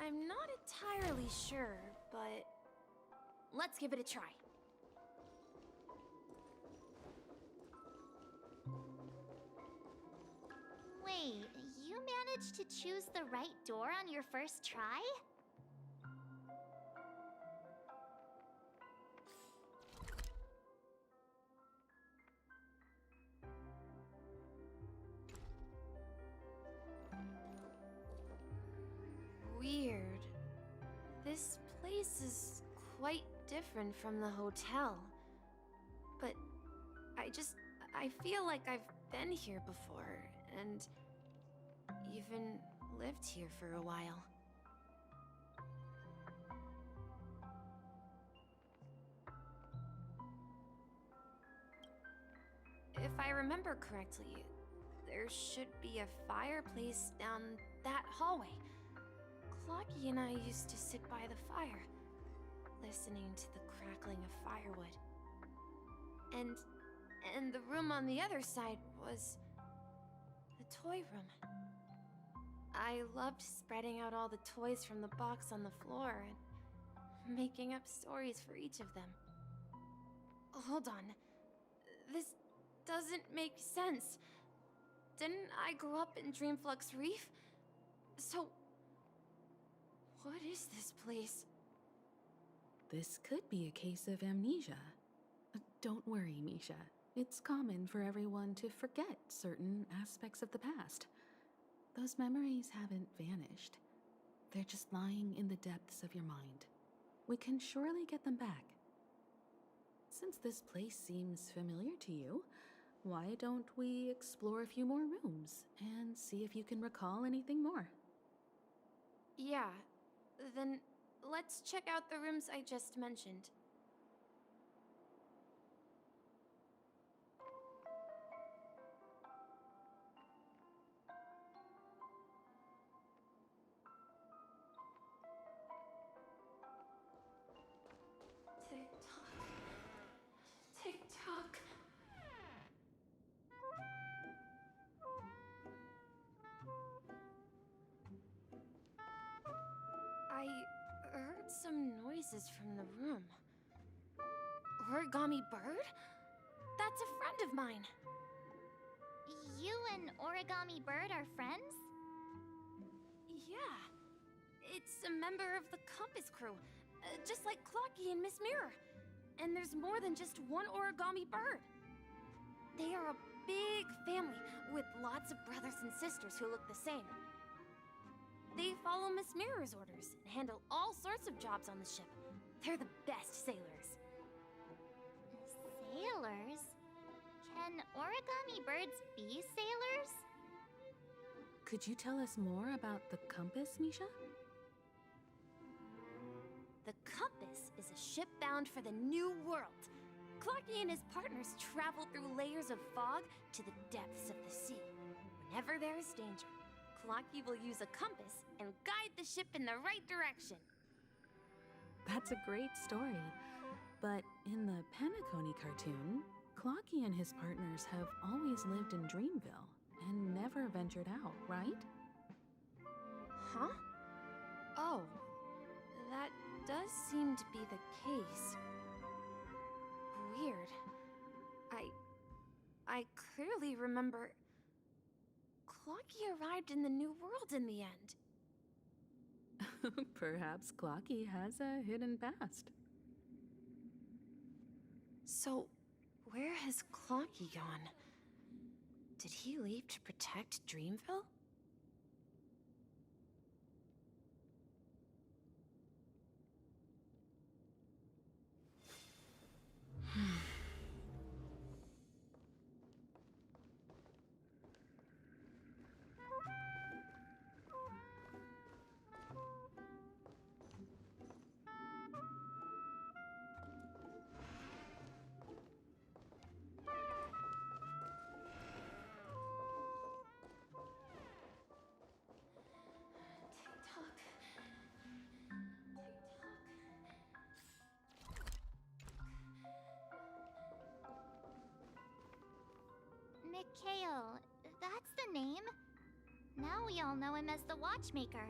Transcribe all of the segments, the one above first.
I'm not entirely sure, but let's give it a try. Wait, you managed to choose the right door on your first try? Weird. This place is quite different from the hotel. But I feel like I've been here before, and even lived here for a while. If I remember correctly, there should be a fireplace down that hallway. Clocky and I used to sit by the fire, listening to the crackling of firewood. And the room on the other side was the toy room. I loved spreading out all the toys from the box on the floor and making up stories for each of them. Hold on. This doesn't make sense. Didn't I grow up in Dreamflux Reef? So, what is this place? This could be a case of amnesia. Don't worry, Misha. It's common for everyone to forget certain aspects of the past. Those memories haven't vanished. They're just lying in the depths of your mind. We can surely get them back. Since this place seems familiar to you, why don't we explore a few more rooms and see if you can recall anything more? Yeah, then let's check out the rooms I just mentioned. Tick-tock. Tick-tock. I heard some noises from the room. Origami Bird? That's a friend of mine. You and Origami Bird are friends? Yeah. It's a member of the Compass crew, just like Clocky and Miss Mirror. And there's more than just one Origami Bird. They are a big family with lots of brothers and sisters who look the same. They follow Miss Mirror's orders and handle all sorts of jobs on the ship. They're the best sailors. Sailors? Can Origami Birds be sailors? Could you tell us more about the Compass, Misha? The Compass is a ship bound for the New World. Clocky and his partners travel through layers of fog to the depths of the sea. Whenever there is danger, Clocky will use a compass and guide the ship in the right direction. That's a great story. But in the Penacony cartoon, Clocky and his partners have always lived in Dreamville and never ventured out, right? Huh? Oh, that does seem to be the case. Weird. I clearly remember Clocky arrived in the New World in the end. Perhaps Clocky has a hidden past. So, where has Clocky gone? Did he leave to protect Dreamville? Tick-tock. Tick-tock. Mikhail, that's the name. Now we all know him as the Watchmaker.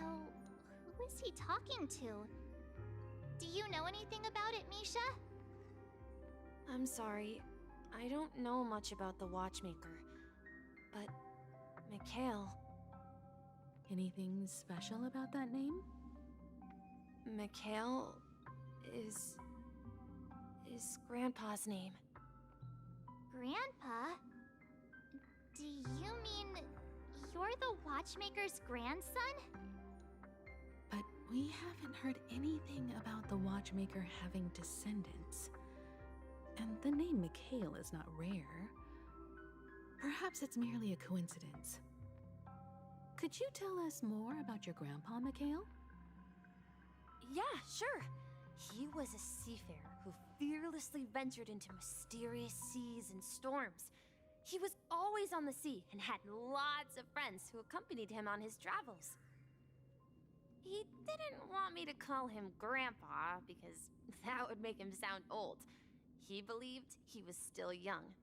So, who is he talking to? Do you know anything about it, Misha? I'm sorry. I don't know much about the Watchmaker. But Mikhail... Anything special about that name? Mikhail is Grandpa's name. Grandpa? Do you mean you're the Watchmaker's grandson? But we haven't heard anything about the Watchmaker having descendants. And the name Mikhail is not rare. Perhaps it's merely a coincidence. Could you tell us more about your grandpa, Mikhail? Yeah, sure. He was a seafarer who fearlessly ventured into mysterious seas and storms. He was always on the sea and had lots of friends who accompanied him on his travels. He didn't want me to call him Grandpa because that would make him sound old. He believed he was still young.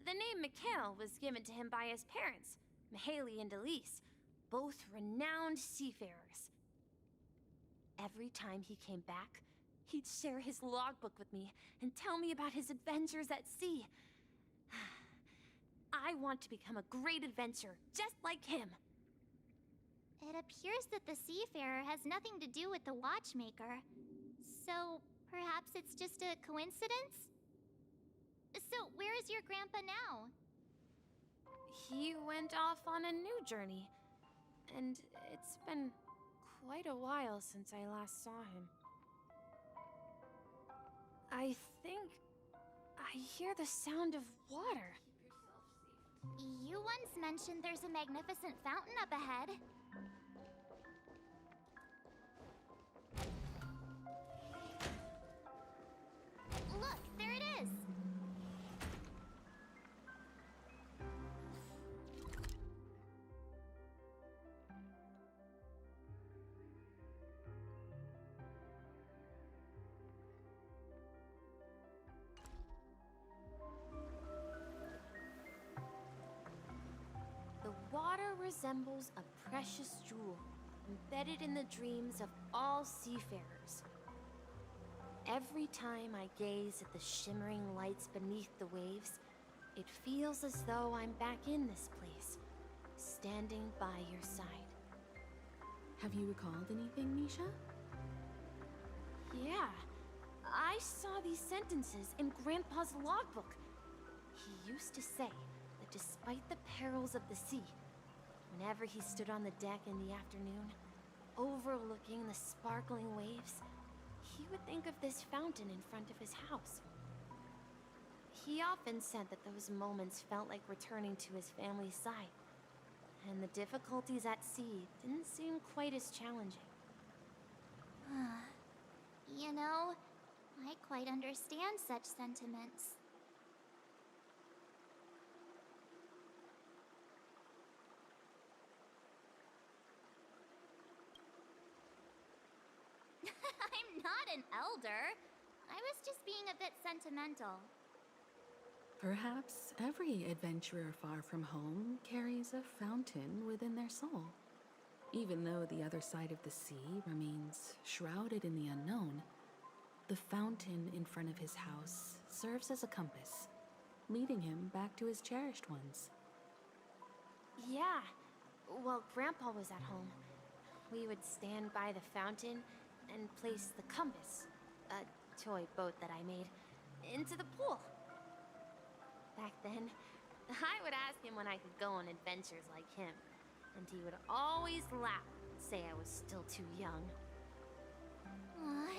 The name Mikhail was given to him by his parents, Mihaly and Elise, both renowned seafarers. Every time he came back, he'd share his logbook with me and tell me about his adventures at sea. I want to become a great adventurer, just like him. It appears that the seafarer has nothing to do with the Watchmaker. So, perhaps it's just a coincidence? So, where is your grandpa now? He went off on a new journey, and it's been quite a while since I last saw him. I think I hear the sound of water. You once mentioned there's a magnificent fountain up ahead. Look, there it is! The water resembles a precious jewel, embedded in the dreams of all seafarers. Every time I gaze at the shimmering lights beneath the waves, it feels as though I'm back in this place, standing by your side. Have you recalled anything, Misha? Yeah, I saw these sentences in Grandpa's logbook. He used to say that despite the perils of the sea, whenever he stood on the deck in the afternoon, overlooking the sparkling waves, he would think of this fountain in front of his house. He often said that those moments felt like returning to his family's side, and the difficulties at sea didn't seem quite as challenging. You know, I quite understand such sentiments. I'm not an elder. I was just being a bit sentimental. Perhaps every adventurer far from home carries a fountain within their soul. Even though the other side of the sea remains shrouded in the unknown, the fountain in front of his house serves as a compass, leading him back to his cherished ones. Yeah, while Grandpa was at home, we would stand by the fountain and place the compass, a toy boat that I made, into the pool. Back then, I would ask him when I could go on adventures like him, and he would always laugh and say I was still too young.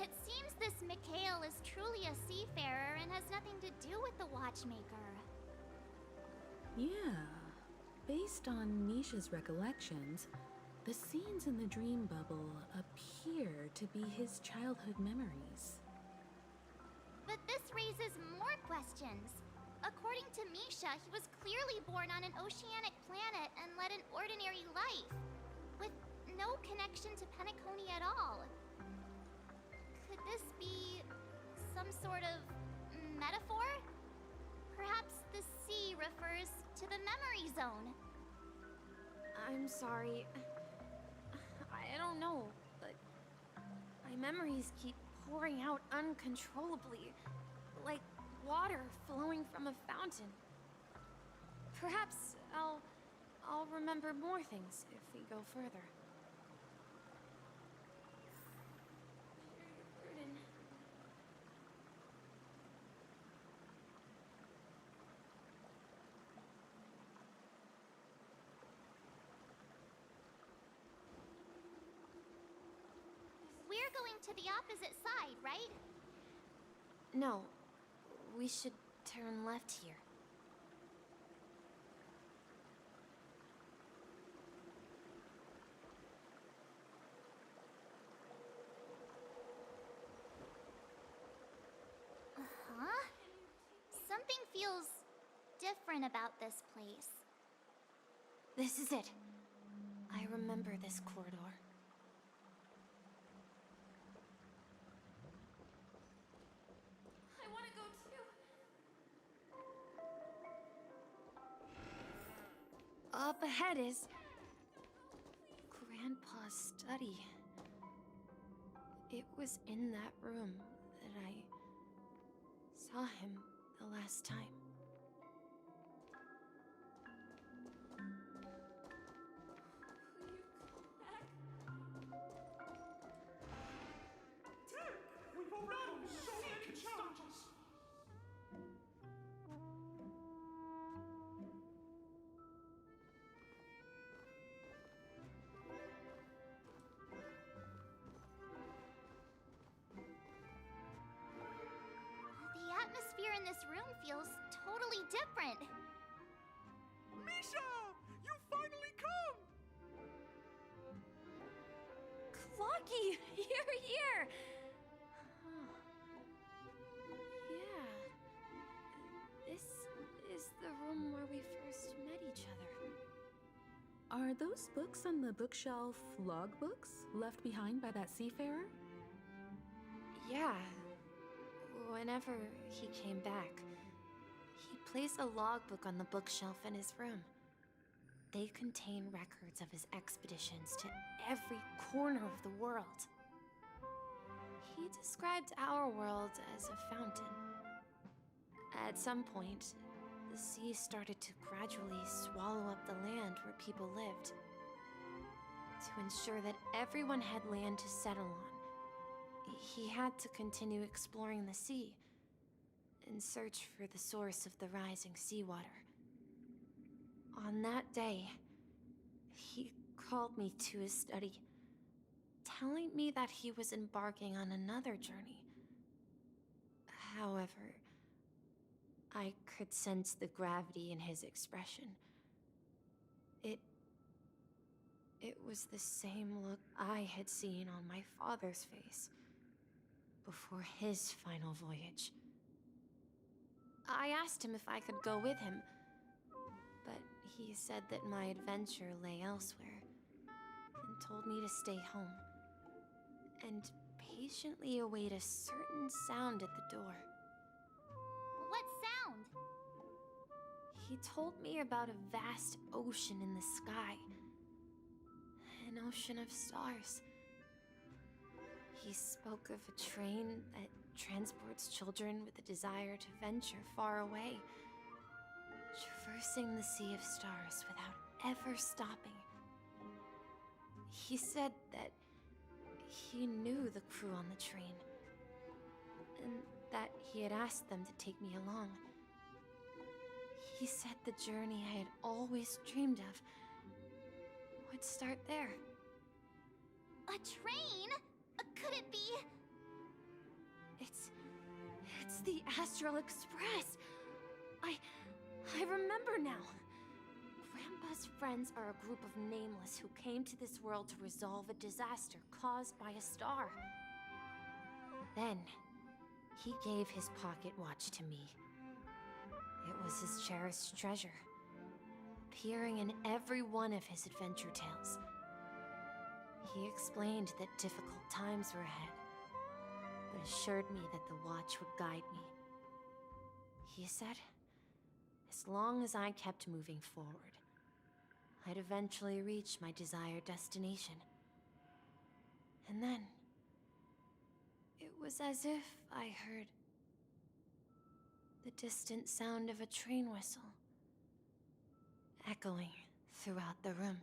It seems this Mikhail is truly a seafarer and has nothing to do with the Watchmaker. Yeah, based on Misha's recollections, the scenes in the dream bubble appear to be his childhood memories. But this raises more questions. According to Misha, he was clearly born on an oceanic planet and led an ordinary life, with no connection to Penacony at all. Could this be some sort of metaphor? Perhaps the sea refers to the memory zone. I'm sorry. I don't know, but my memories keep pouring out uncontrollably, like water flowing from a fountain. Perhaps I'll remember more things if we go further. Burden. We're going to the opposite side, right? No, we should turn left here. Huh? Something feels different about this place. This is it. I remember this corridor. I want to go too. Up ahead is Grandpa's study. It was in that room that I saw him the last time. We've overcome so many challenges! The atmosphere in this room feels totally different. Misha! You finally come! Clocky, you're here! Huh. Yeah. This is the room where we first met each other. Are those books on the bookshelf logbooks left behind by that seafarer? Yeah. Whenever he came back, he placed a logbook on the bookshelf in his room. They contain records of his expeditions to every corner of the world. He described our world as a fountain. At some point, the sea started to gradually swallow up the land where people lived. To ensure that everyone had land to settle on, he had to continue exploring the sea in search for the source of the rising seawater. On that day, he called me to his study, telling me that he was embarking on another journey. However, I could sense the gravity in his expression. It was the same look I had seen on my father's face before his final voyage. I asked him if I could go with him, but he said that my adventure lay elsewhere, and told me to stay home, and patiently await a certain sound at the door. What sound? He told me about a vast ocean in the sky, an ocean of stars. He spoke of a train that transports children with a desire to venture far away, traversing the sea of stars without ever stopping. He said that he knew the crew on the train, and that he had asked them to take me along. He said the journey I had always dreamed of would start there. A train? Could it be? It's the Astral Express. I remember now. Grandpa's friends are a group of nameless who came to this world to resolve a disaster caused by a star. Then, he gave his pocket watch to me. It was his cherished treasure, appearing in every one of his adventure tales. He explained that difficult times were ahead, but assured me that the watch would guide me. He said, as long as I kept moving forward, I'd eventually reach my desired destination. And then, it was as if I heard the distant sound of a train whistle echoing throughout the room.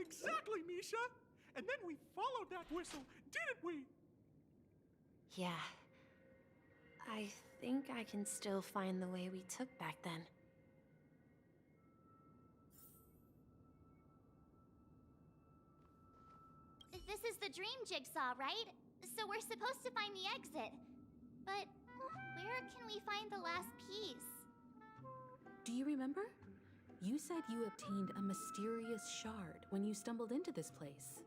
Exactly, Misha! And then we followed that whistle, didn't we? Yeah. I think I can still find the way we took back then. This is the dream jigsaw, right? So we're supposed to find the exit. But where can we find the last piece? Do you remember? You said you obtained a mysterious shard when you stumbled into this place.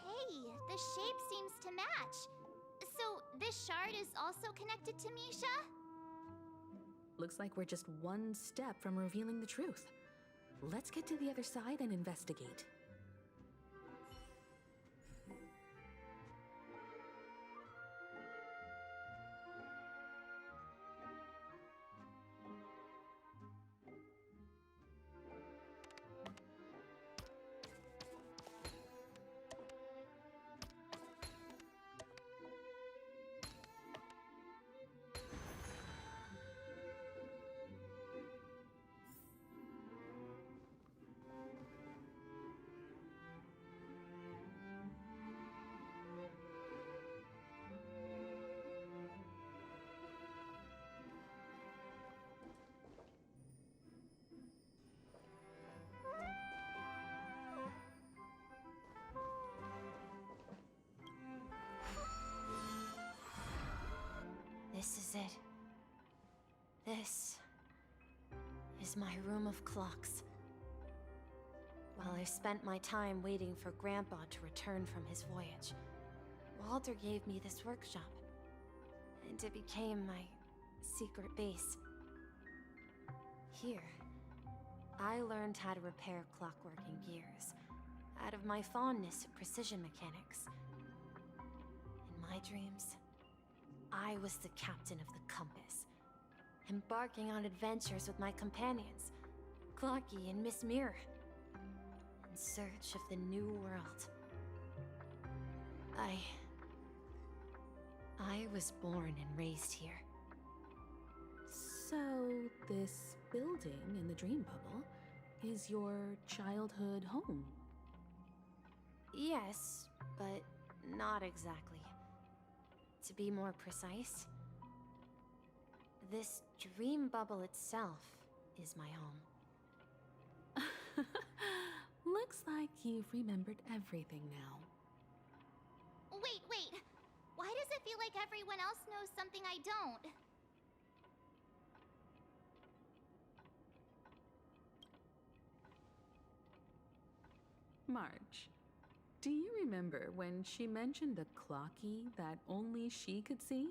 Hey, the shape seems to match. So this shard is also connected to Misha? Looks like we're just one step from revealing the truth. Let's get to the other side and investigate. This is it. This is my room of clocks. While I spent my time waiting for Grandpa to return from his voyage, Walter gave me this workshop, and it became my secret base. Here, I learned how to repair clockwork and gears out of my fondness of precision mechanics. In my dreams, I was the captain of the compass, embarking on adventures with my companions, Clocky and Miss Mirror, in search of the new world. I was born and raised here. So, this building in the dream bubble is your childhood home? Yes, but not exactly. To be more precise, this dream bubble itself is my home. Looks like you've remembered everything now. Wait. Why does it feel like everyone else knows something I don't? March, do you remember when she mentioned a clocky that only she could see?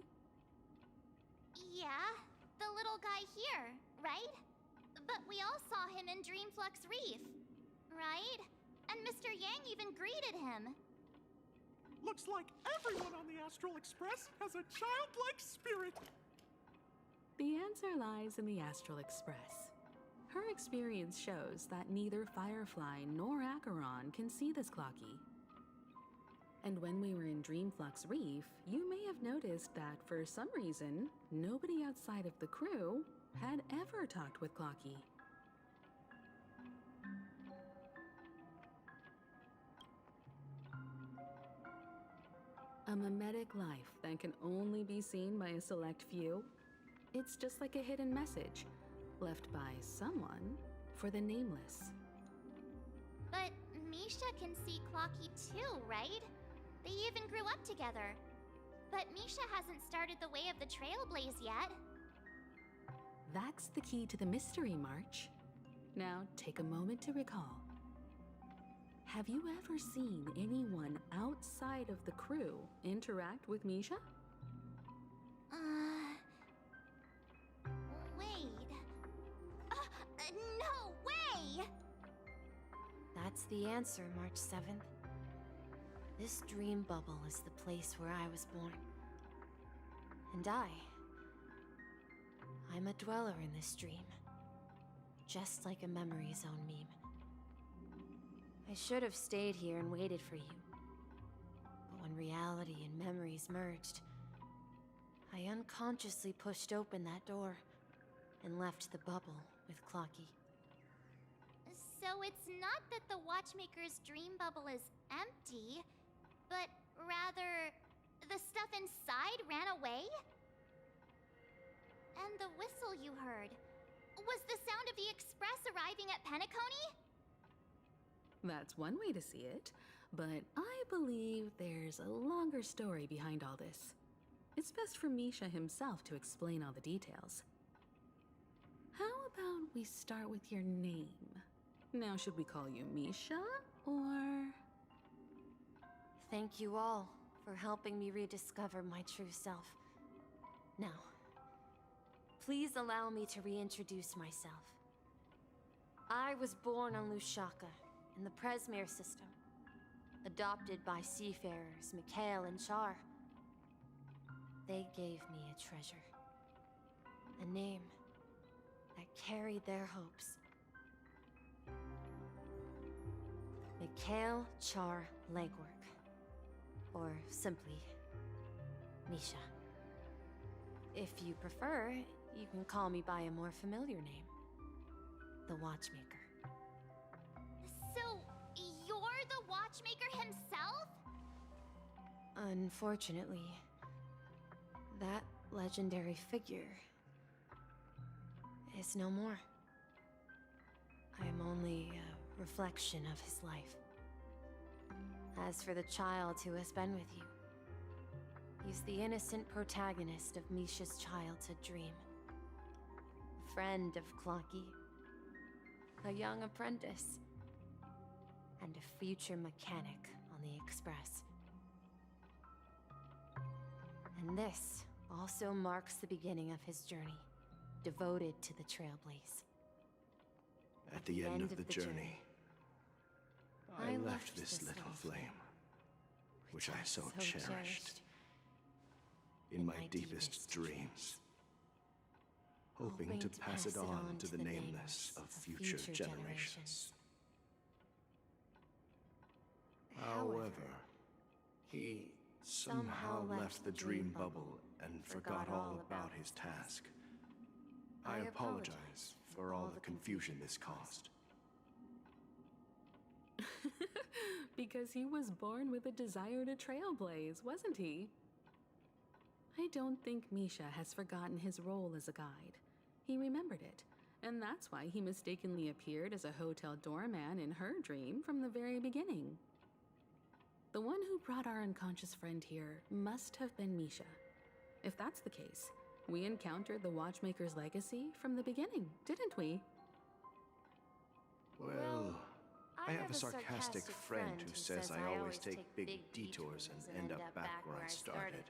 Yeah, the little guy here, right? But we all saw him in Dreamflux Reef, right? And Mr. Yang even greeted him. Looks like everyone on the Astral Express has a childlike spirit. The answer lies in the Astral Express. Her experience shows that neither Firefly nor Acheron can see this clocky. And when we were in Dreamflux Reef, you may have noticed that for some reason, nobody outside of the crew had ever talked with Clocky. A mimetic life that can only be seen by a select few? It's just like a hidden message, left by someone for the nameless. But Misha can see Clocky too, right? They even grew up together. But Misha hasn't started the way of the Trailblaze yet. That's the key to the mystery, March. Now take a moment to recall. Have you ever seen anyone outside of the crew interact with Misha? Wait. No way! That's the answer, March 7th. This dream bubble is the place where I was born. And I'm a dweller in this dream. Just like a Memory Zone meme. I should have stayed here and waited for you. But when reality and memories merged, I unconsciously pushed open that door and left the bubble with Clocky. So it's not that the Watchmaker's dream bubble is empty, but rather the stuff inside ran away? And the whistle you heard was the sound of the Express arriving at Penacony? That's one way to see it, but I believe there's a longer story behind all this. It's best for Misha himself to explain all the details. How about we start with your name? Now, should we call you Misha, or... Thank you all for helping me rediscover my true self. Now, please allow me to reintroduce myself. I was born on Lushaka, in the Presmere system, adopted by seafarers Mikhail and Char. They gave me a treasure, a name that carried their hopes. Mikhail Char Legwork, or simply, Misha. If you prefer, you can call me by a more familiar name, the Watchmaker. So, you're the Watchmaker himself? Unfortunately, that legendary figure is no more. I am only a reflection of his life. As for the child who has been with you, he's the innocent protagonist of Misha's childhood dream. A friend of Clocky, a young apprentice, and a future mechanic on the Express. And this also marks the beginning of his journey, devoted to the Trailblaze. At the end of the journey, I left this little flame, which I so cherished, in my deepest dreams, hoping to pass it on to the nameless of future generations. However, he somehow left the dream bubble and forgot all about his task. I apologize for all the confusion this caused. Because he was born with a desire to trailblaze, wasn't he? I don't think Misha has forgotten his role as a guide. He remembered it, and that's why he mistakenly appeared as a hotel doorman in her dream from the very beginning. The one who brought our unconscious friend here must have been Misha. If that's the case, we encountered the Watchmaker's legacy from the beginning, didn't we? Well, I have a sarcastic friend who says I always take big detours and end up back where I started.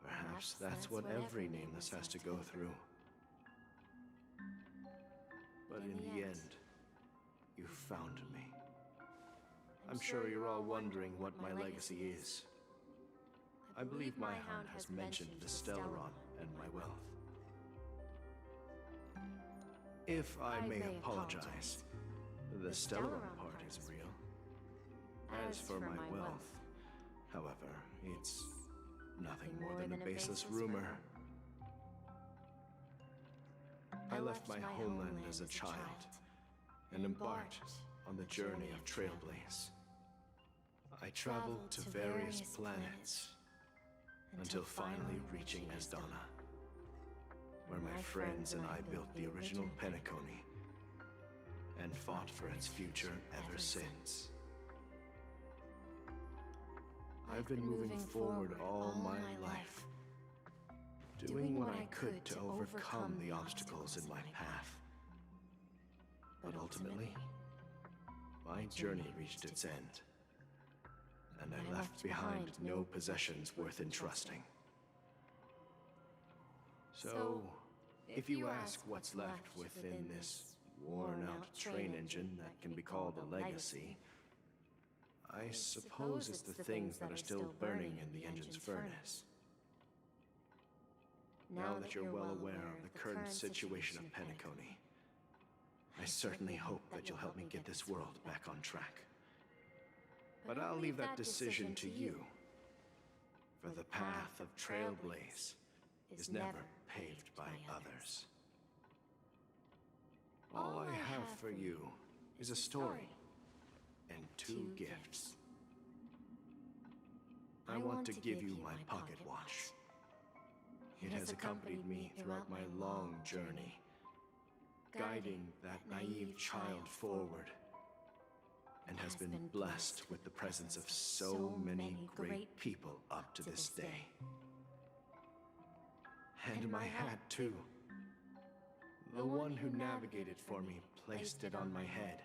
Perhaps that's what every nameless has to go through. But in the end, you found me. I'm sure you're all wondering what my legacy is. I believe my hound has mentioned the Stellaron and my wealth. If I may apologize, the Stellaron part is real. As for my wealth, however, it's nothing more than a baseless rumor. I left my homeland as a child and embarked on the journey of Trailblaze. I traveled to various planets until finally reaching Asdana, where my friends and I built the original Penacony and fought for its future ever since. I've been moving forward all my life, doing what I could to overcome the obstacles in my path. But ultimately, my journey reached its end, and I left behind no possessions worth entrusting. So, if you ask what's left within this worn-out train engine that can be called a legacy, I suppose it's the things that are still burning in the engine's furnace. Now that you're well aware of the current situation of Penacony, I certainly hope that you'll help me get this world back on track. But I'll leave that decision to you. For the path of Trailblaze is never paved by others. All I have for you is a story and 2 gifts. I want to give you my pocket watch. It has accompanied me throughout my long journey, guiding that naive child forward, and has been blessed with the presence of so many great people up to this day. And my hat, too. The one who navigated for me placed it on my head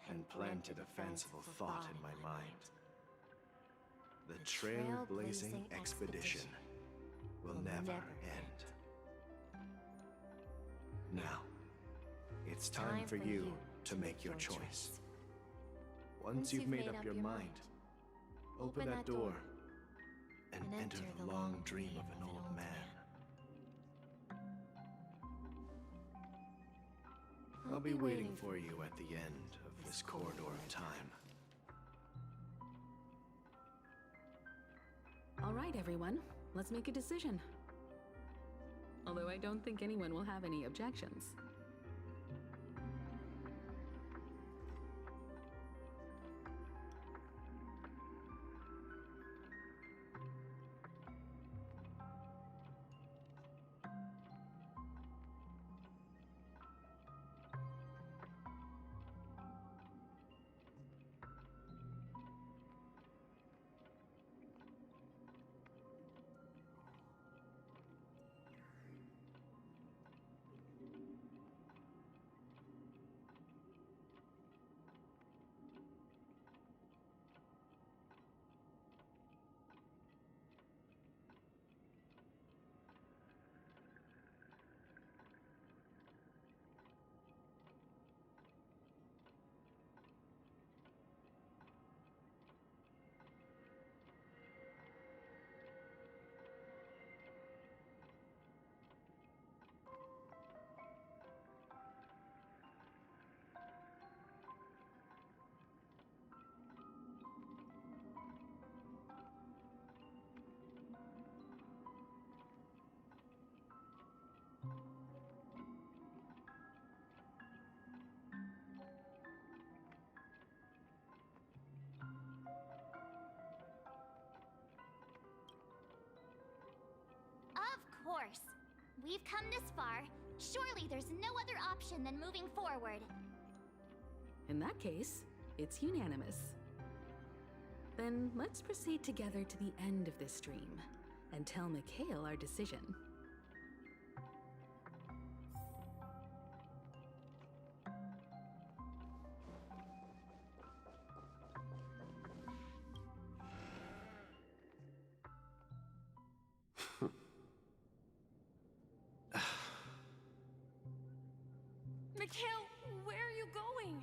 and planted a fanciful thought in my mind. The trailblazing expedition will never end. Now, it's time for you to make your choice. Once you've made up your mind, open that door and enter the long dream of an old man. I'll be waiting for you at the end of this corridor of time. All right, everyone. Let's make a decision. Although I don't think anyone will have any objections. Of course. We've come this far. Surely there's no other option than moving forward. In that case, it's unanimous. Then let's proceed together to the end of this stream and tell Mikhail our decision. Mikhail, where are you going?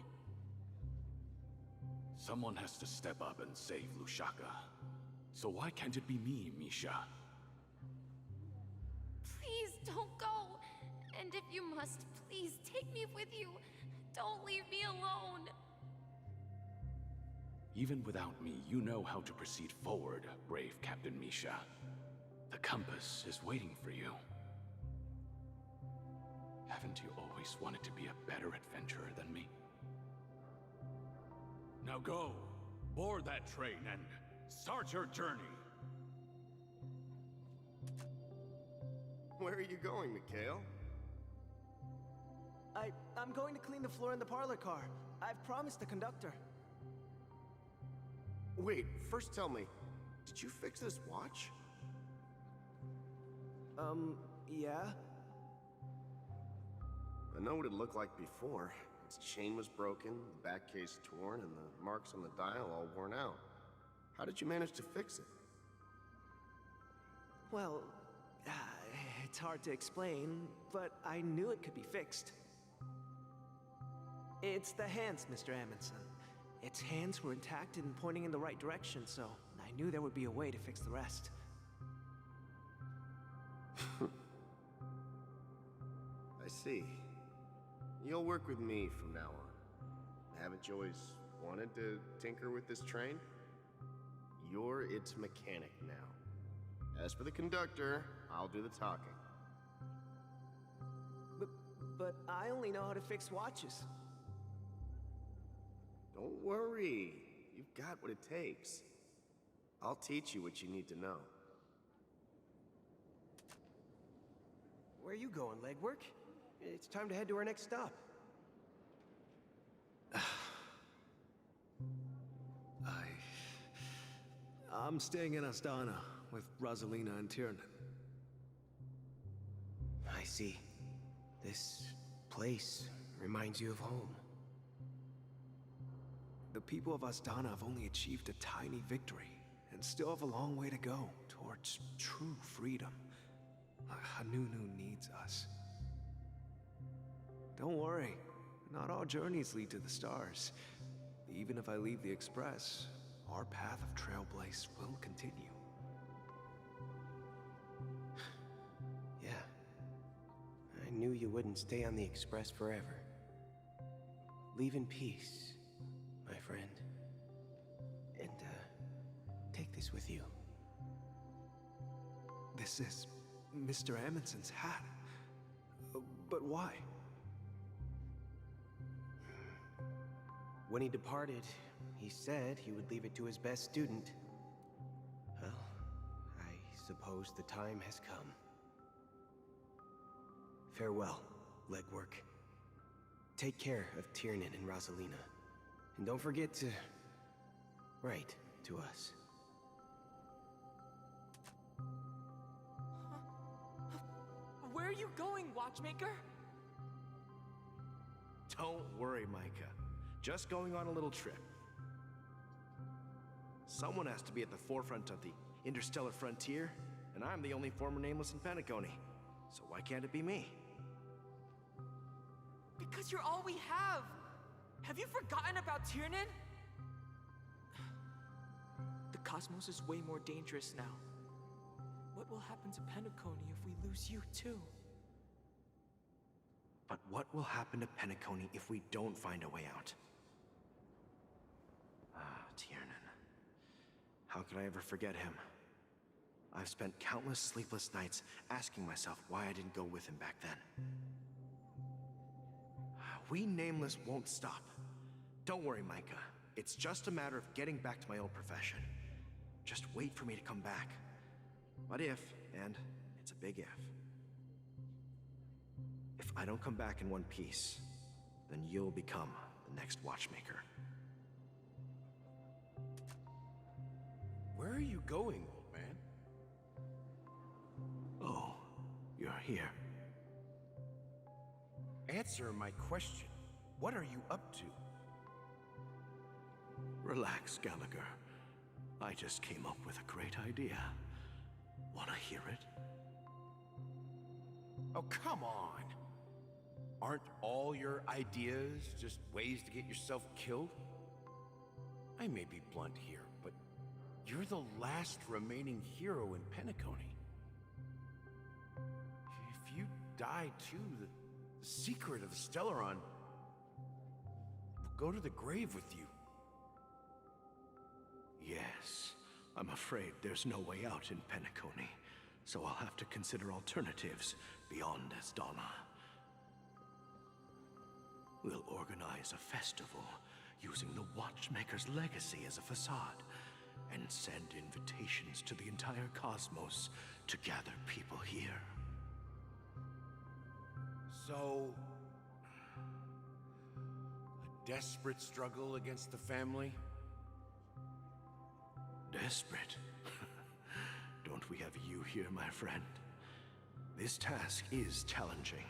Someone has to step up and save Lushaka. So why can't it be me, Misha? Please don't go. And if you must, please take me with you. Don't leave me alone. Even without me, you know how to proceed forward, brave Captain Misha. The compass is waiting for you. Haven't you always wanted to be a better adventurer than me? Now go, board that train and start your journey. Where are you going, Mikhail? I'm going to clean the floor in the parlor car. I've promised the conductor. Wait, first tell me, did you fix this watch? Yeah? I know what it looked like before. Its chain was broken, the back case torn, and the marks on the dial all worn out. How did you manage to fix it? Well, it's hard to explain, but I knew it could be fixed. It's the hands, Mr. Amundsen. Its hands were intact and pointing in the right direction, so I knew there would be a way to fix the rest. I see. You'll work with me from now on. Haven't you always wanted to tinker with this train? You're its mechanic now. As for the conductor, I'll do the talking. But I only know how to fix watches. Don't worry. You've got what it takes. I'll teach you what you need to know. Where are you going, Legwork? It's time to head to our next stop. I'm staying in Astana with Rosalina and Tiernan. I see. This place reminds you of home. The people of Astana have only achieved a tiny victory, and still have a long way to go towards true freedom. Hanunu needs us. Don't worry, not all journeys lead to the stars. Even if I leave the Express, our path of Trailblaze will continue. Yeah. I knew you wouldn't stay on the Express forever. Leave in peace, my friend. And, take this with you. This is Mr. Amundsen's hat. But why? When he departed, he said he would leave it to his best student. Well, I suppose the time has come. Farewell, Legwork. Take care of Tiernan and Rosalina. And don't forget to write to us. Where are you going, Watchmaker? Don't worry, Micah. Just going on a little trip. Someone has to be at the forefront of the interstellar frontier, and I'm the only former Nameless in Penacony. So why can't it be me? Because you're all we have. Have you forgotten about Tiernan? The cosmos is way more dangerous now. What will happen to Penacony if we lose you too? But what will happen to Penacony if we don't find a way out? Tiernan. How could I ever forget him? I've spent countless sleepless nights asking myself why I didn't go with him back then. We Nameless won't stop. Don't worry, Micah. It's just a matter of getting back to my old profession. Just wait for me to come back. But if, and it's a big if I don't come back in one piece, then you'll become the next Watchmaker. Where are you going, old man? Oh, you're here. Answer my question. What are you up to? Relax, Gallagher. I just came up with a great idea. Wanna hear it? Oh, come on. Aren't all your ideas just ways to get yourself killed? I may be blunt here, but you're the last remaining hero in Penacony. If you die too, the secret of the Stellaron will go to the grave with you. Yes, I'm afraid there's no way out in Penacony, so I'll have to consider alternatives beyond Astana. We'll organize a festival using the Watchmaker's legacy as a facade, and send invitations to the entire cosmos to gather people here. So, a desperate struggle against the family? Desperate? Don't we have you here, my friend? This task is challenging,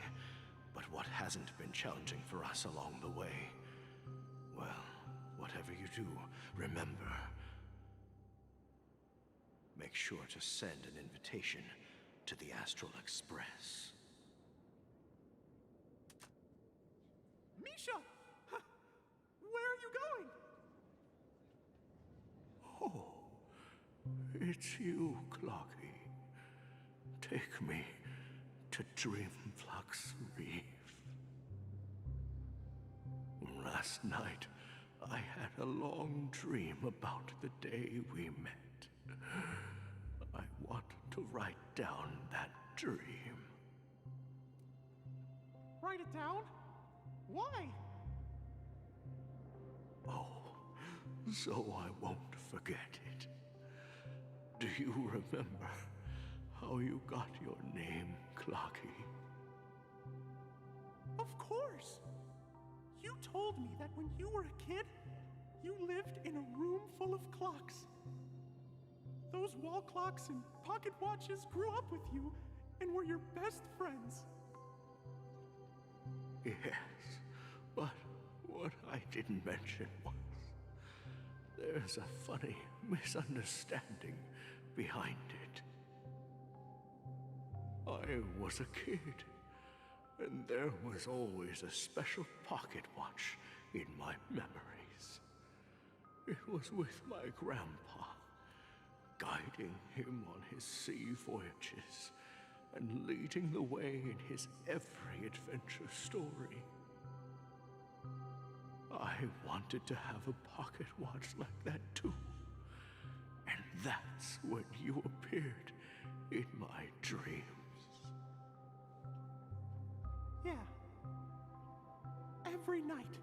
but what hasn't been challenging for us along the way? Well, whatever you do, remember, make sure to send an invitation to the Astral Express. Misha! Huh. Where are you going? Oh, it's you, Clocky. Take me to Dreamflux Reef. Last night, I had a long dream about the day we met. I want to write down that dream. Write it down? Why? Oh, so I won't forget it. Do you remember how you got your name, Clocky? Of course! You told me that when you were a kid, you lived in a room full of clocks. Those wall clocks and pocket watches grew up with you and were your best friends. Yes, but what I didn't mention was there's a funny misunderstanding behind it. I was a kid, and there was always a special pocket watch in my memories. It was with my grandpa, guiding him on his sea voyages and leading the way in his every adventure story. I wanted to have a pocket watch like that too. And that's when you appeared in my dreams. Yeah. Every night,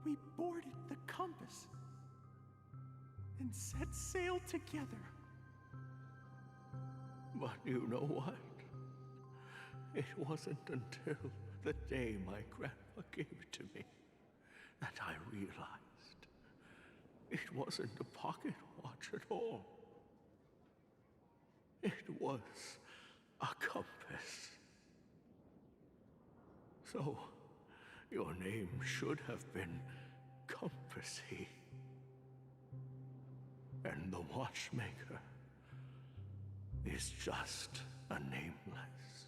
we boarded the compass and set sail together. But you know what? It wasn't until the day my grandpa gave it to me that I realized it wasn't a pocket watch at all. It was a compass. So, your name should have been Compassy. And the watchmaker is just a nameless.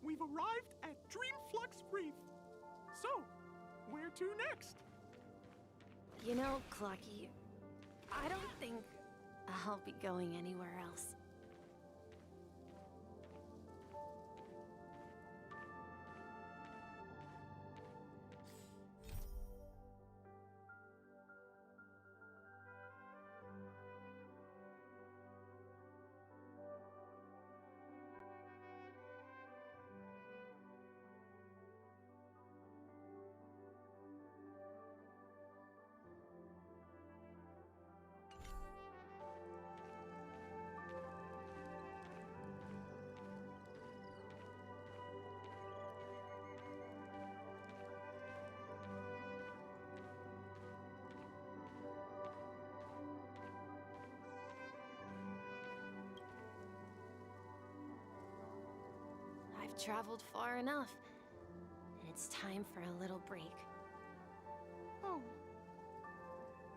We've arrived at Dreamflux Reef. So, where to next? You know, Clocky, I don't think I'll be going anywhere else. I've traveled far enough, and it's time for a little break. Oh.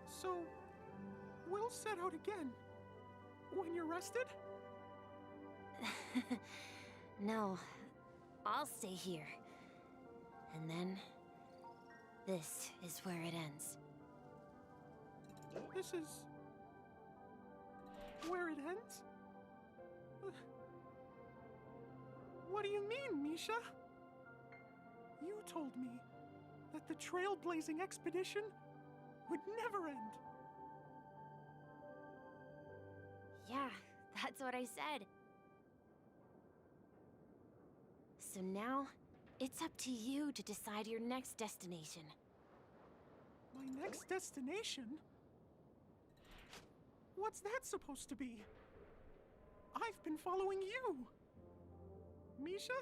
So, we'll set out again. When you're rested? No, I'll stay here. And then, this is where it ends. This is... where it ends? What do you mean, Misha? You told me that the trailblazing expedition would never end. Yeah, that's what I said. So now, it's up to you to decide your next destination. My next destination? What's that supposed to be? I've been following you. Misha?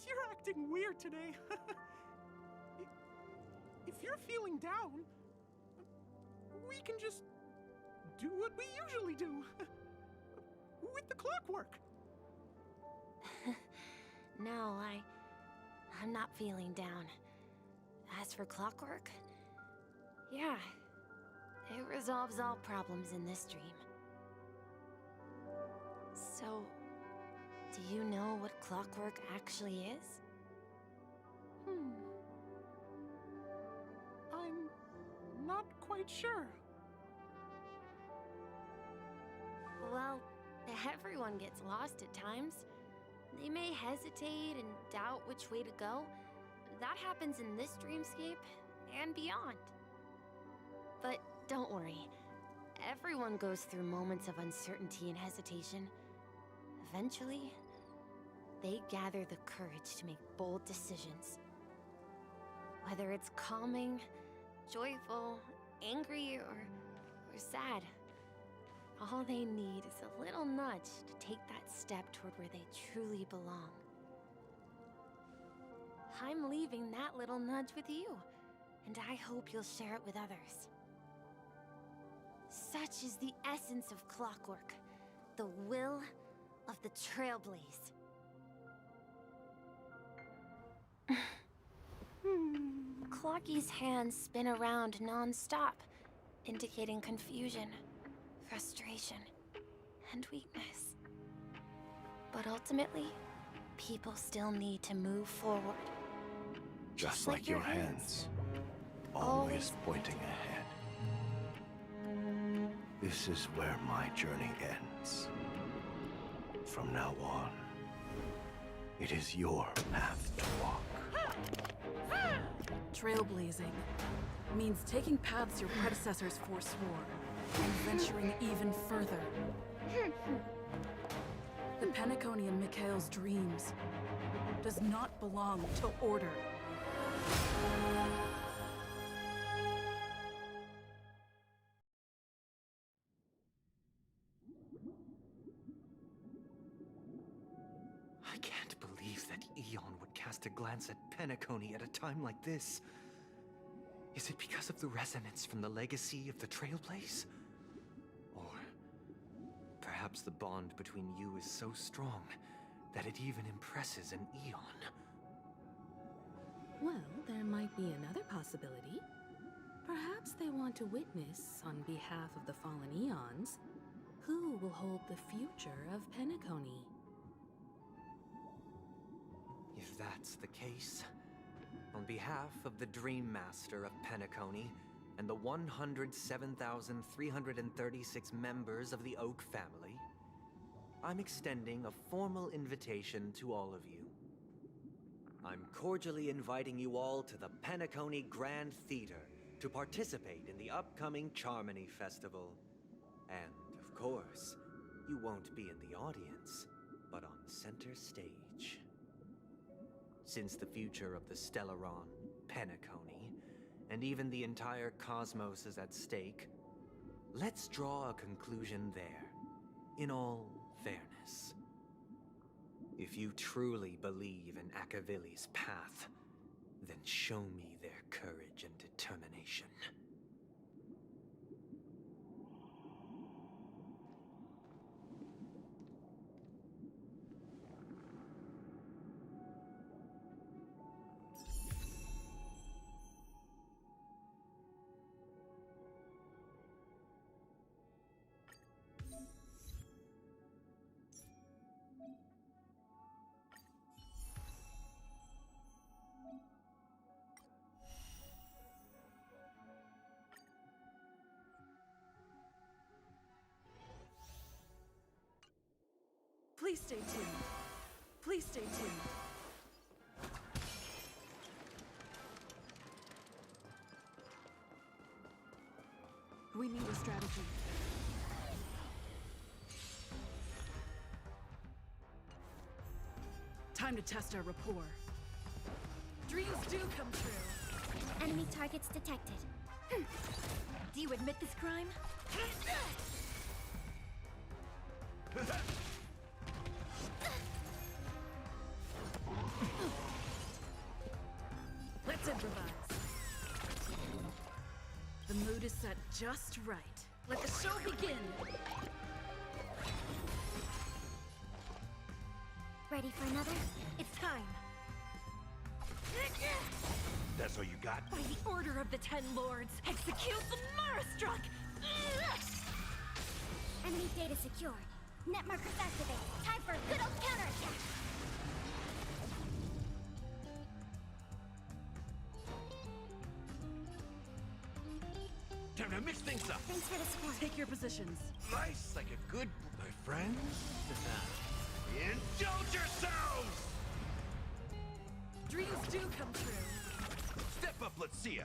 You're acting weird today. If you're feeling down, we can just do what we usually do. With the clockwork. No, I'm not feeling down. As for clockwork, yeah, it resolves all problems in this dream. So, do you know what clockwork actually is? I'm not quite sure. Well, Everyone gets lost at times. They may hesitate and doubt which way to go. That happens in this dreamscape and beyond. But don't worry. Everyone goes through moments of uncertainty and hesitation. Eventually, they gather the courage to make bold decisions. Whether it's calming, joyful, angry, or sad, all they need is a little nudge to take that step toward where they truly belong. I'm leaving that little nudge with you, and I hope you'll share it with others. Such is the essence of clockwork, the will of the Trailblaze. Clocky's hands spin around non-stop, indicating confusion, frustration, and weakness. But ultimately, people still need to move forward. Just like your hands, always pointing ahead. This is where my journey ends. From now on, it is your path to walk. Trailblazing means taking paths your predecessors forswore and venturing even further. The Penacony and Mikhail's dreams does not belong to Order. I can't believe that Eon would cast a glance at Penacony at a time like this. Is it because of the resonance from the legacy of the Trailblaze? Or perhaps the bond between you is so strong that it even impresses an Eon? Well, there might be another possibility. Perhaps they want to witness, on behalf of the fallen Eons, who will hold the future of Penacony. If that's the case, on behalf of the Dream Master of Penacony and the 107,336 members of the Oak family, I'm extending a formal invitation to all of you. I'm cordially inviting you all to the Penacony Grand Theater to participate in the upcoming Charmony Festival. And, of course, you won't be in the audience, but on center stage. Since the future of the Stellaron, Penacony, and even the entire cosmos is at stake, let's draw a conclusion there, in all fairness. If you truly believe in Akavili's path, then show me their courage and determination. Please stay tuned. Please stay tuned. We need a strategy. Time to test our rapport. Dreams do come true. Enemy targets detected. Do you admit this crime? Let's improvise. The mood is set just right. Let the show begin! Ready for another? It's time! That's all you got? By the order of the Ten Lords, execute the Marastruck! Enemy data secured. Net markers activated. Time for a good old counterattack. Time to mix things up. Thanks for the support. Take your positions. Nice, like a good my friends. Indulge yourselves! Dreams do come true. Step up, let's see ya.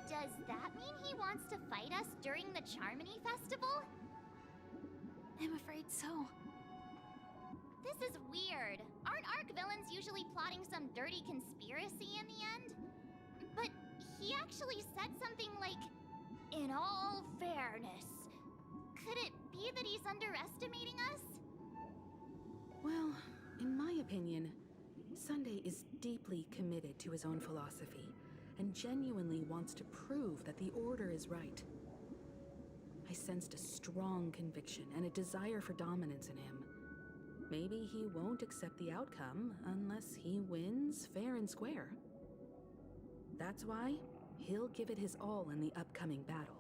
Does that mean he wants to fight us during the Charmony Festival? I'm afraid so. This is weird. Aren't Arc villains usually plotting some dirty conspiracy in the end? But he actually said something like, "In all fairness." Could it be that he's underestimating us? Well, in my opinion, Sunday is deeply committed to his own philosophy and genuinely wants to prove that the Order is right. I sensed a strong conviction and a desire for dominance in him. Maybe he won't accept the outcome unless he wins fair and square. That's why he'll give it his all in the upcoming battle.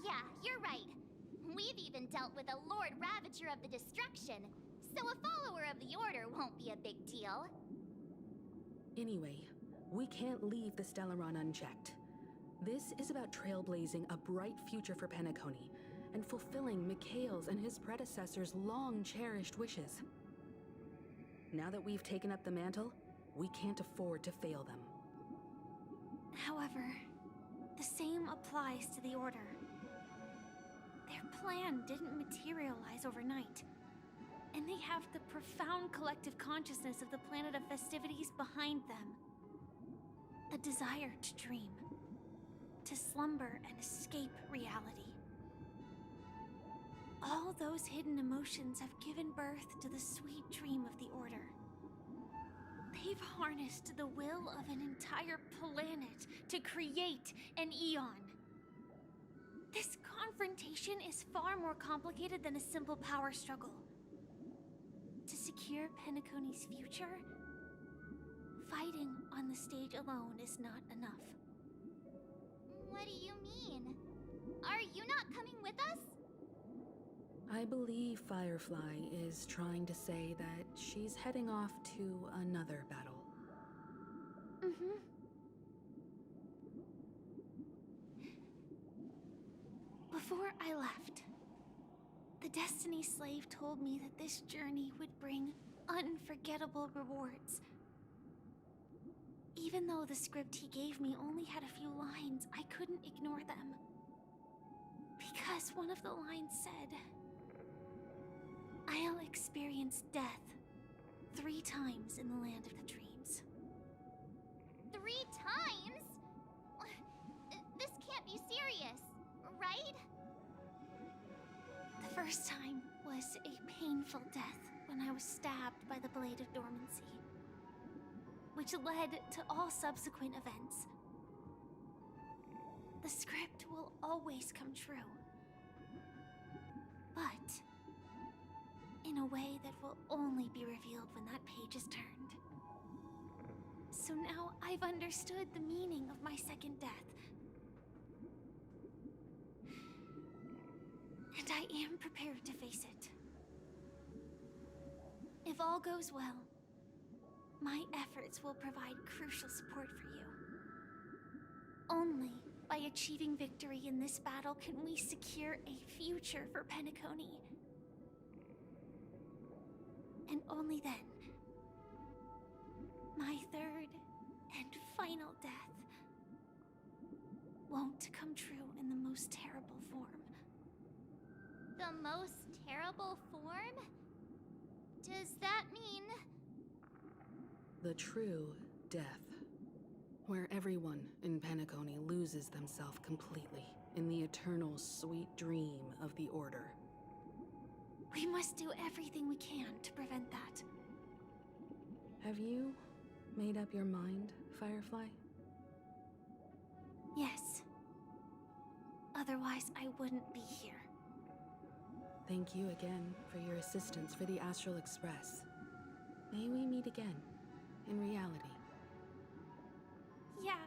Yeah, you're right. We've even dealt with a Lord Ravager of the Destruction, so a follower of the Order won't be a big deal. Anyway, we can't leave the Stellaron unchecked. This is about trailblazing a bright future for Penacony and fulfilling Mikhail's and his predecessors' long-cherished wishes. Now that we've taken up the mantle, we can't afford to fail them. However, the same applies to the Order. Their plan didn't materialize overnight, and they have the profound collective consciousness of the planet of festivities behind them. A desire to dream, to slumber and escape reality. All those hidden emotions have given birth to the sweet dream of the Order. They've harnessed the will of an entire planet to create an Eon. This confrontation is far more complicated than a simple power struggle. To secure Penacony's future, fighting on the stage alone is not enough. What do you mean? Are you not coming with us? I believe Firefly is trying to say that she's heading off to another battle. Mm-hmm. Before I left, the Destiny Slave told me that this journey would bring unforgettable rewards. Even though the script he gave me only had a few lines, I couldn't ignore them. Because one of the lines said, I'll experience death 3 times in the Land of the Dreams. 3 times? This can't be serious, right? The first time was a painful death when I was stabbed by the Blade of Dormancy, which led to all subsequent events. The script will always come true, but in a way that will only be revealed when that page is turned. So now I've understood the meaning of my second death. And I am prepared to face it. If all goes well, my efforts will provide crucial support for you. Only by achieving victory in this battle can we secure a future for Penacony. And only then, my third and final death won't come true in the most terrible form. The most terrible form? Does that mean... The true death, where everyone in Penacony loses themselves completely in the eternal sweet dream of the Order. We must do everything we can to prevent that. Have you made up your mind, Firefly? Yes. Otherwise, I wouldn't be here. Thank you again for your assistance for the Astral Express. May we meet again, in reality. Yeah.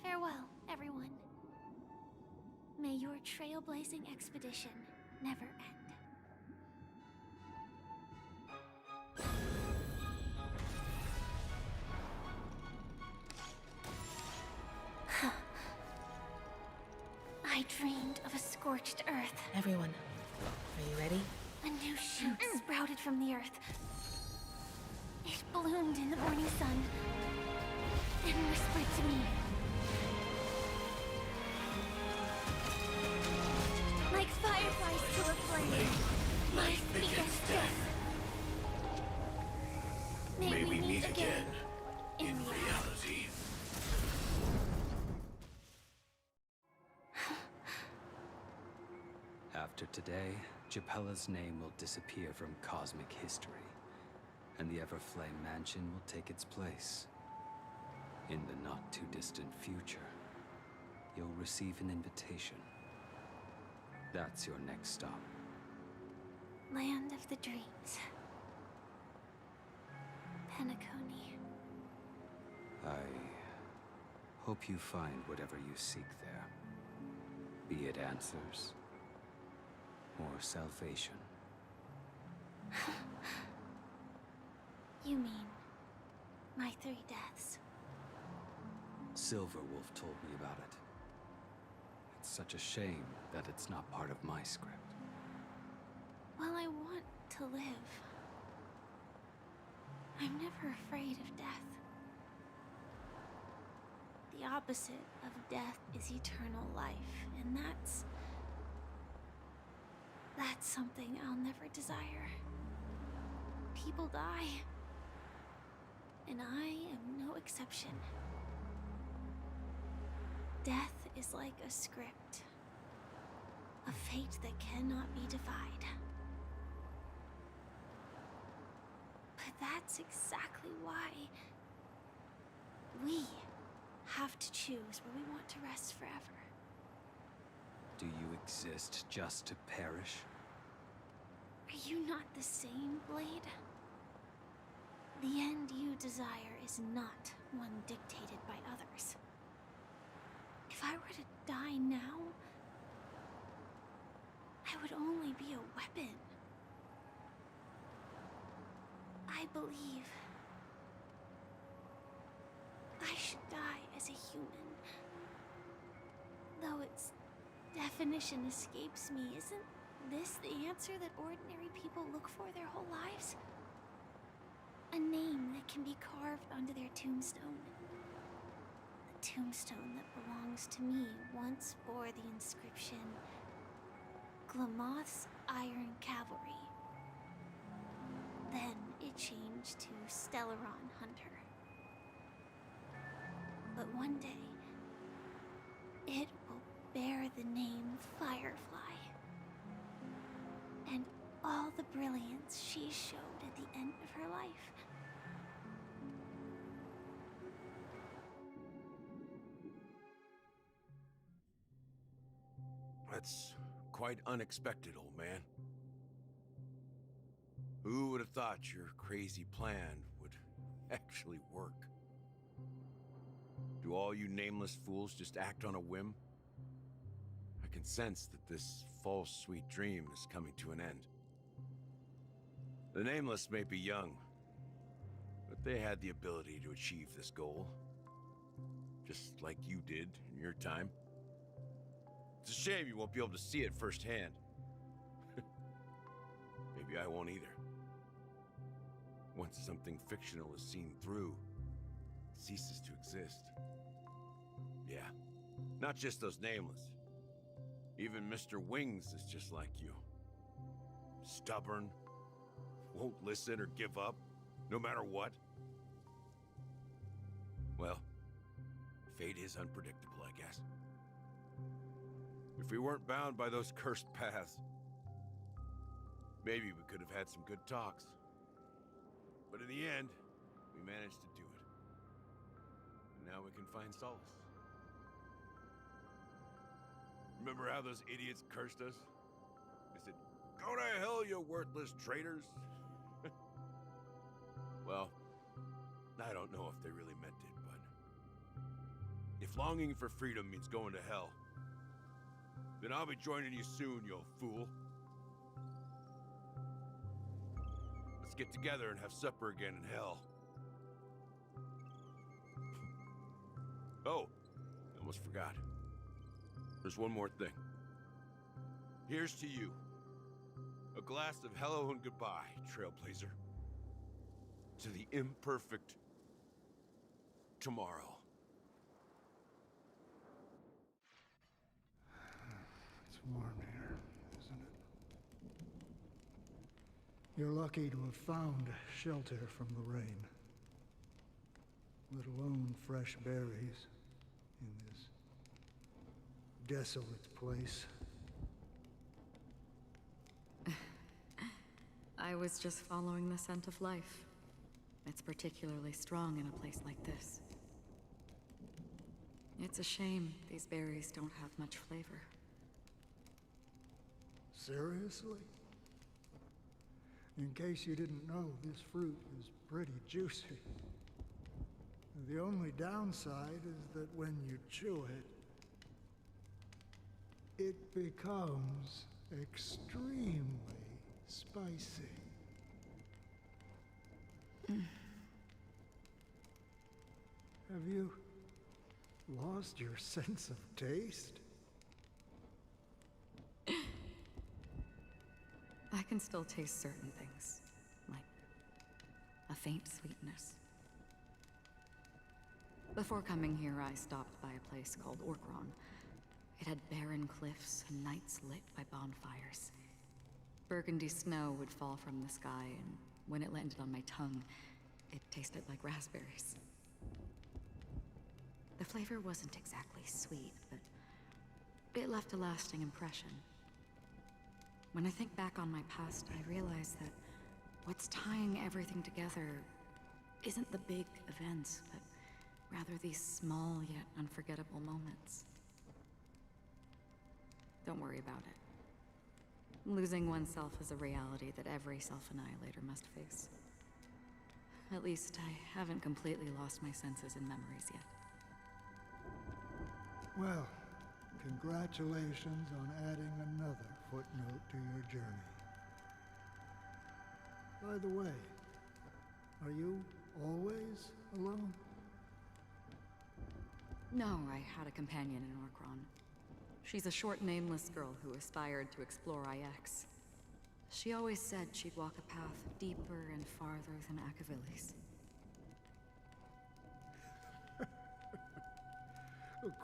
Farewell, everyone. May your trailblazing expedition never end. I dreamed of a scorched earth. Everyone, are you ready? A new shoot sprouted from the earth. It bloomed in the morning sun and whispered to me. Like fireflies to a flame, my biggest death. May we meet again in reality. After today, Japella's name will disappear from cosmic history, and the Everflame Mansion will take its place. In the not-too-distant future, you'll receive an invitation. That's your next stop. Land of the Dreams. Penacony. I hope you find whatever you seek there. Be it answers or salvation. You mean my 3 deaths? Silverwolf told me about it. It's such a shame that it's not part of my script. Well, I want to live. I'm never afraid of death. The opposite of death is eternal life, and that's something I'll never desire. People die, and I am no exception. Death is like a script, a fate that cannot be defied. But that's exactly why we have to choose where we want to rest forever. Do you exist just to perish? Are you not the same, Blade? The end you desire is not one dictated by others. If I were to die now, I would only be a weapon. I believe I should die as a human. Though its definition escapes me, isn't this the answer that ordinary people look for their whole lives? A name that can be carved onto their tombstone. The tombstone that belongs to me once bore the inscription, Glamoth's Iron Cavalry. Then it changed to Stellaron Hunter. But one day, it will bear the name Firefly. And all the brilliance she showed at the end of her life. That's quite unexpected, old man. Who would have thought your crazy plan would actually work? Do all you nameless fools just act on a whim? I can sense that this false sweet dream is coming to an end. The Nameless may be young, but they had the ability to achieve this goal. Just like you did in your time. It's a shame you won't be able to see it firsthand. Maybe I won't either. Once something fictional is seen through, it ceases to exist. Yeah, not just those Nameless. Even Mr. Wings is just like you. Stubborn, won't listen or give up, no matter what. Well, fate is unpredictable, I guess. If we weren't bound by those cursed paths, maybe we could have had some good talks. But in the end, we managed to do it. And now we can find solace. Remember how those idiots cursed us? They said, "Go to hell, you worthless traitors!" Well, I don't know if they really meant it, but if longing for freedom means going to hell, then I'll be joining you soon, you fool. Let's get together and have supper again in hell. Oh, I almost forgot. There's one more thing. Here's to you. A glass of hello and goodbye, Trailblazer. To the imperfect tomorrow. It's warm here, isn't it? You're lucky to have found shelter from the rain. Let alone fresh berries in this desolate place. I was just following the scent of life. It's particularly strong in a place like this. It's a shame these berries don't have much flavor. Seriously? In case you didn't know, this fruit is pretty juicy. The only downside is that when you chew it, it becomes extremely spicy. Have you lost your sense of taste? I can still taste certain things, like a faint sweetness. Before coming here, I stopped by a place called Orkron. It had barren cliffs and nights lit by bonfires. Burgundy snow would fall from the sky, and when it landed on my tongue, it tasted like raspberries. The flavor wasn't exactly sweet, but it left a lasting impression. When I think back on my past, I realize that what's tying everything together isn't the big events, but rather these small yet unforgettable moments. Don't worry about it. Losing oneself is a reality that every self-annihilator must face. At least I haven't completely lost my senses and memories yet. Well, congratulations on adding another footnote to your journey. By the way, are you always alone? No, I had a companion in Orkron. She's a short, nameless girl who aspired to explore IX. She always said she'd walk a path deeper and farther than Akavilis.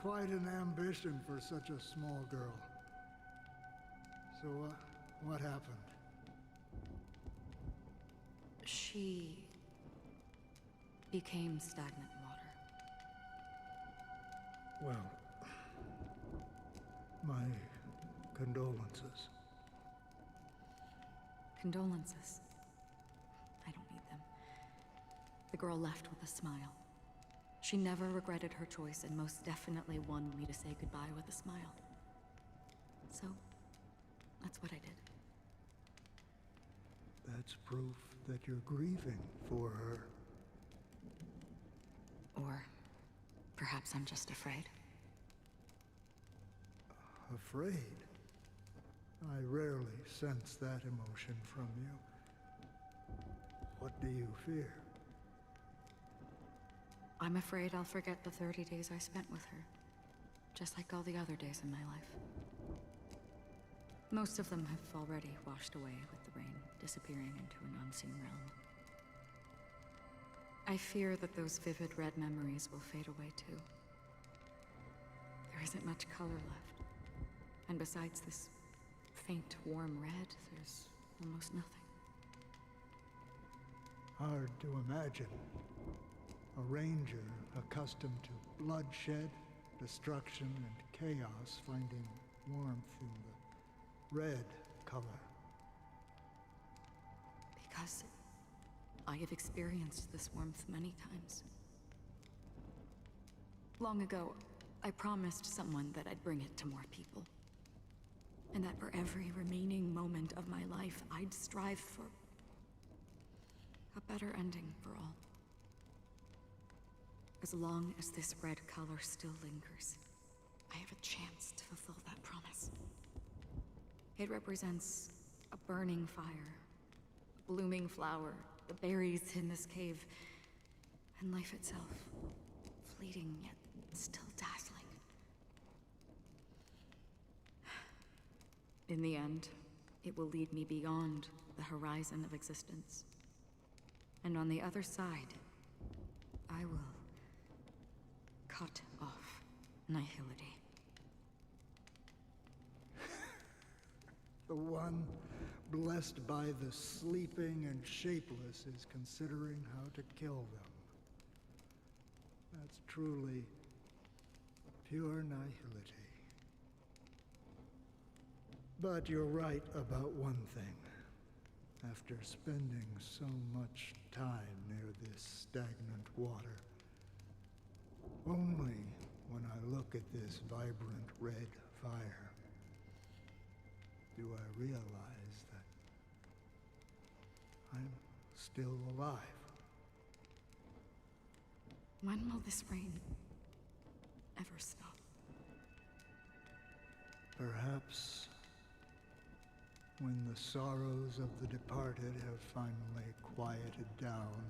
Quite an ambition for such a small girl. So, What happened? She became stagnant water. Well, my condolences. Condolences. I don't need them. The girl left with a smile. She never regretted her choice and most definitely wanted me to say goodbye with a smile. So, that's what I did. That's proof that you're grieving for her. Or perhaps I'm just afraid. Afraid? I rarely sense that emotion from you. What do you fear? I'm afraid I'll forget the 30 days I spent with her. Just like all the other days in my life. Most of them have already washed away with the rain, disappearing into an unseen realm. I fear that those vivid red memories will fade away too. There isn't much color left. And besides this faint, warm red, there's almost nothing. Hard to imagine. A ranger accustomed to bloodshed, destruction, and chaos finding warmth in the red color. Because I have experienced this warmth many times. Long ago, I promised someone that I'd bring it to more people. And that for every remaining moment of my life, I'd strive for a better ending for all. As long as this red color still lingers, I have a chance to fulfill that promise. It represents a burning fire, a blooming flower, the berries in this cave, and life itself, fleeting yet still dazzling. In the end, it will lead me beyond the horizon of existence. And on the other side, I will cut off nihility. The one blessed by the sleeping and shapeless is considering how to kill them. That's truly pure nihility. But you're right about one thing. After spending so much time near this stagnant water, only when I look at this vibrant red fire do I realize that I'm still alive. When will this rain ever stop? Perhaps when the sorrows of the departed have finally quieted down,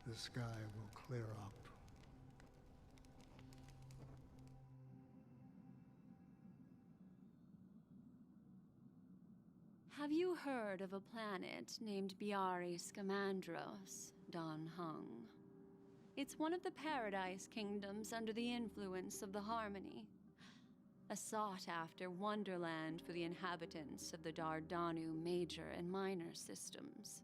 the sky will clear up. Have you heard of a planet named Biari Scamandros, Dan Heng? It's one of the Paradise Kingdoms under the influence of the Harmony. A sought-after wonderland for the inhabitants of the Dardanu Major and Minor systems.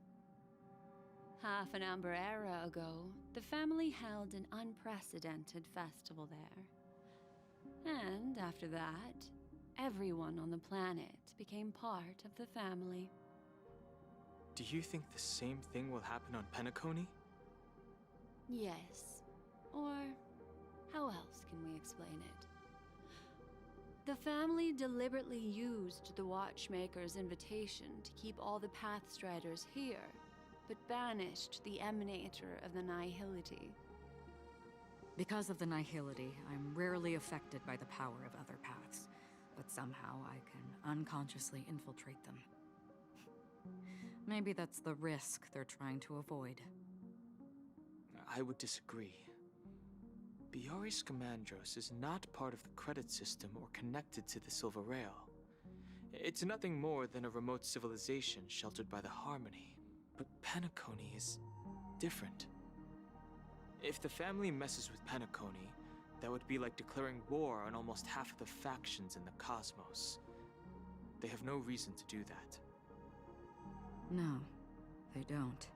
Half an Amber Era ago, the family held an unprecedented festival there. And after that, everyone on the planet became part of the family. Do you think the same thing will happen on Penacony? Yes. Or how else can we explain it? The family deliberately used the Watchmaker's invitation to keep all the Pathstriders here, but banished the Emanator of the Nihility. Because of the Nihility, I'm rarely affected by the power of other paths, but somehow I can unconsciously infiltrate them. Maybe that's the risk they're trying to avoid. I would disagree. Biari Scamandros is not part of the credit system or connected to the Silver Rail. It's nothing more than a remote civilization sheltered by the Harmony. But Penacony is different. If the family messes with Penacony, that would be like declaring war on almost half of the factions in the cosmos. They have no reason to do that. No, they don't.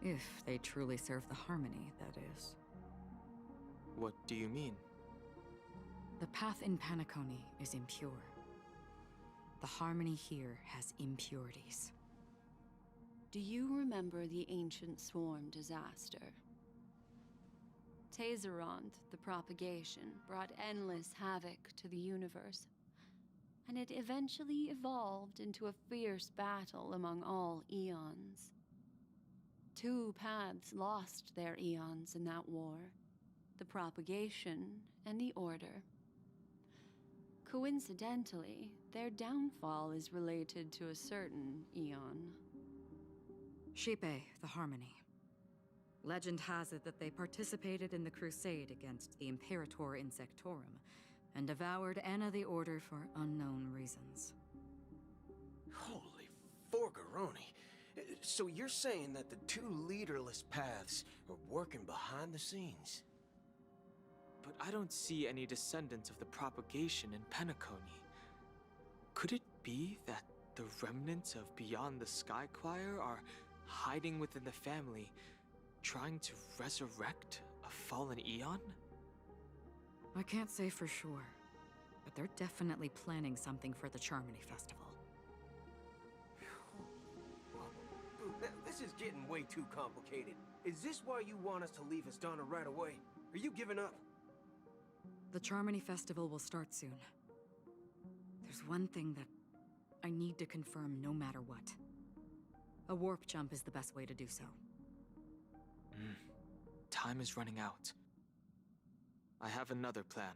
If they truly serve the Harmony, that is. What do you mean? The path in Penacony is impure. The Harmony here has impurities. Do you remember the ancient swarm disaster? Tazerond, the propagation, brought endless havoc to the universe, and it eventually evolved into a fierce battle among all eons. 2 paths lost their eons in that war, the propagation and the Order. Coincidentally, their downfall is related to a certain eon. Xipe, the Harmony. Legend has it that they participated in the crusade against the Imperator Insectorum, and devoured Anna the Order for unknown reasons. Holy forgaroni. So you're saying that the 2 leaderless paths are working behind the scenes? But I don't see any descendants of the propagation in Penacony. Could it be that the remnants of Beyond the Sky Choir are hiding within the family, trying to resurrect a fallen eon? I can't say for sure, but they're definitely planning something for the Charmony Festival. This is getting way too complicated. Is this why you want us to leave Astana right away? Are you giving up? The Charmony Festival will start soon. There's one thing that I need to confirm no matter what. A warp jump is the best way to do so. Time is running out. I have another plan.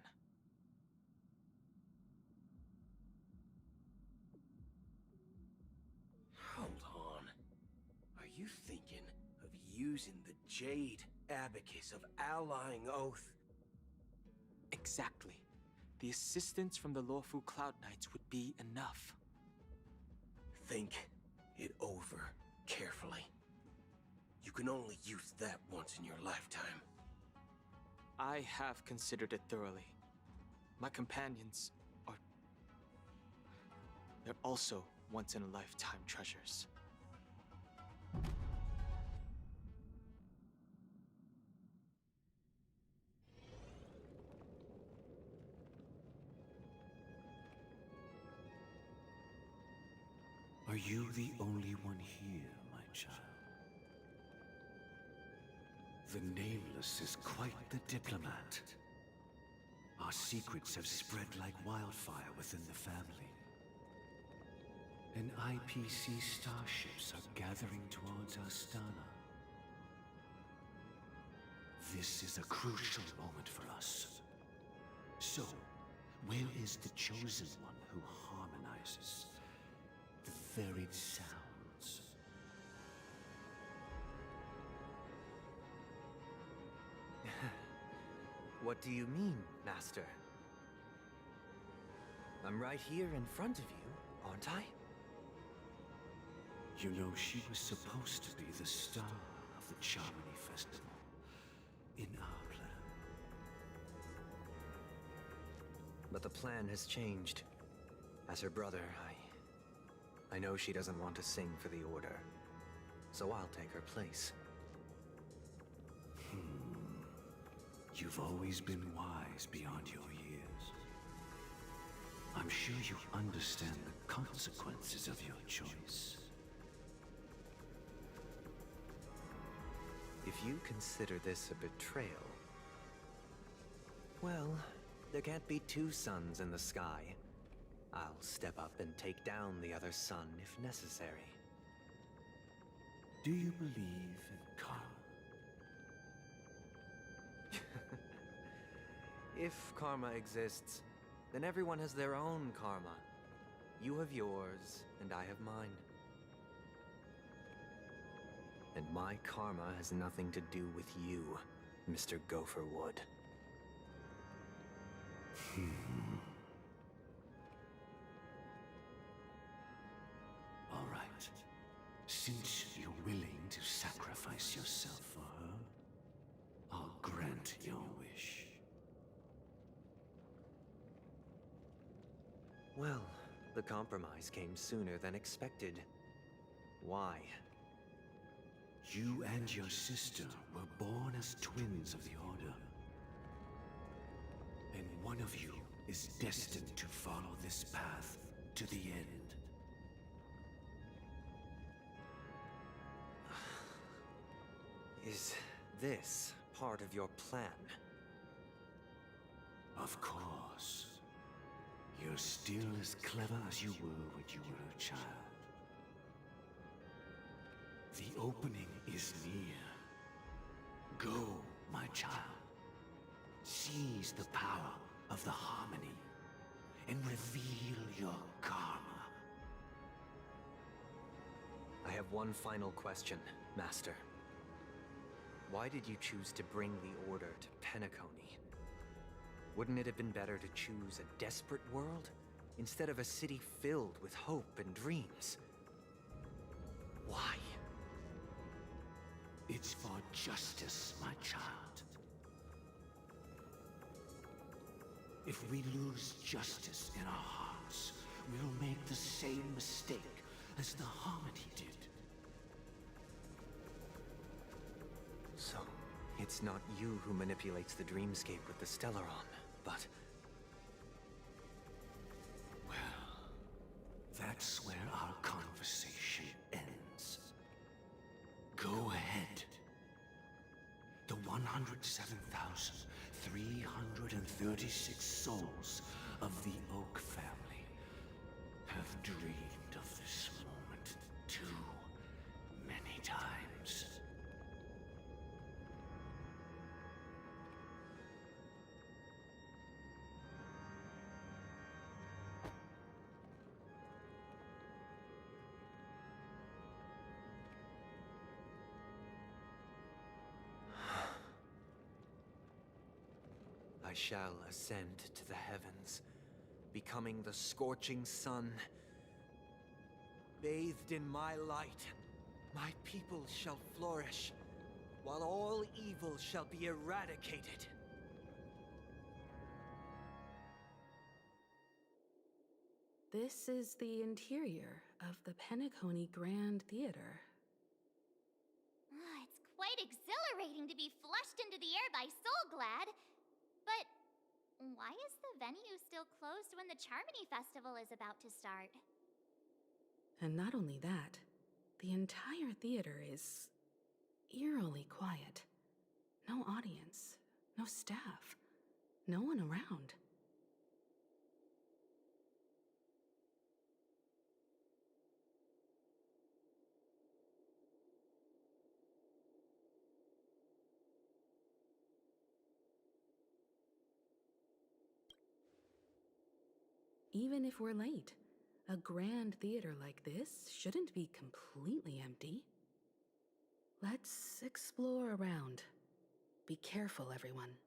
Hold on. Are you thinking of using the Jade Abacus of Allying Oath? Exactly. The assistance from the Lawful Cloud Knights would be enough. Think it over carefully. You can only use that once in your lifetime. I have considered it thoroughly. My companions are... they're also once-in-a-lifetime treasures. Are you the only one here, my child? The Nameless is quite the diplomat. Our secrets have spread like wildfire within the family. And IPC starships are gathering towards Astana. This is a crucial moment for us. So, where is the Chosen One who harmonizes the varied sounds? What do you mean, Master? I'm right here in front of you, aren't I? You know, she was supposed to be the star of the Charmony Festival. In our plan. But the plan has changed. As her brother, I know she doesn't want to sing for the Order. So I'll take her place. You've always been wise beyond your years. I'm sure you understand the consequences of your choice. If you consider this a betrayal... well, there can't be 2 suns in the sky. I'll step up and take down the other sun if necessary. Do you believe in karma? If karma exists, then everyone has their own karma. You have yours, and I have mine. And my karma has nothing to do with you, Mr. Gopherwood. All right. Since you're willing to sacrifice yourself for her, I'll grant your wish. Well, The compromise came sooner than expected. Why? You and your sister were born as twins of the Order. And one of you is destined to follow this path to the end. Is this part of your plan? Of course. You're still as clever as you were when you were a child. The opening is near. Go, my child. Seize the power of the Harmony and reveal your karma. I have one final question, Master. Why did you choose to bring the Order to Penacony? Wouldn't it have been better to choose a desperate world instead of a city filled with hope and dreams? Why? It's for justice, my child. If we lose justice in our hearts, we'll make the same mistake as the Harmony did. So, it's not you who manipulates the dreamscape with the Stellaron, but... Well, that's where our conversation ends. Go ahead. The 107,336 souls of the Oak family have dreamed of this moment too many times. I shall ascend to the heavens, becoming the scorching sun. Bathed in my light, my people shall flourish, while all evil shall be eradicated. This is the interior of the Penacony Grand Theater. It's quite exhilarating to be flushed into the air by Soulglad. But why is the venue still closed when the Charmony Festival is about to start? And not only that, the entire theater is eerily quiet. No audience, no staff, no one around. Even if we're late, a grand theater like this shouldn't be completely empty. Let's explore around. Be careful, everyone.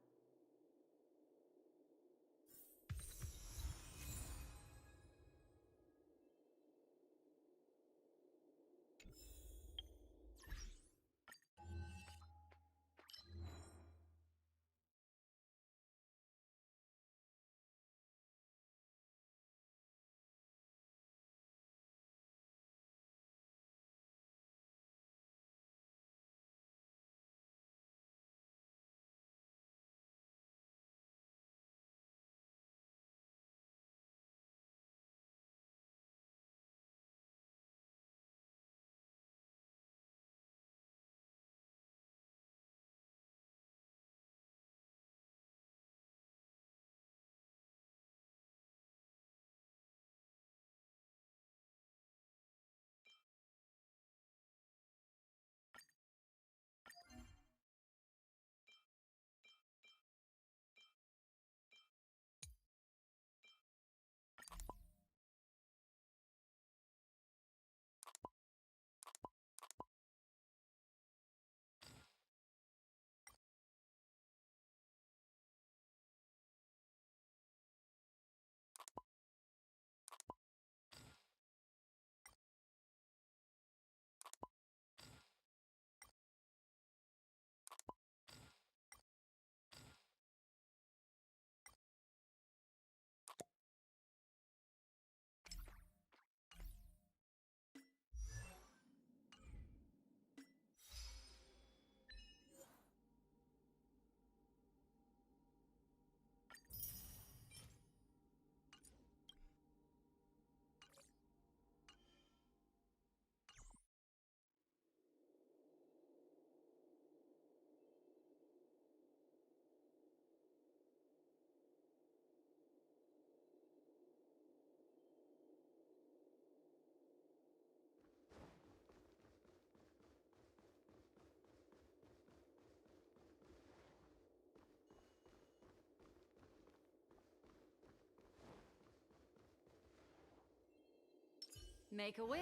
Make a wish.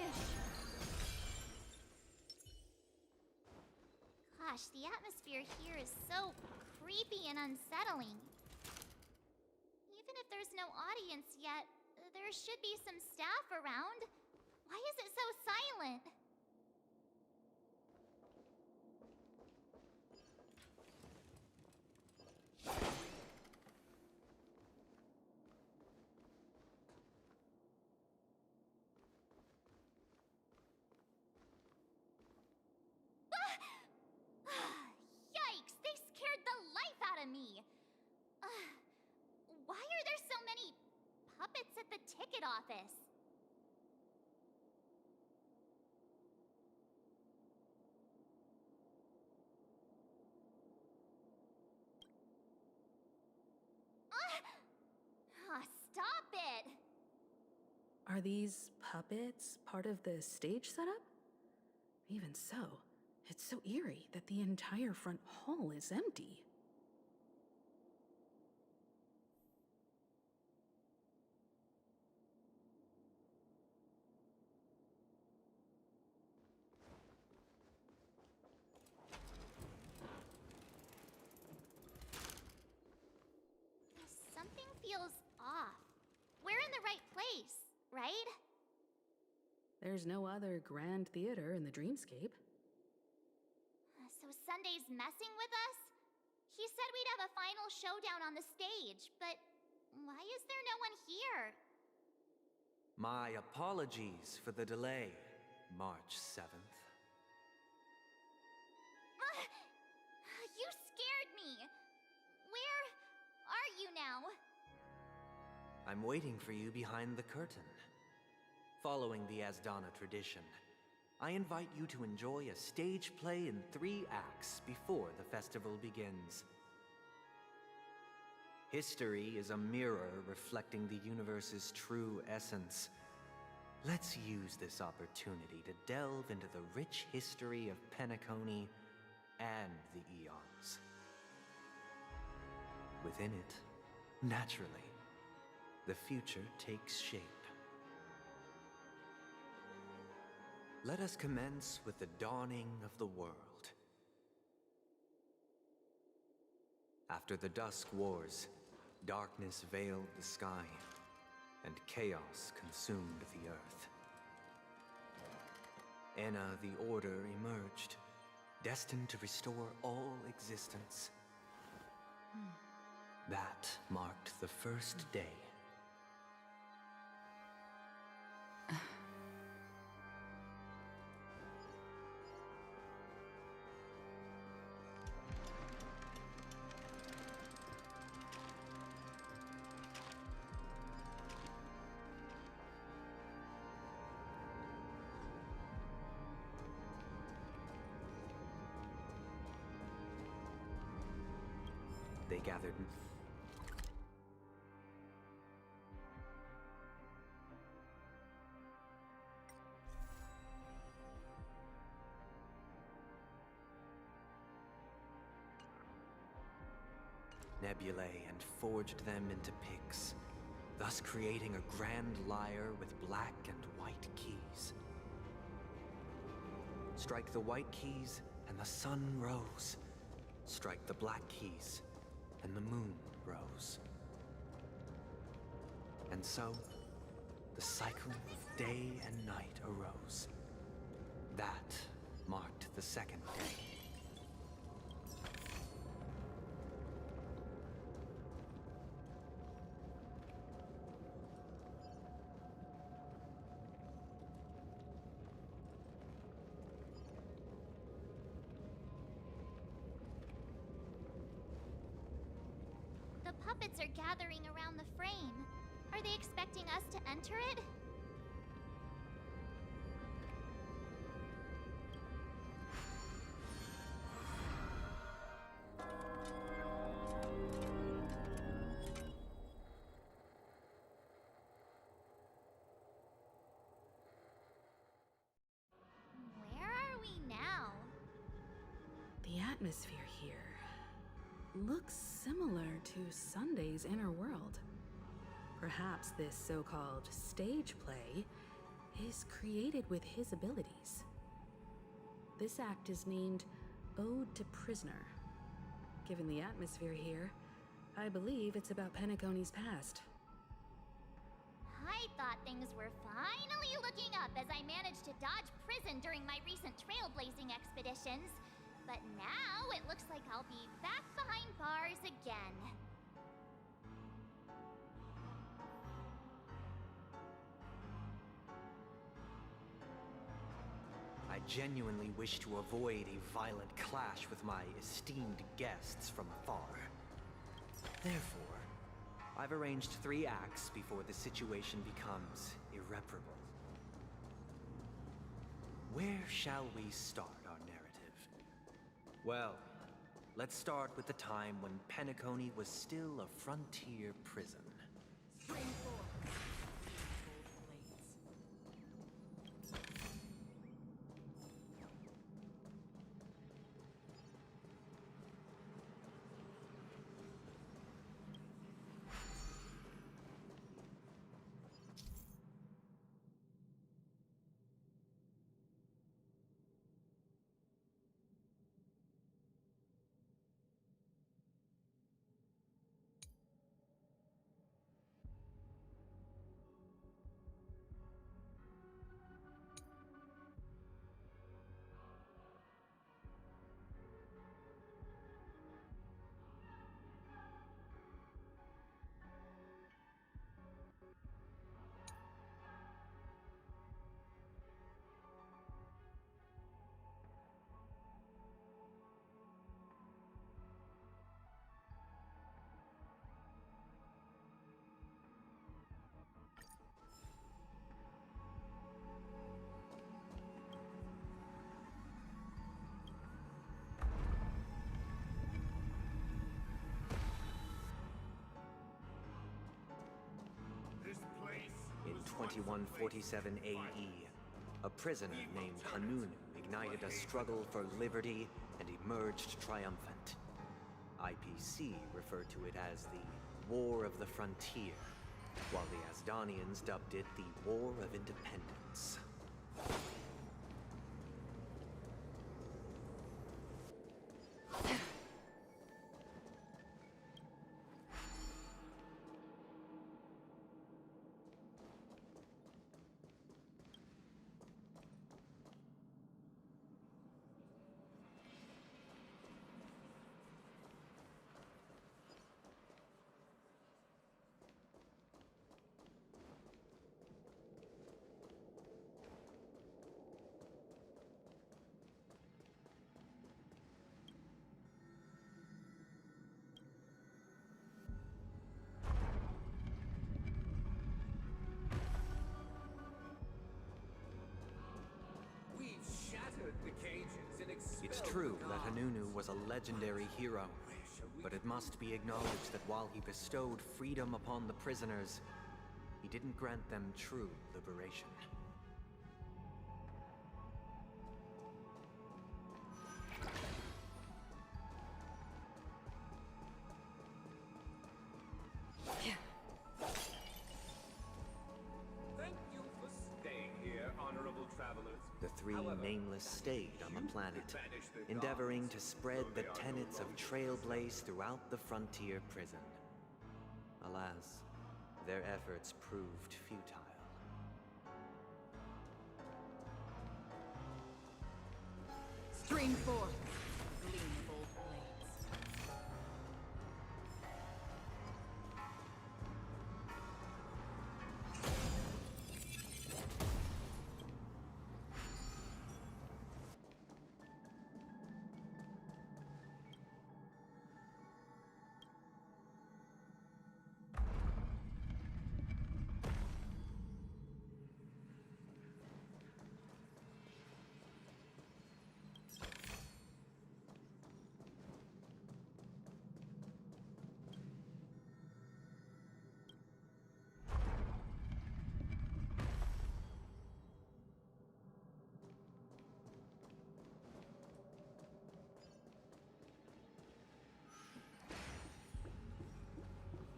Gosh, the atmosphere here is so creepy and unsettling. Even if there's no audience yet, there should be some staff around. Why is it so silent? Yikes! They scared the life out of me! Why are there so many puppets at the ticket office? Stop it! Are these puppets part of the stage setup? Even so, it's so eerie that the entire front hall is empty. Something feels off. We're in the right place, right? There's no other grand theater in the dreamscape. So Sunday's messing with us? He said we'd have a final showdown on the stage, but why is there no one here? My apologies for the delay, March 7th. You scared me! Where are you now? I'm waiting for you behind the curtain. Following the Asdana tradition, I invite you to enjoy a stage play in 3 acts before the festival begins. History is a mirror reflecting the universe's true essence. Let's use this opportunity to delve into the rich history of Penacony and the Eons. Within it, naturally, the future takes shape. Let us commence with the dawning of the world. After the Dusk Wars, darkness veiled the sky, and chaos consumed the earth. Enna the Order emerged, destined to restore all existence. That marked the first day. They gathered. Nebulae and forged them into picks, thus creating a grand lyre with black and white keys. Strike the white keys, and the sun rose. Strike the black keys, and the moon rose. And so, the cycle of day and night arose. That marked the second day. The puppets are gathering around the frame. Are they expecting us to enter it? Where are we now? The atmosphere here looks similar to Sunday's inner world. Perhaps this so-called stage play is created with his abilities. This act is named Ode to Prisoner. Given the atmosphere here, I believe it's about Penacony's past. I thought things were finally looking up as I managed to dodge prison during my recent trailblazing expeditions. But now it looks like I'll be back behind bars again. I genuinely wish to avoid a violent clash with my esteemed guests from afar. Therefore, I've arranged 3 acts before the situation becomes irreparable. Where shall we start our narrative? Well, let's start with the time when Penacony was still a frontier prison. In 2147 AE, a prisoner named Hanunu ignited a struggle for liberty and emerged triumphant. IPC referred to it as the War of the Frontier, while the Asdanians dubbed it the War of Independence. It's true that Hanunu was a legendary hero, but it must be acknowledged that while he bestowed freedom upon the prisoners, he didn't grant them true liberation. Thank you for staying here, honorable travelers. The 3 nameless stayed on the planet, endeavoring to spread the tenets of Trailblaze throughout the frontier prison. Alas, their efforts proved futile. Stream forth, gleam of old blades.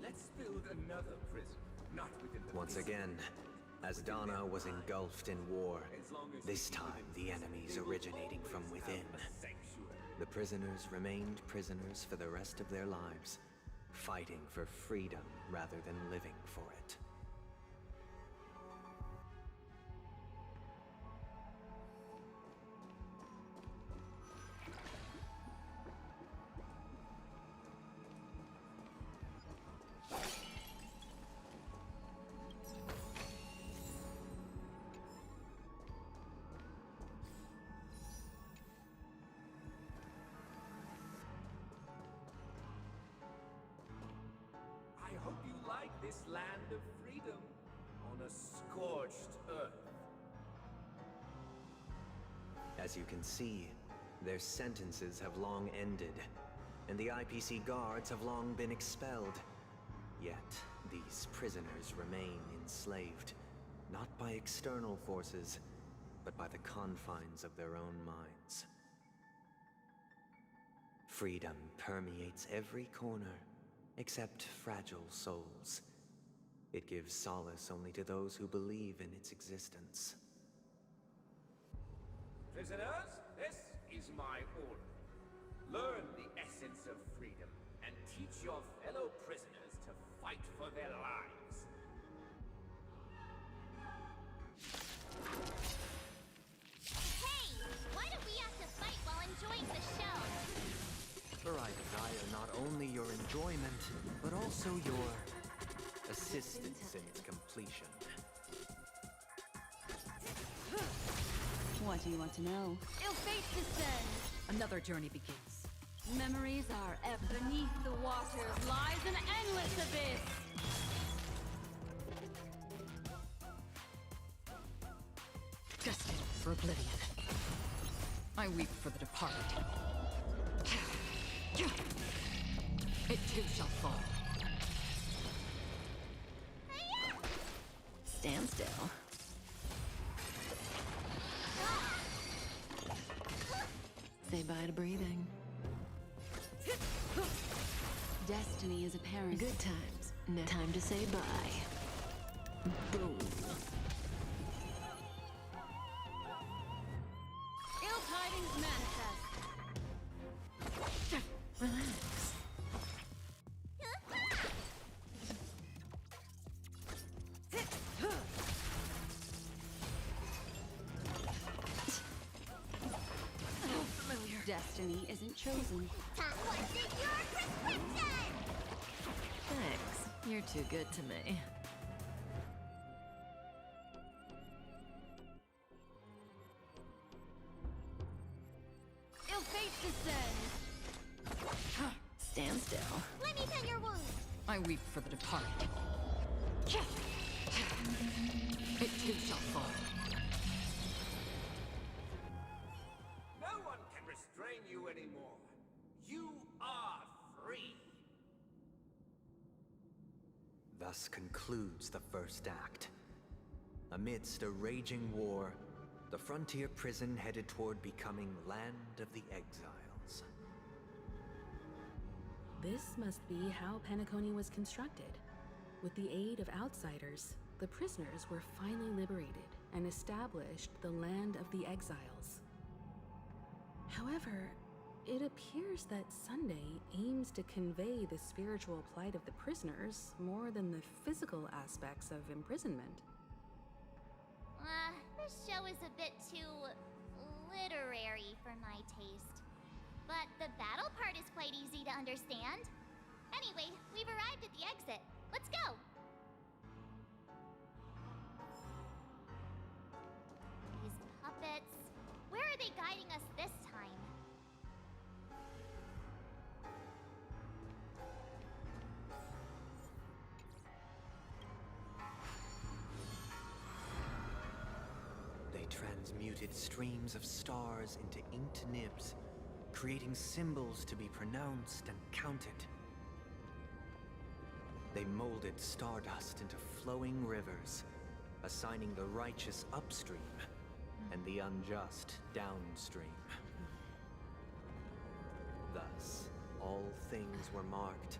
Let's build another prison, not within the Once again, As Dana was engulfed in war, this time the enemies originating from within. The prisoners remained prisoners for the rest of their lives, fighting for freedom rather than living for it. I hope you like this land of freedom on a scorched earth. As you can see, their sentences have long ended, and the IPC guards have long been expelled. Yet, these prisoners remain enslaved, not by external forces, but by the confines of their own minds. Freedom permeates every corner, except fragile souls. It gives solace only to those who believe in its existence. Prisoners, this is my order. Learn the essence of freedom and teach your fellow prisoners to fight for their lives. Hey! Why do we have to fight while enjoying the show? For I desire not only your enjoyment, but also your assistance in its completion. What do you want to know? Ill fate descends! Another journey begins. Memories are ever beneath the waters lies an endless abyss! Destined for oblivion. I weep for the departed. It too shall fall. Stand still. Say bye to breathing. Destiny is apparent. Good times. No time to say bye. Boom. Ill tidings manifest. Relax. Destiny isn't chosen. What's in your prescription? Thanks. You're too good to me. Ill fate descends. Stand still. Let me tend your wound. I weep for the departed. It too shall fall. No one can restrain you anymore. You are free. Thus concludes the first act. Amidst a raging war, the frontier prison headed toward becoming Land of the Exiles. This must be how Penacony was constructed. With the aid of outsiders, the prisoners were finally liberated and established the Land of the Exiles. However, it appears that Sunday aims to convey the spiritual plight of the prisoners more than the physical aspects of imprisonment. This show is a bit too literary for my taste. But the battle part is quite easy to understand. Anyway, we've arrived at the exit. Let's go! These puppets... Where are they guiding us this time? They transmuted streams of stars into inked nibs, creating symbols to be pronounced and counted. They molded stardust into flowing rivers, assigning the righteous upstream and the unjust downstream. Thus, all things were marked,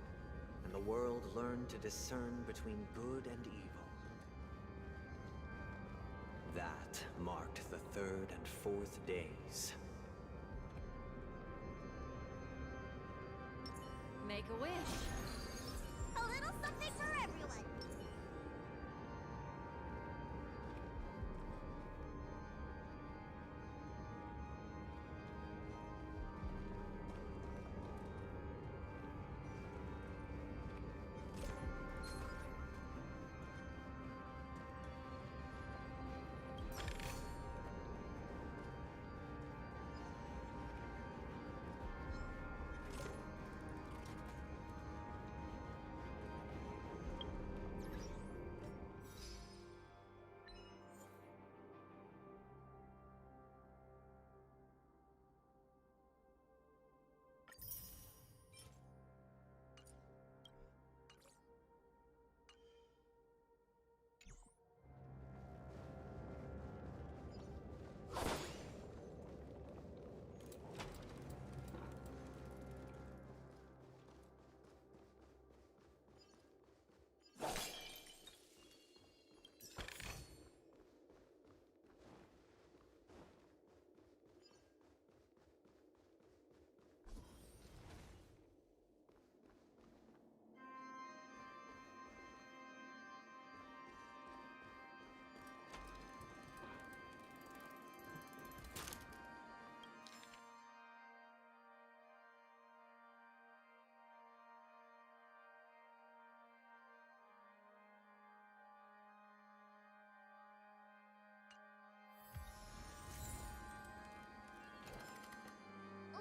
and the world learned to discern between good and evil. That marked the third and fourth days. Make a wish. A little something for everyone.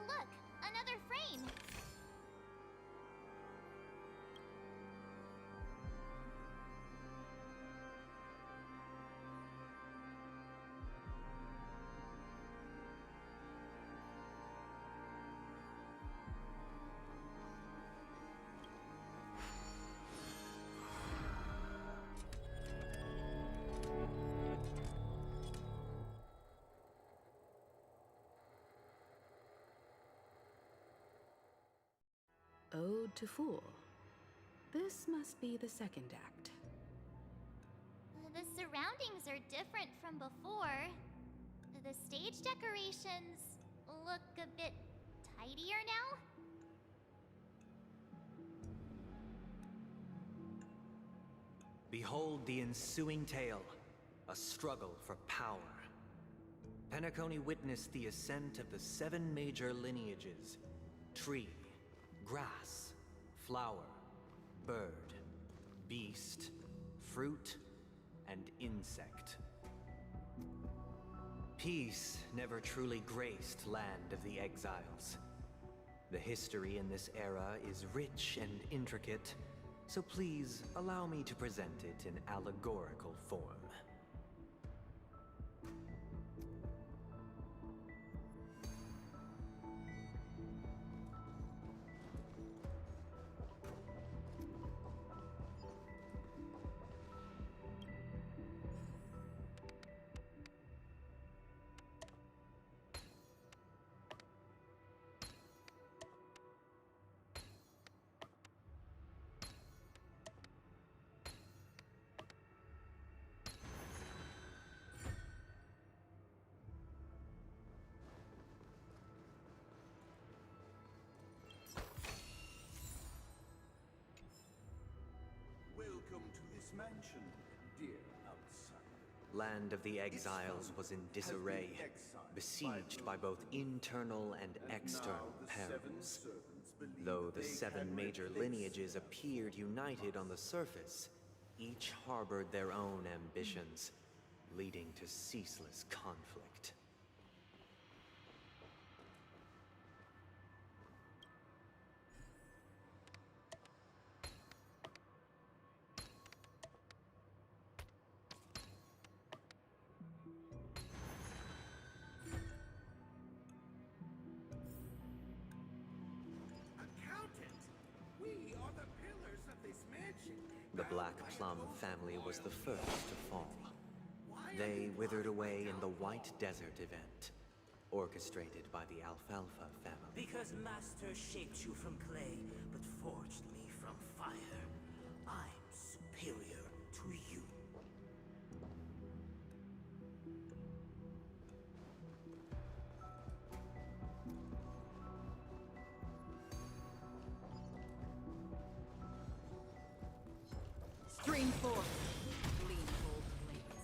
Look, another frame. Ode to Fool. This must be the second act. The surroundings are different from before. The stage decorations look a bit tidier now. Behold the ensuing tale, a struggle for power. Penacony witnessed the ascent of the 7 major lineages: tree, grass, flower, bird, beast, fruit, and insect. Peace never truly graced Land of the Exiles. The history in this era is rich and intricate, so please allow me to present it in allegorical form. Welcome to this mansion, dear outsider. Land of the Exiles was in disarray, besieged by both internal and external perils. Though the 7 major lineages appeared united on the surface, each harbored their own ambitions, leading to ceaseless conflict. The Black Plum family was the first to fall. They withered away in the White Desert event, orchestrated by the Alfalfa family. Because Master shaped you from clay, but forged me from fire, I'm superior to you. Dream forth. Lean bold blades.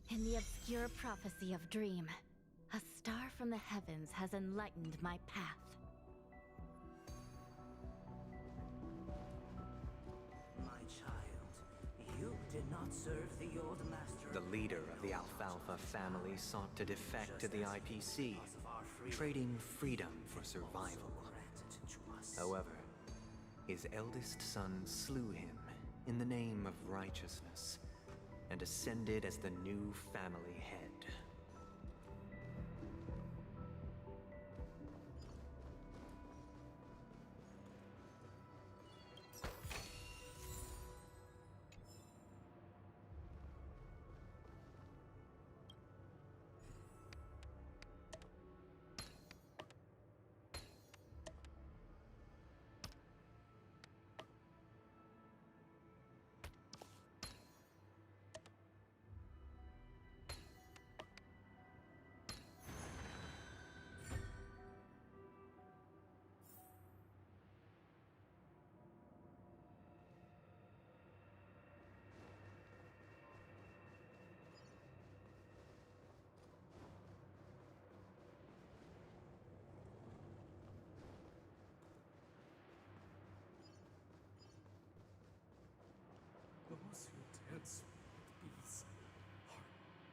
In the obscure prophecy of Dream, a star from the heavens has enlightened my path. My child, you did not serve the old master. The leader of the Alfalfa family sought to defect to the IPC, trading freedom for survival. However, his eldest son slew him in the name of righteousness, and ascended as the new family head.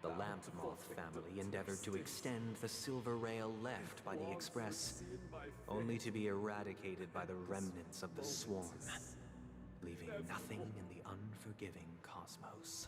The Lampmoth family endeavored to extend the silver rail left by the Express, only to be eradicated by the remnants of the Swarm, leaving nothing in the unforgiving cosmos.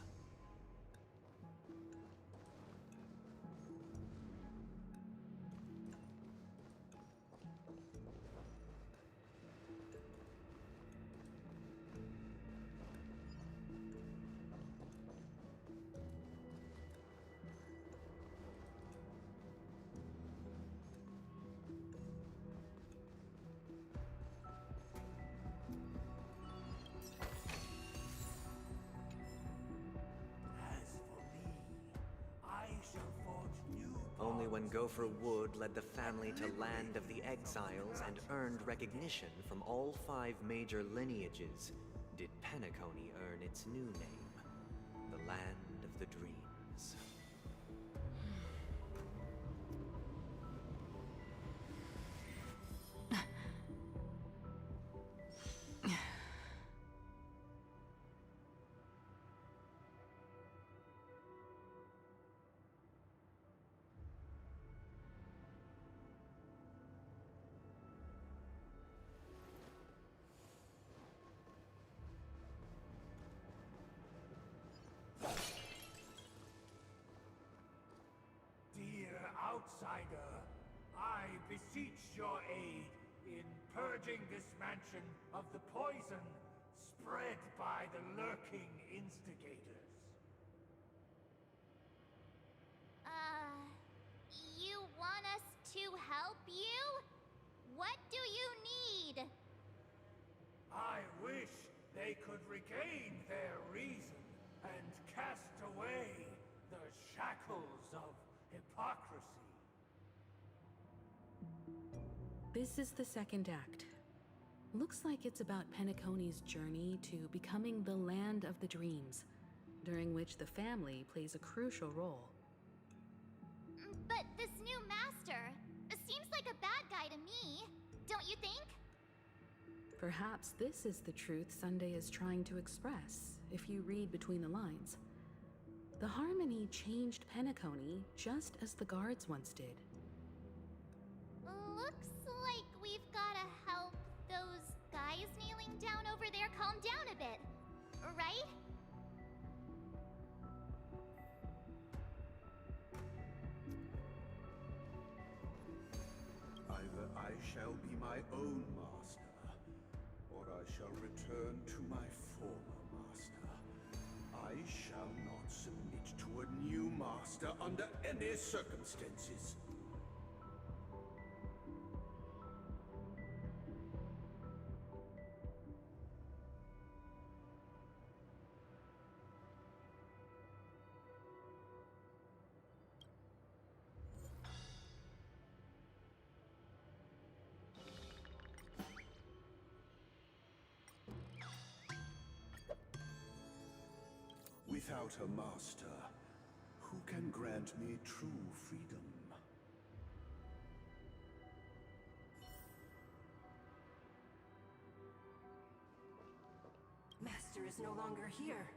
Only when Gopher Wood led the family to Land of the Exiles and earned recognition from all 5 major lineages did Penacony earn its new name, the Land of the Dreams. Outsider, I beseech your aid in purging this mansion of the poison spread by the lurking instigators. You want us to help you? What do you need? I wish they could regain their reason and cast away the shackles of hypocrisy. This is the second act. Looks like it's about Penacony's journey to becoming the Land of the Dreams, during which the family plays a crucial role. But this new master seems like a bad guy to me, don't you think? Perhaps this is the truth Sunday is trying to express, if you read between the lines. The Harmony changed Penacony just as the guards once did. Looks like we've gotta help those guys kneeling down over there calm down a bit, right? Either I shall be my own master, or I shall return to my former master. I shall not submit to a new master under any circumstances. Without a master, who can grant me true freedom? Master is no longer here.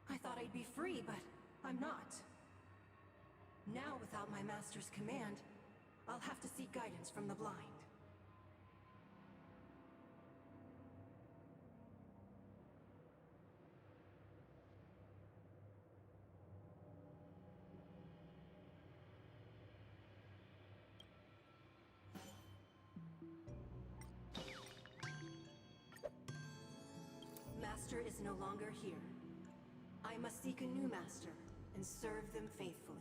I thought I'd be free, but I'm not. Now, without my master's command, I'll have to seek guidance from the blind. Master is no longer here. I must seek a new master and serve them faithfully.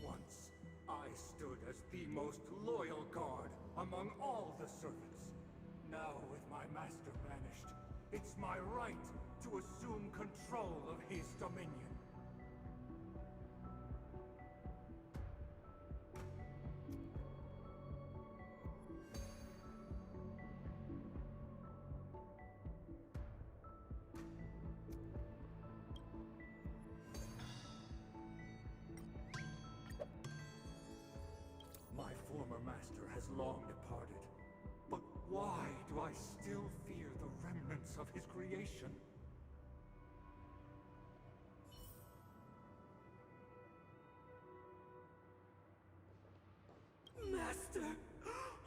Once, I stood as the most loyal guard among all the servants. Now, with my master vanished, it's my right to assume control of his dominion. My former master has long departed. But why do I still fear the remnants of his creation? Master!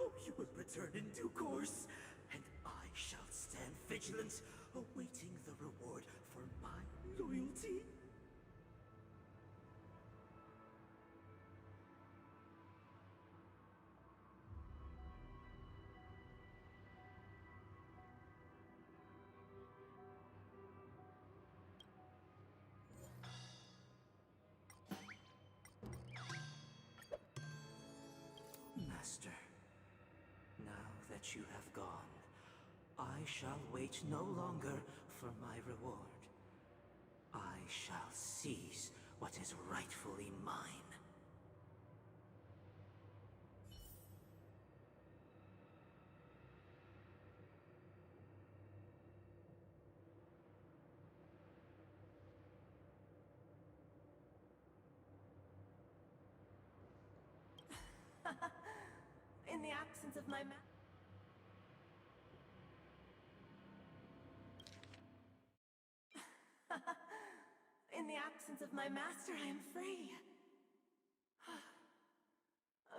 Oh, you will return in due course, and I shall stand vigilant, awaiting the reward for my loyalty. Master, now that you have gone, I shall wait no longer for my reward. I shall seize what is rightfully mine. In the absence of my In the absence of my master, I am free.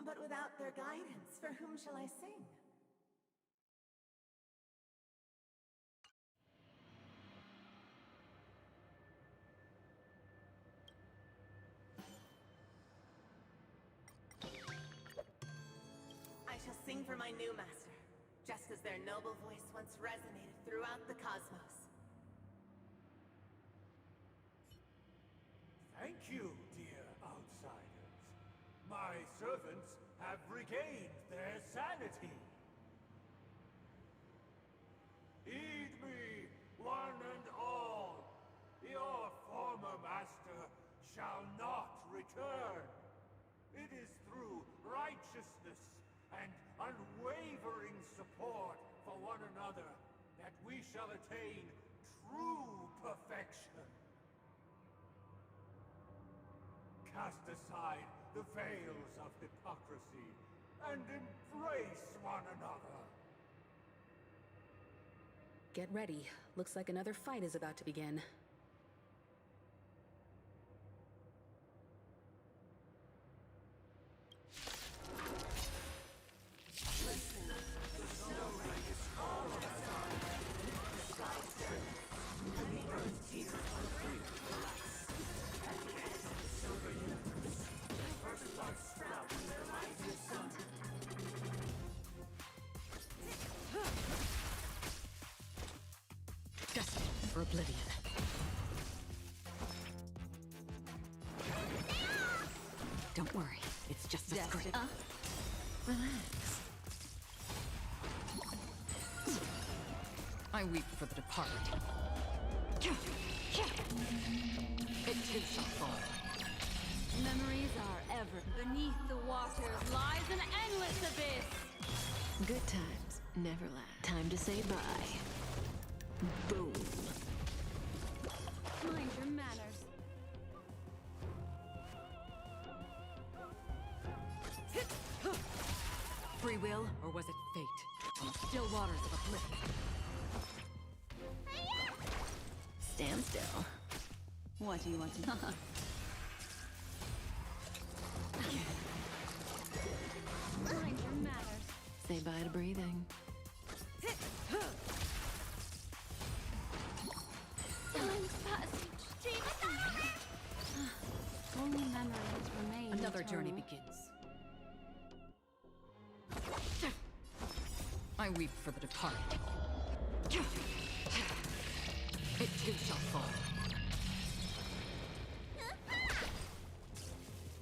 But without their guidance, for whom shall I sing? I shall sing for my new master, just as their noble voice once resonated throughout the cosmos. Thank you, dear outsiders. My servants have regained their sanity. Heed me, one and all. Your former master shall not return. It is through righteousness and unwavering support for one another that we shall attain true perfection. Cast aside the veils of hypocrisy and embrace one another. Get ready. Looks like another fight is about to begin. Destined for oblivion. Don't worry, it's just a script. Relax. I weep for the departed. It too shall fall. Memories are ever. Beneath the waters lies an endless abyss. Good times never last. Time to say bye. Boom. Mind your manners. Free will, or was it fate? On the still waters of oblivion. Stand still. What do you want to know? Mind your manners. Say bye to breathing. Time's passage. Only memories remain. Another journey eternal. begins. I weep for the departed. It too shall fall.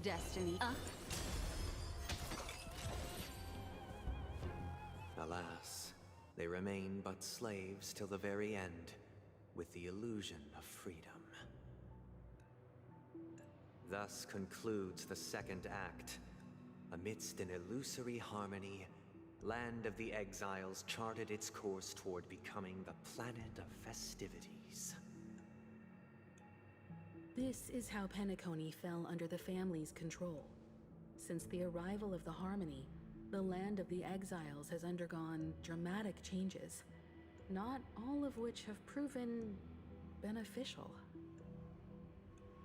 Destiny. Alas, they remain but slaves till the very end, with the illusion of freedom. Thus concludes the second act. Amidst an illusory harmony, Land of the Exiles charted its course toward becoming the planet of festivities. This is how Penacony fell under the family's control. Since the arrival of the Harmony, the Land of the Exiles has undergone dramatic changes, not all of which have proven beneficial.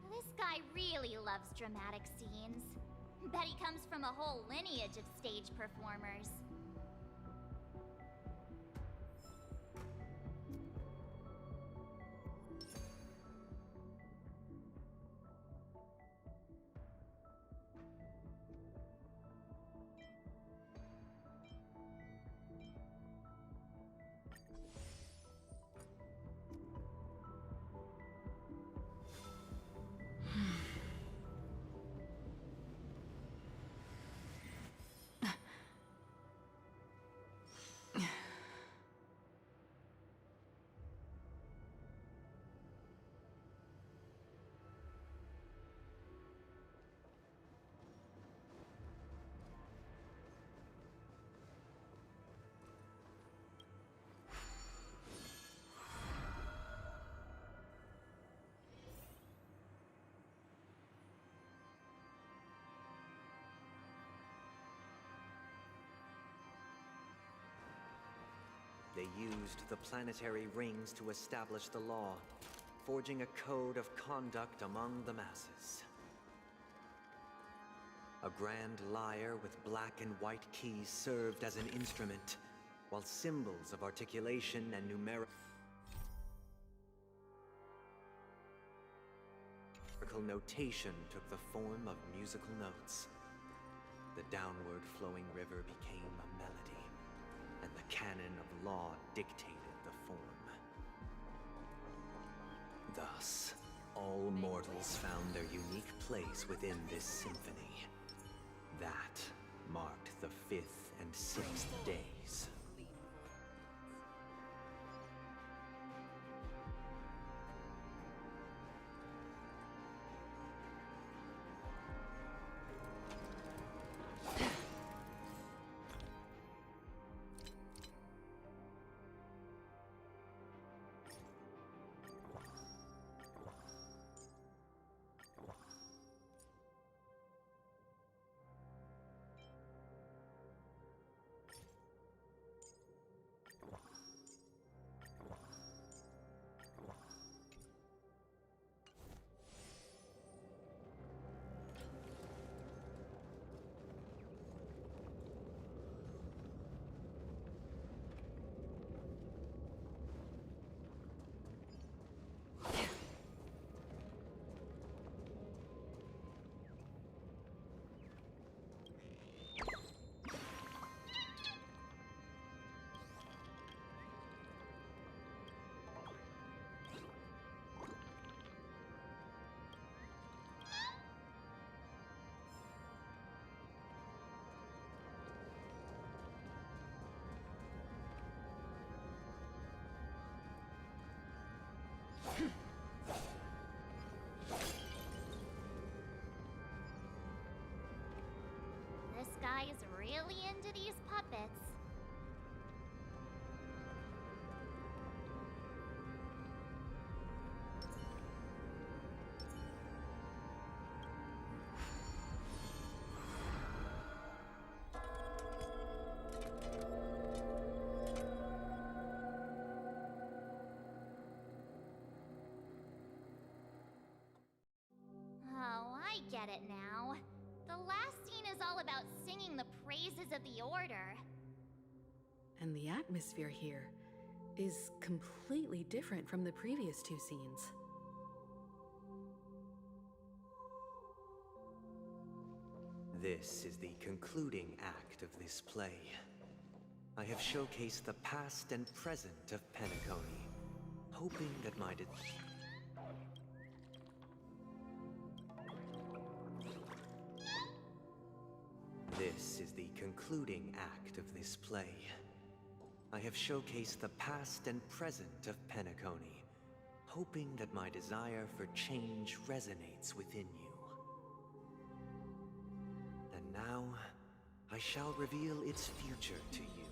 This guy really loves dramatic scenes. Bet he comes from a whole lineage of stage performers. They used the planetary rings to establish the law, forging a code of conduct among the masses. A grand lyre with black and white keys served as an instrument, while symbols of articulation and numerical notation took the form of musical notes. The downward flowing river became a melody, and the canon of law dictated the form. Thus, all mortals found their unique place within this symphony. That marked the 5th and 6th days. guy's really into these puppets. Oh, I get it now. The last scene is all about singing the praises of the Order. And the atmosphere here is completely different from the previous two scenes. This is the concluding act of this play. I have showcased the past and present of Penacony, hoping that my This is the concluding act of this play. I have showcased the past and present of Penacony, hoping that my desire for change resonates within you. And now, I shall reveal its future to you.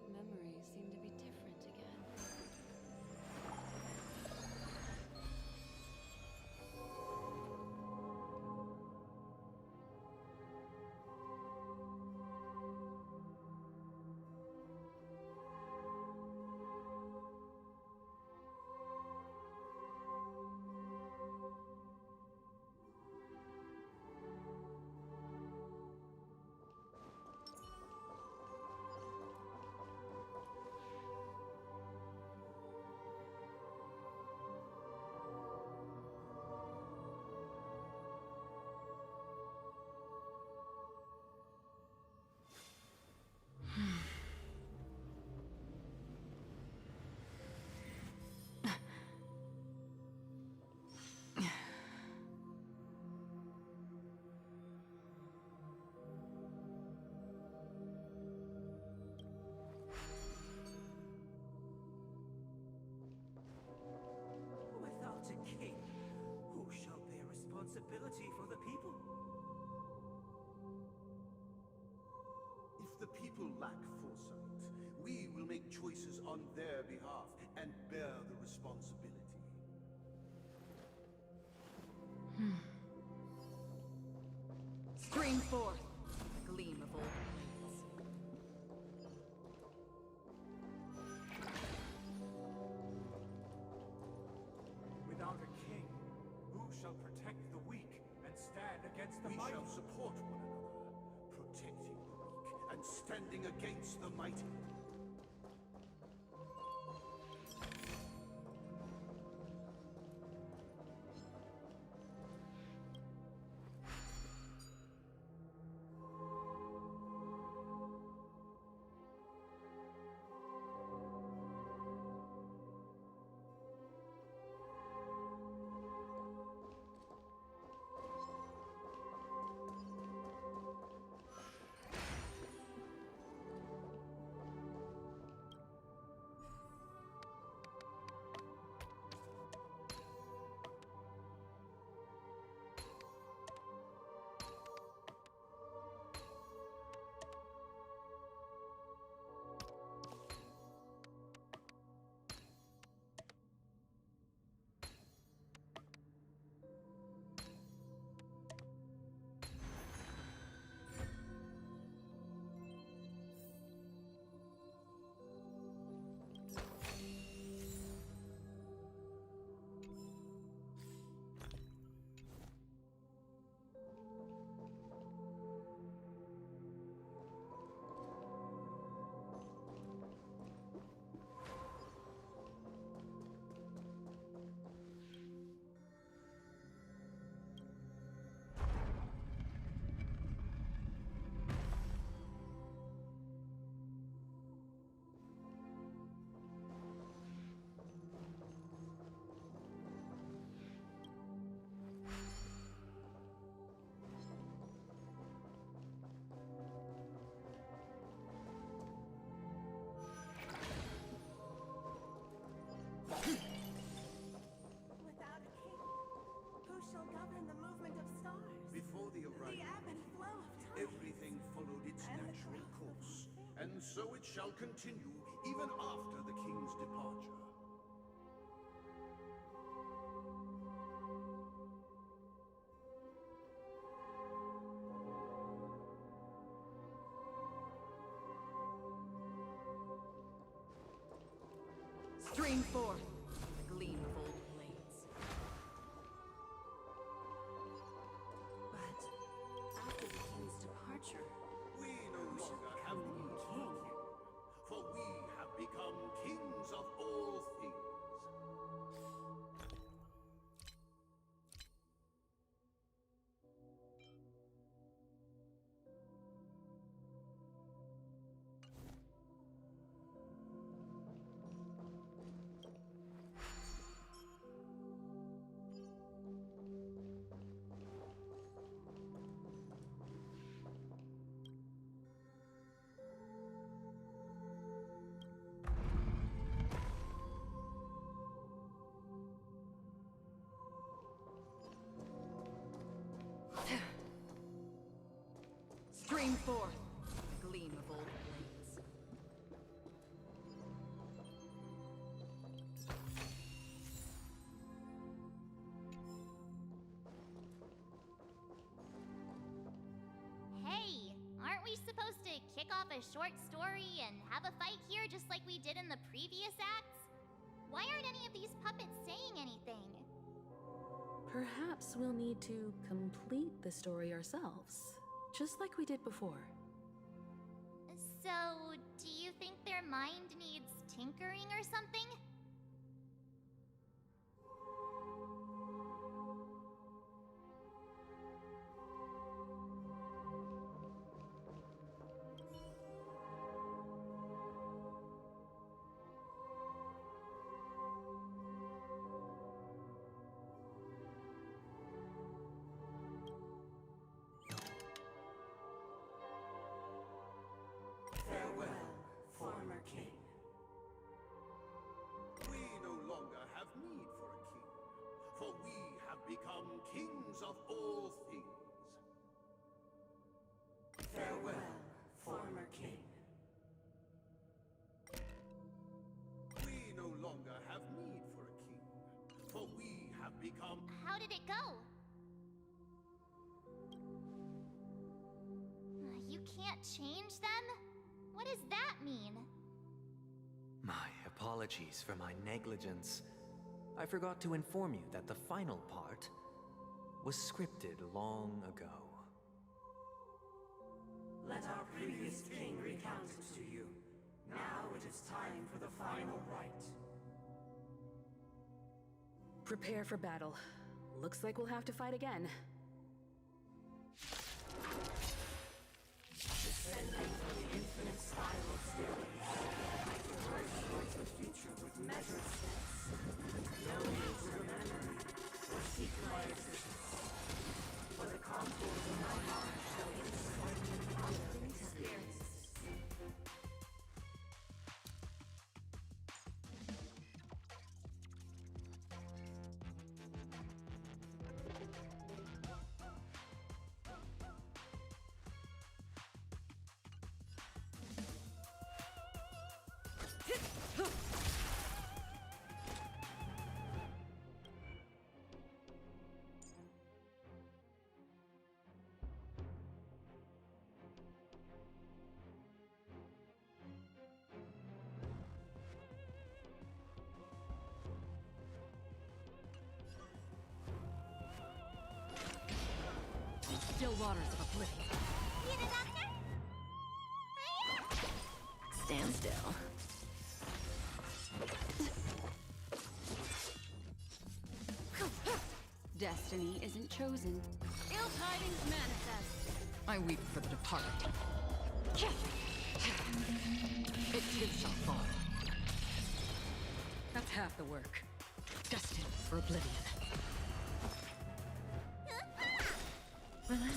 Memories seem to be different again. Without a king, who shall bear responsibility for the people? If the people lack foresight, we will make choices on their behalf and bear the responsibility. Scream forth, gleam of old lands. Without a king, who shall protect the weak and stand against the We mighty? shall support one another, protecting the weak and standing against the mighty. so it shall continue even after the king's departure. Stream forth the gleam of old blades. But after the king's departure, We no longer have need for a king, for we have become kings of all things. Stream forth the gleam of old blades. Hey, aren't we supposed to kick off a short story and have a fight here just like we did in the previous acts? Why aren't any of these puppets saying anything? Perhaps we'll need to complete the story ourselves, just like we did before. So, do you think their mind needs tinkering or something? Farewell, former king. We no longer have need for a king, for we have become kings of all things. Farewell, former king. We no longer have need for a king, for we have become... How did it go? You can't change them? What does that mean? My apologies for my negligence. I forgot to inform you that the final part was scripted long ago. Let our previous king recount it to you. Now it is time for the final rite. Prepare for battle. Looks like we'll have to fight again. Descending from the infinite spiral stairways, I traverse towards the future with measured steps. No need to remember me or seek my assistance. For the contours of my mind shall insight other experiences. Still waters of oblivion. You the doctor? Stand still. Destiny isn't chosen. Ill tidings manifest. I weep for the departed. It too shall fall. That's half the work. Destined for oblivion. Relax.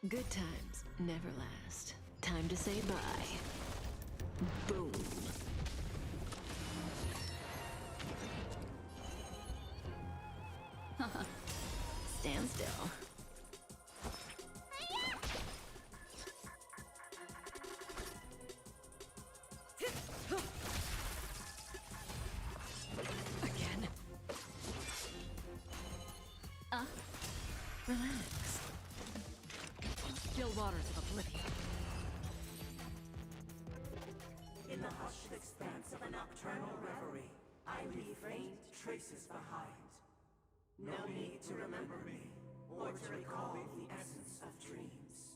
Good times never last. Time to say bye. Boom. stand still. Again? Relax. Still waters of oblivion. In the hushed expanse of a nocturnal reverie, I leave faint traces behind. No need to remember me, or to recall the essence of dreams.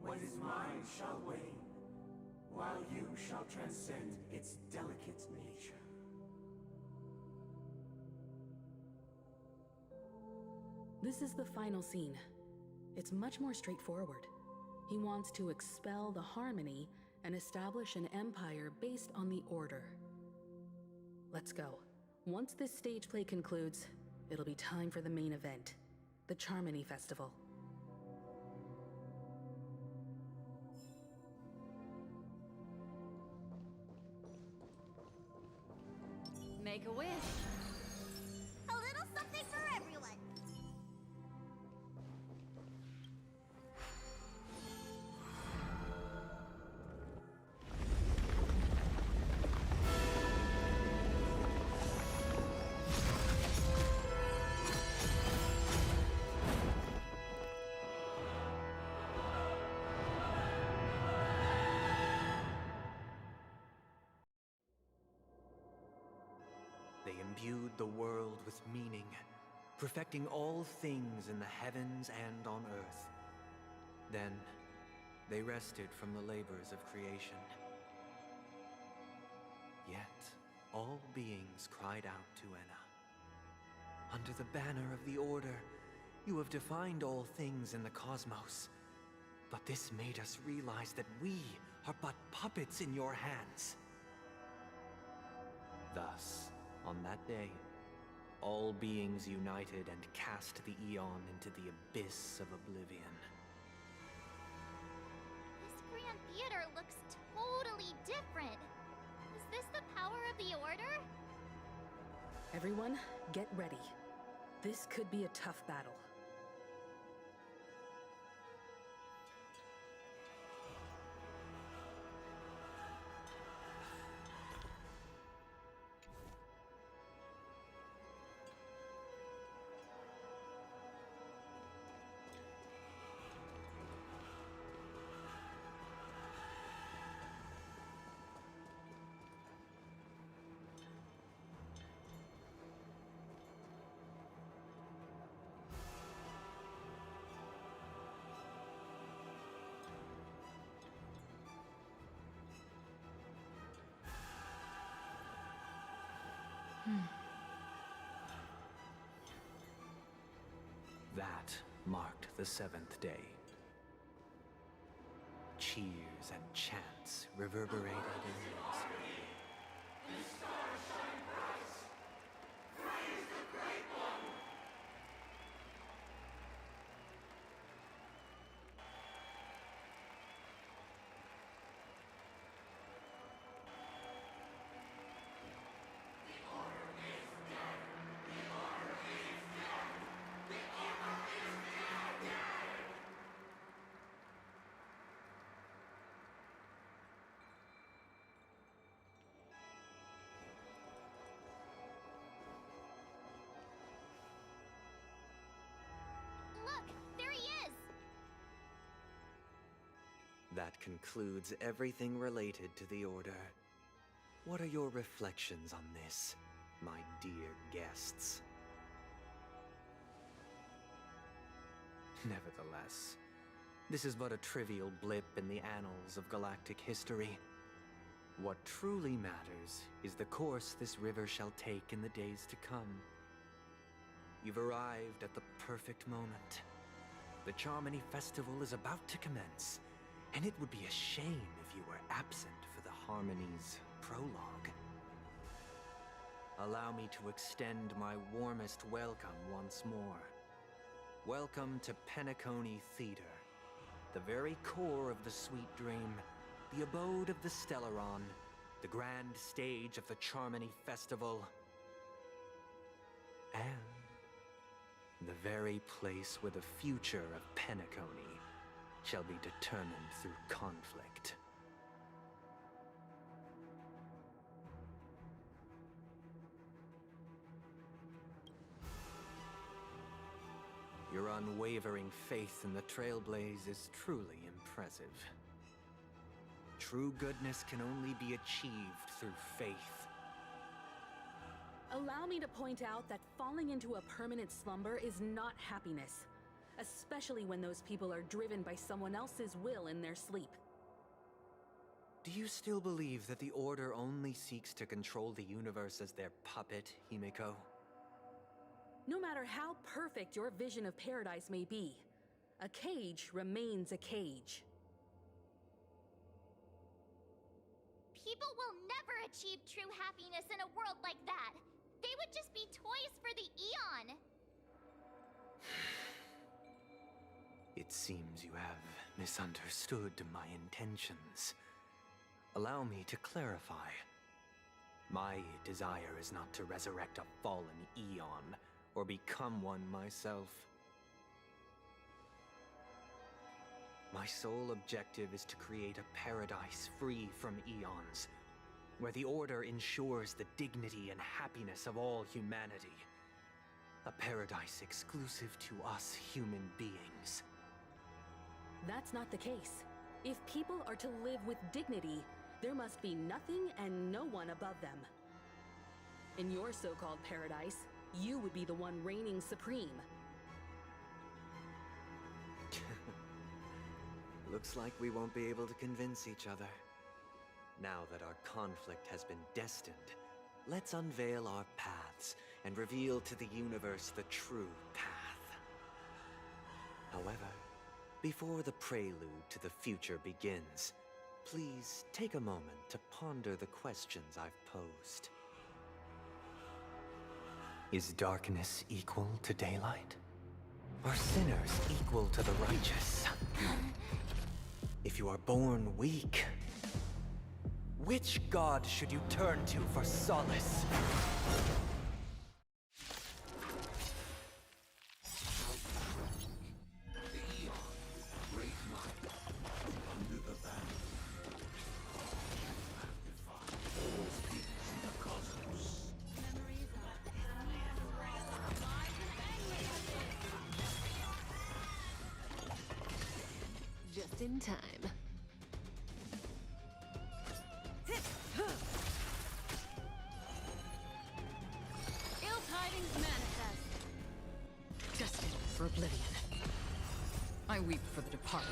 What is mine shall wane, while you shall transcend its delicate nature. This is the final scene. It's much more straightforward. He wants to expel the Harmony and establish an empire based on the Order. Let's go. Once this stage play concludes, it'll be time for the main event, the Charmony Festival. Make a wish. A little something for everyone. They imbued the world with meaning, perfecting all things in the heavens and on earth. Then, they rested from the labors of creation. Yet, all beings cried out to Enna. Under the banner of the Order, you have defined all things in the cosmos. But this made us realize that we are but puppets in your hands. Thus, on that day, all beings united and cast the Eon into the abyss of oblivion. This Grand Theater looks totally different. Is this the power of the Order? Everyone, get ready. This could be a tough battle. That marked the seventh day. Cheers and chants reverberated in unison. That concludes everything related to the Order. What are your reflections on this, my dear guests? Nevertheless, this is but a trivial blip in the annals of galactic history. What truly matters is the course this river shall take in the days to come. You've arrived at the perfect moment. The Charmony Festival is about to commence, and it would be a shame if you were absent for the Harmony's prologue. Allow me to extend my warmest welcome once more. Welcome to Penacony Theater, the very core of the Sweet Dream, the abode of the Stellaron, the grand stage of the Charmony Festival. And the very place where the future of Penacony shall be determined through conflict. Your unwavering faith in the Trailblaze is truly impressive. True goodness can only be achieved through faith. Allow me to point out that falling into a permanent slumber is not happiness, especially when those people are driven by someone else's will in their sleep. Do you still believe that the Order only seeks to control the universe as their puppet, Himiko? No matter how perfect your vision of paradise may be, a cage remains a cage. People will never achieve true happiness in a world like that. They would just be toys for the Aeon. It seems you have misunderstood my intentions. Allow me to clarify. My desire is not to resurrect a fallen Aeon, or become one myself. My sole objective is to create a paradise free from Aeons, where the Order ensures the dignity and happiness of all humanity. A paradise exclusive to us human beings. That's not the case. If people are to live with dignity, there must be nothing and no one above them. In your so-called paradise, you would be the one reigning supreme. Looks like we won't be able to convince each other. Now that our conflict has been destined, let's unveil our paths and reveal to the universe the true path. However, before the prelude to the future begins, please take a moment to ponder the questions I've posed. Is darkness equal to daylight? Are sinners equal to the righteous? If you are born weak, which god should you turn to for solace? Just in time. Ill tidings manifest. Destined for oblivion. I weep for the departed.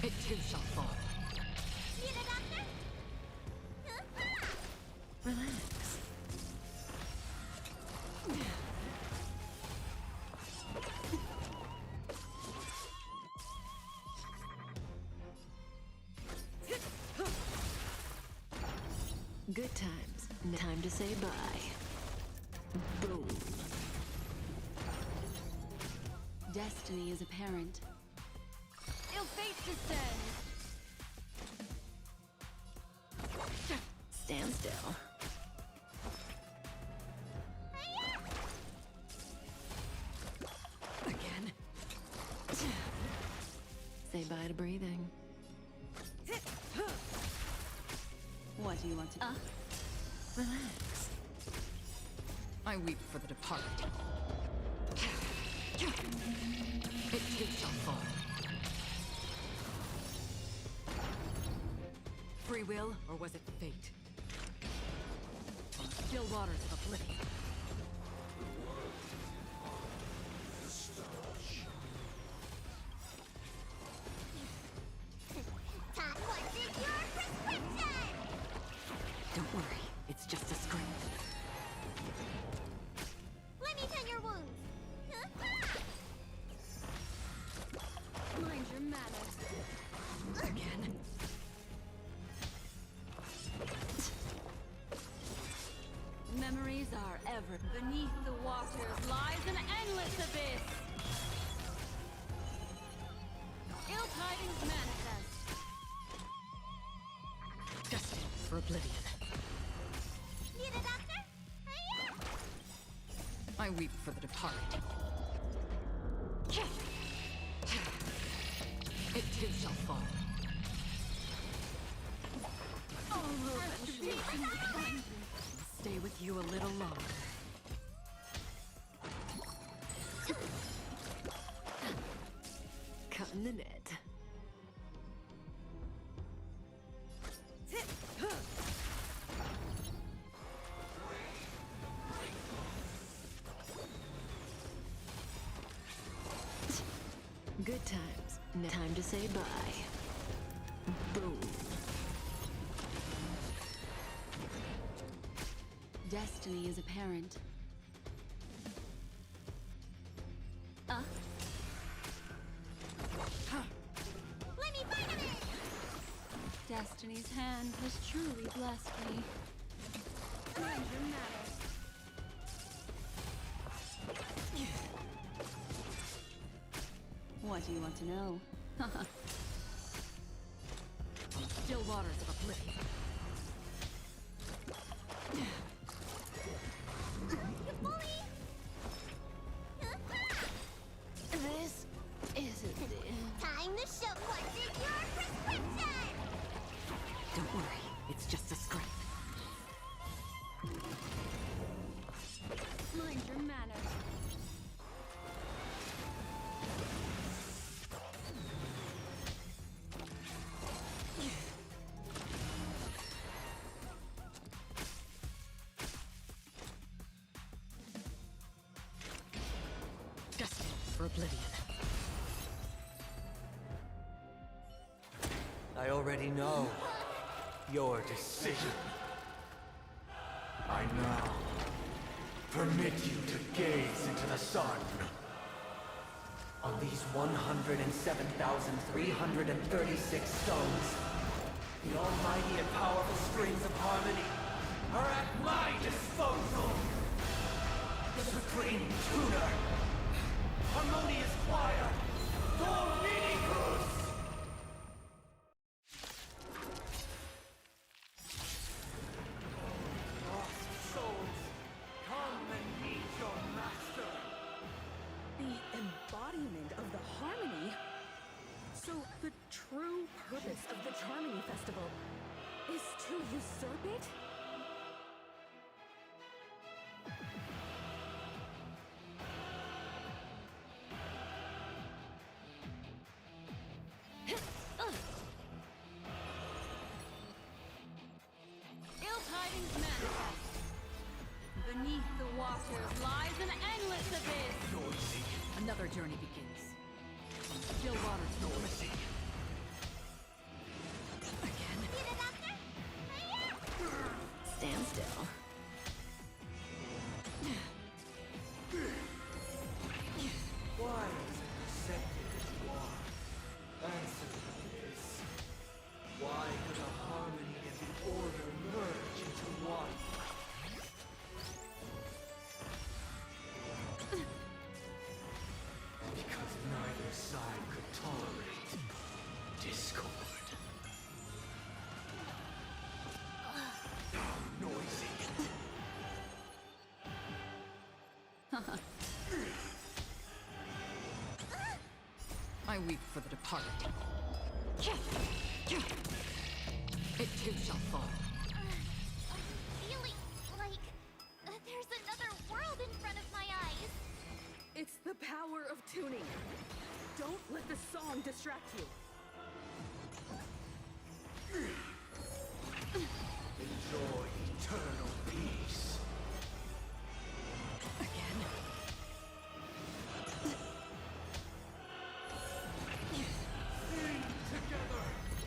It too shall fall. See the doctor? Relax. Good times. Time to say bye. Boom. Destiny is apparent. Ill fate descends. Stand still. Again. Say bye to breathing. What do you want to do? Relax. I weep for the departed. It too shall fall. Free will, or was it fate? On still waters of oblivion. Don't worry, it's just a scream. Let me tend your wounds. Mind your manners. Again. Memories are ever beneath the waters lies an endless abyss. Ill tidings manifest. Destined for oblivion. See Get it, Doctor? I weep for the departed. It too shall fall. Stay with you a little longer. Cutting the net. Good times. Time to say bye. Boom. Destiny is apparent. Let me find him! Destiny's hand has truly blessed me. What do you want to know? Still waters of oblivion. This isn't it. Time to show what's in your prescription! Don't worry, it's just a scrape. Mind your manners. Destined for oblivion. I already know your decision. I now permit you to gaze into the sun. On these 107,336 stones, the almighty and powerful strings of harmony are at my disposal. The supreme tuner, harmonious choir, Dominicus! Lost souls, come and meet your master. The embodiment of the harmony? So the true purpose of the Charmony Festival is to usurp it? Ill tidings manifest. Beneath the waters lies an endless abyss. Another journey begins. Still waters no mercy. Again. Get it, Doctor? Stand still. Why is it accepted as you are? Answer me this. Why do the harmony and the order merge into one? Because neither side could tolerate discord. How noisy. I weep for the departed. It too shall fall. I'm feeling like there's another world in front of my eyes. It's the power of tuning. Don't let the song distract you. Enjoy eternal peace. Again. Sing together.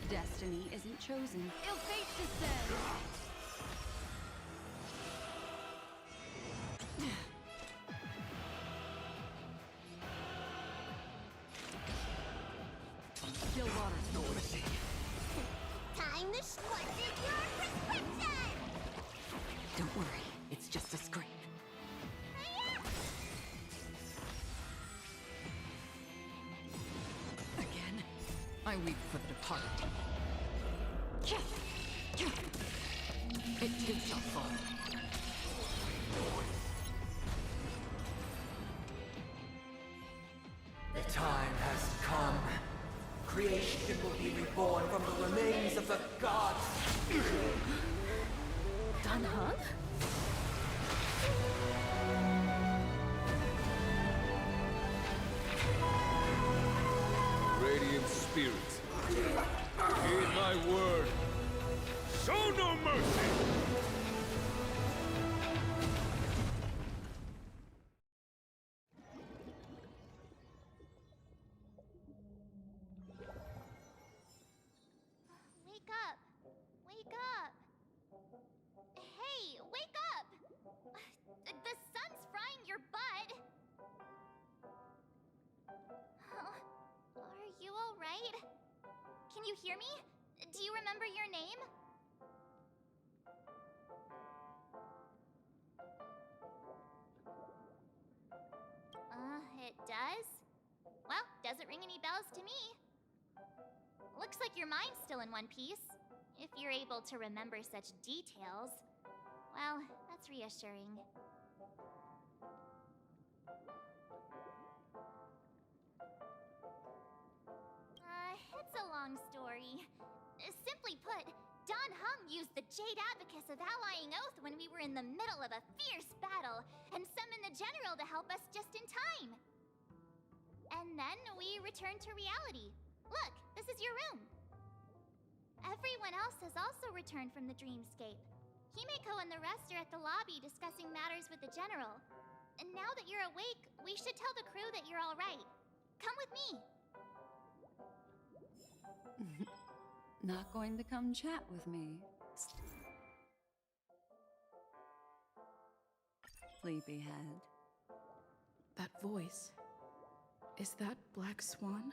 Destiny isn't chosen. Ill fate descends. Still waters no mercy. Time to what's in your prescription! Don't worry, it's just a scrape. Again. I weep for the departed. it too shall fall. The time has come. Creation will be reborn from the remains of the gods. Dan Heng? Radiant spirits, heed my word. Show no mercy! Wake up! Wake up! Hey, wake up! The sun's frying your butt! Are you alright? Can you hear me? Do you remember your name? It does? Well, doesn't ring any bells to me. Looks like your mind's still in one piece. If you're able to remember such details. Well, that's reassuring. It's a long story. Simply put, Dan Heng used the Jade Abacus of Allying Oath when we were in the middle of a fierce battle, and summoned the General to help us just in time. And then we returned to reality. Look, this is your room. Everyone else has also returned from the dreamscape. Himeko and the rest are at the lobby discussing matters with the General. And now that you're awake, we should tell the crew that you're all right. Come with me. Not going to come chat with me. Sleepyhead. That voice. Is that Black Swan?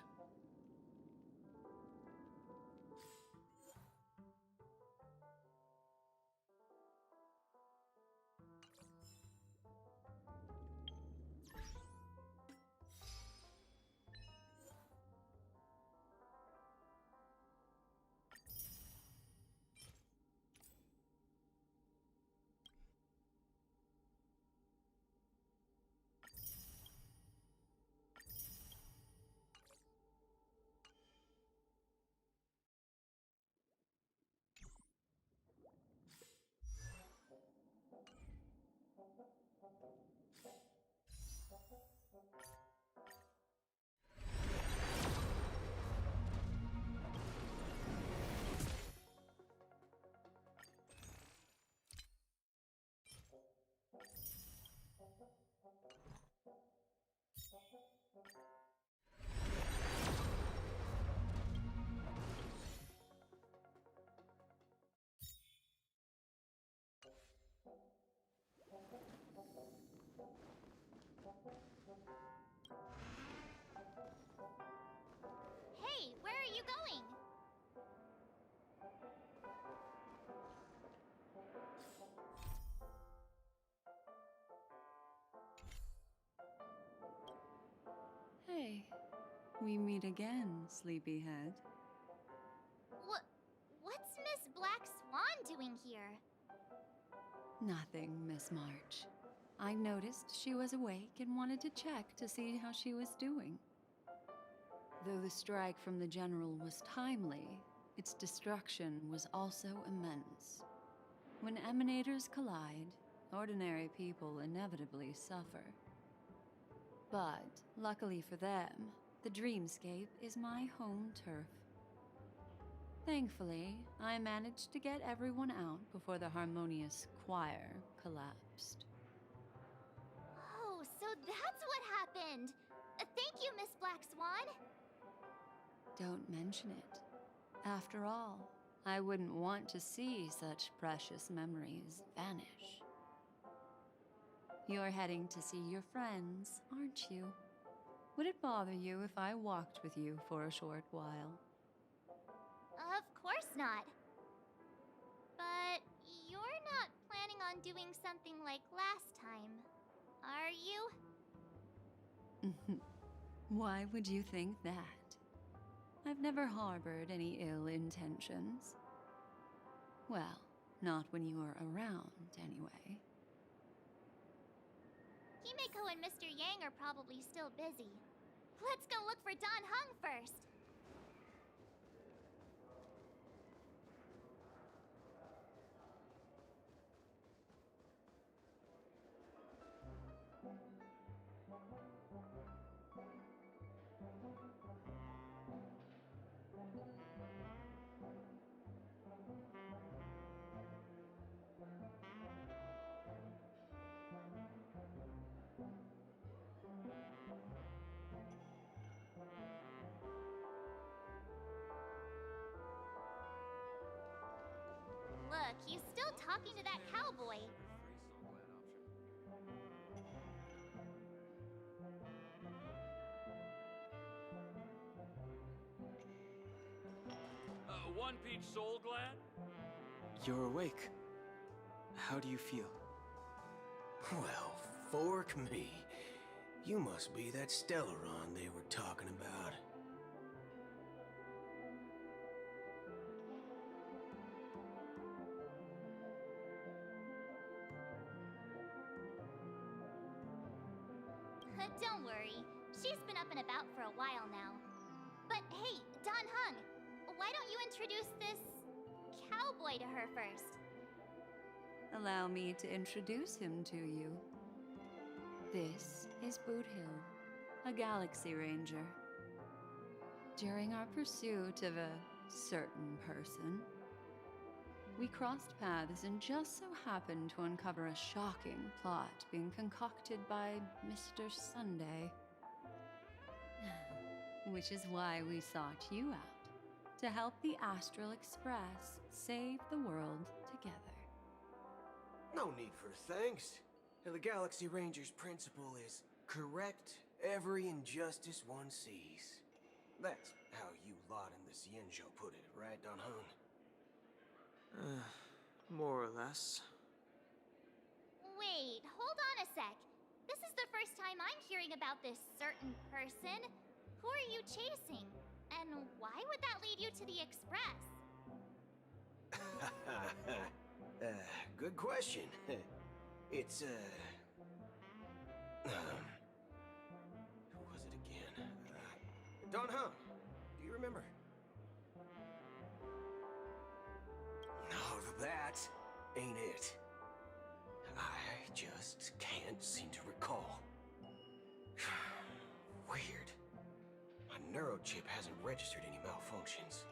Hey, where are you going? Hey, we meet again, Sleepyhead. What's Miss Black Swan doing here? Nothing, Miss March. I noticed she was awake and wanted to check to see how she was doing. Though the strike from the General was timely, its destruction was also immense. When emanators collide, ordinary people inevitably suffer. But, luckily for them, the dreamscape is my home turf. Thankfully, I managed to get everyone out before the Harmonious Choir collapsed. Oh, so that's what happened! Thank you, Miss Black Swan! Don't mention it. After all, I wouldn't want to see such precious memories vanish. You're heading to see your friends, aren't you? Would it bother you if I walked with you for a short while? Of course not. But you're not planning on doing something like last time, are you? Why would you think that? I've never harbored any ill intentions. Well, Not when you are around, anyway. Himeko and Mr. Yang are probably still busy. Let's go look for Dan Heng first. Look, he's still talking to that cowboy. One Peach Soul Glad? You're awake. How do you feel? Well, fork me. You must be that Stellaron they were talking about. Don't worry. She's been up and about for a while now. But hey, Dan Heng, why don't you introduce this cowboy to her first? Allow me to introduce him to you. This is Boot Hill, a Galaxy Ranger. During our pursuit of a certain person, we crossed paths and just so happened to uncover a shocking plot being concocted by Mr. Sunday. Which is why we sought you out, to help the Astral Express save the world together. No need for thanks. The Galaxy Ranger's principle is correct every injustice one sees. That's how you lot in the Xianzhou put it, right, Dan Heng? More or less. Wait, hold on a sec. This is the first time I'm hearing about this certain person. Who are you chasing? And why would that lead you to the Express? Good question. It's, who was it again? Dan Heng, do you remember? No, that ain't it. I just can't seem to recall. Weird. My neurochip hasn't registered any malfunctions.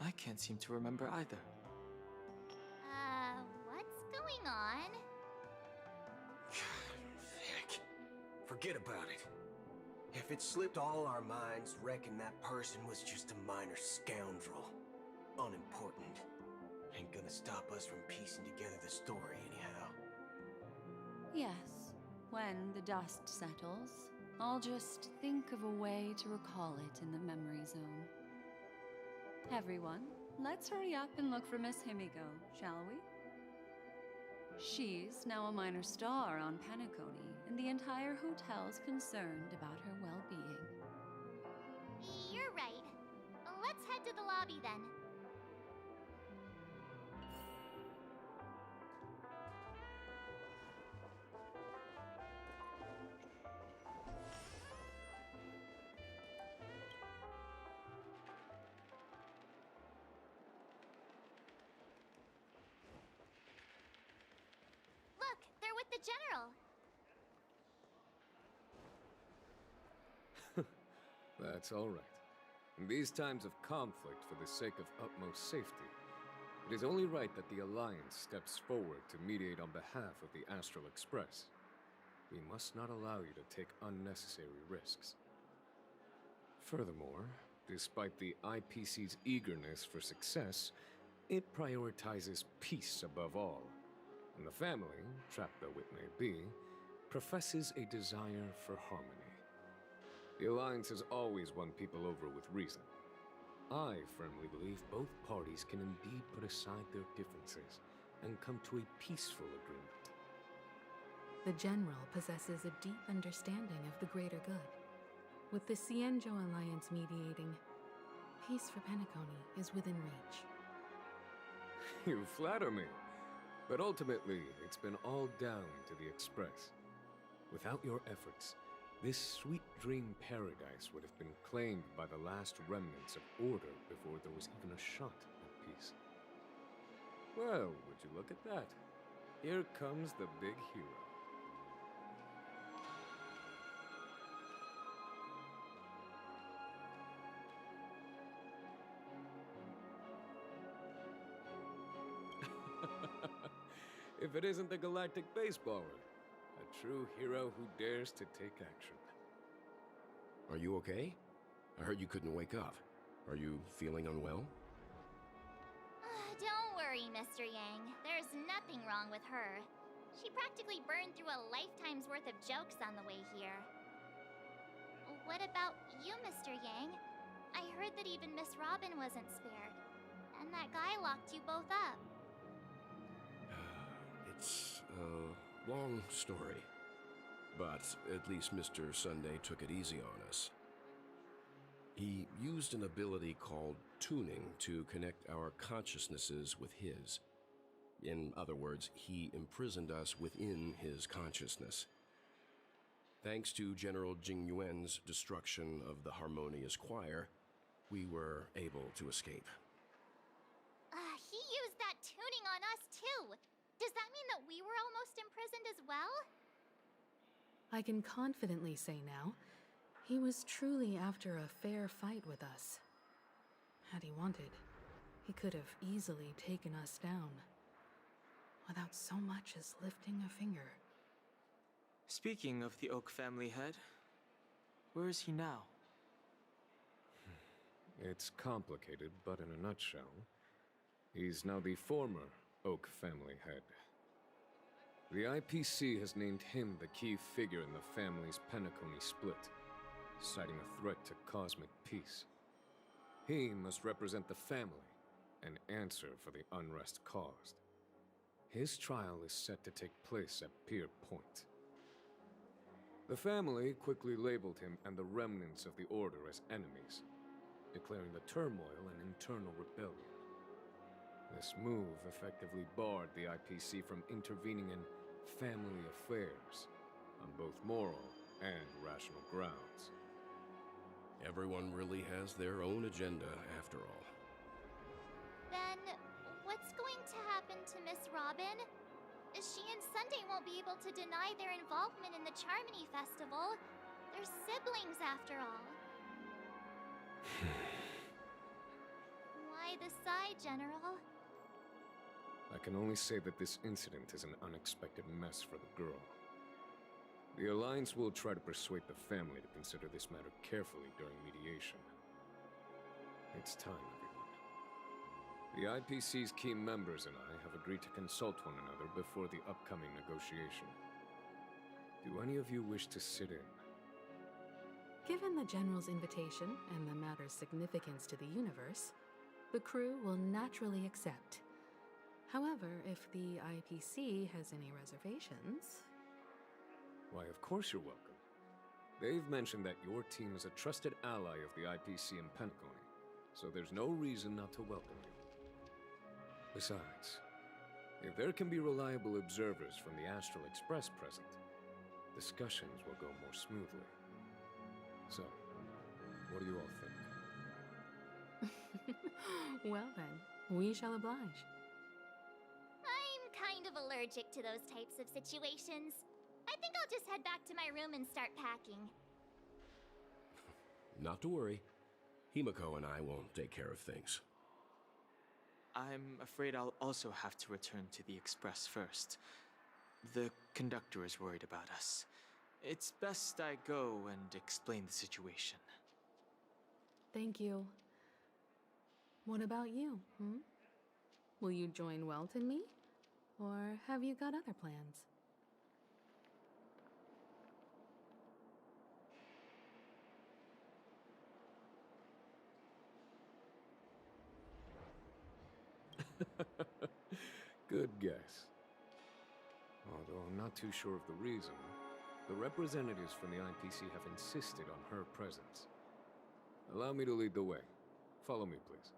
I can't seem to remember either. What's going on? Heck, forget about it. If it slipped all our minds, reckon that person was just a minor scoundrel. Unimportant. Ain't gonna stop us from piecing together the story anyhow. Yes, when the dust settles, I'll just think of a way to recall it in the memory zone. Everyone, let's hurry up and look for Miss Himeko, shall we? She's now a minor star on Penacony, and the entire hotel's concerned about her well-being. You're right. Let's head to the lobby then. Look, they're with the General. That's all right. In these times of conflict for the sake of utmost safety, it is only right that the Alliance steps forward to mediate on behalf of the Astral Express. We must not allow you to take unnecessary risks. Furthermore, despite the IPC's eagerness for success, it prioritizes peace above all. And the family, trapped though it may be, professes a desire for harmony. The Alliance has always won people over with reason. I firmly believe both parties can indeed put aside their differences and come to a peaceful agreement. The General possesses a deep understanding of the greater good. With the Xianzhou Alliance mediating, Peace for Penacony is within reach. You flatter me. But ultimately, it's been all down to the Express. Without your efforts, this sweet dream paradise would have been claimed by the last remnants of order before there was even a shot at peace. Well, would you look at that? Here comes the big hero. If it isn't the Galactic Baseballer, a true hero who dares to take action. Are you okay? I heard you couldn't wake up. Are you feeling unwell? Don't worry, Mr. Yang. There's nothing wrong with her. She practically burned through a lifetime's worth of jokes on the way here. What about you, Mr. Yang? I heard that even Miss Robin wasn't spared. And that guy locked you both up. It's a long story. But at least Mr. Sunday took it easy on us. He used an ability called tuning to connect our consciousnesses with his. In other words, he imprisoned us within his consciousness. Thanks to General Jing Yuan's destruction of the Harmonious Choir, we were able to escape. He used that tuning on us too. Does that mean that we were almost imprisoned as well? I can confidently say now, he was truly after a fair fight with us. Had he wanted, he could have easily taken us down, without so much as lifting a finger. Speaking of the Oak family head, where is he now? It's complicated, but in a nutshell, he's now the former Oak family head. The IPC has named him the key figure in the family's Penacony split, citing a threat to cosmic peace. He must represent the family and answer for the unrest caused. His trial is set to take place at Pier Point. The family quickly labeled him and the remnants of the Order as enemies, declaring the turmoil an internal rebellion. This move effectively barred the IPC from intervening in family affairs on both moral and rational grounds. Everyone really has their own agenda, after all. Then, what's going to happen to Miss Robin? She and Sunday won't be able to deny their involvement in the Charmony Festival. They're siblings, after all. Why the sigh, General? I can only say that this incident is an unexpected mess for the girl. The Alliance will try to persuade the family to consider this matter carefully during mediation. It's time, everyone. The IPC's key members and I have agreed to consult one another before the upcoming negotiation. Do any of you wish to sit in? Given the General's invitation and the matter's significance to the universe, the crew will naturally accept. However, if the IPC has any reservations... Why, of course you're welcome. They've mentioned that your team is a trusted ally of the IPC in Penacony, so there's no reason not to welcome you. Besides, if there can be reliable observers from the Astral Express present, discussions will go more smoothly. So, what do you all think? Well then, we shall oblige. I'm kind of allergic to those types of situations. I think I'll just head back to my room and start packing. Not to worry. Himiko and I will take care of things. I'm afraid I'll also have to return to the Express first. The conductor is worried about us. It's best I go and explain the situation. Thank you. What about you, Will you join Welt and me? Or have you got other plans? Good guess. Although I'm not too sure of the reason, the representatives from the IPC have insisted on her presence. Allow me to lead the way. Follow me, please.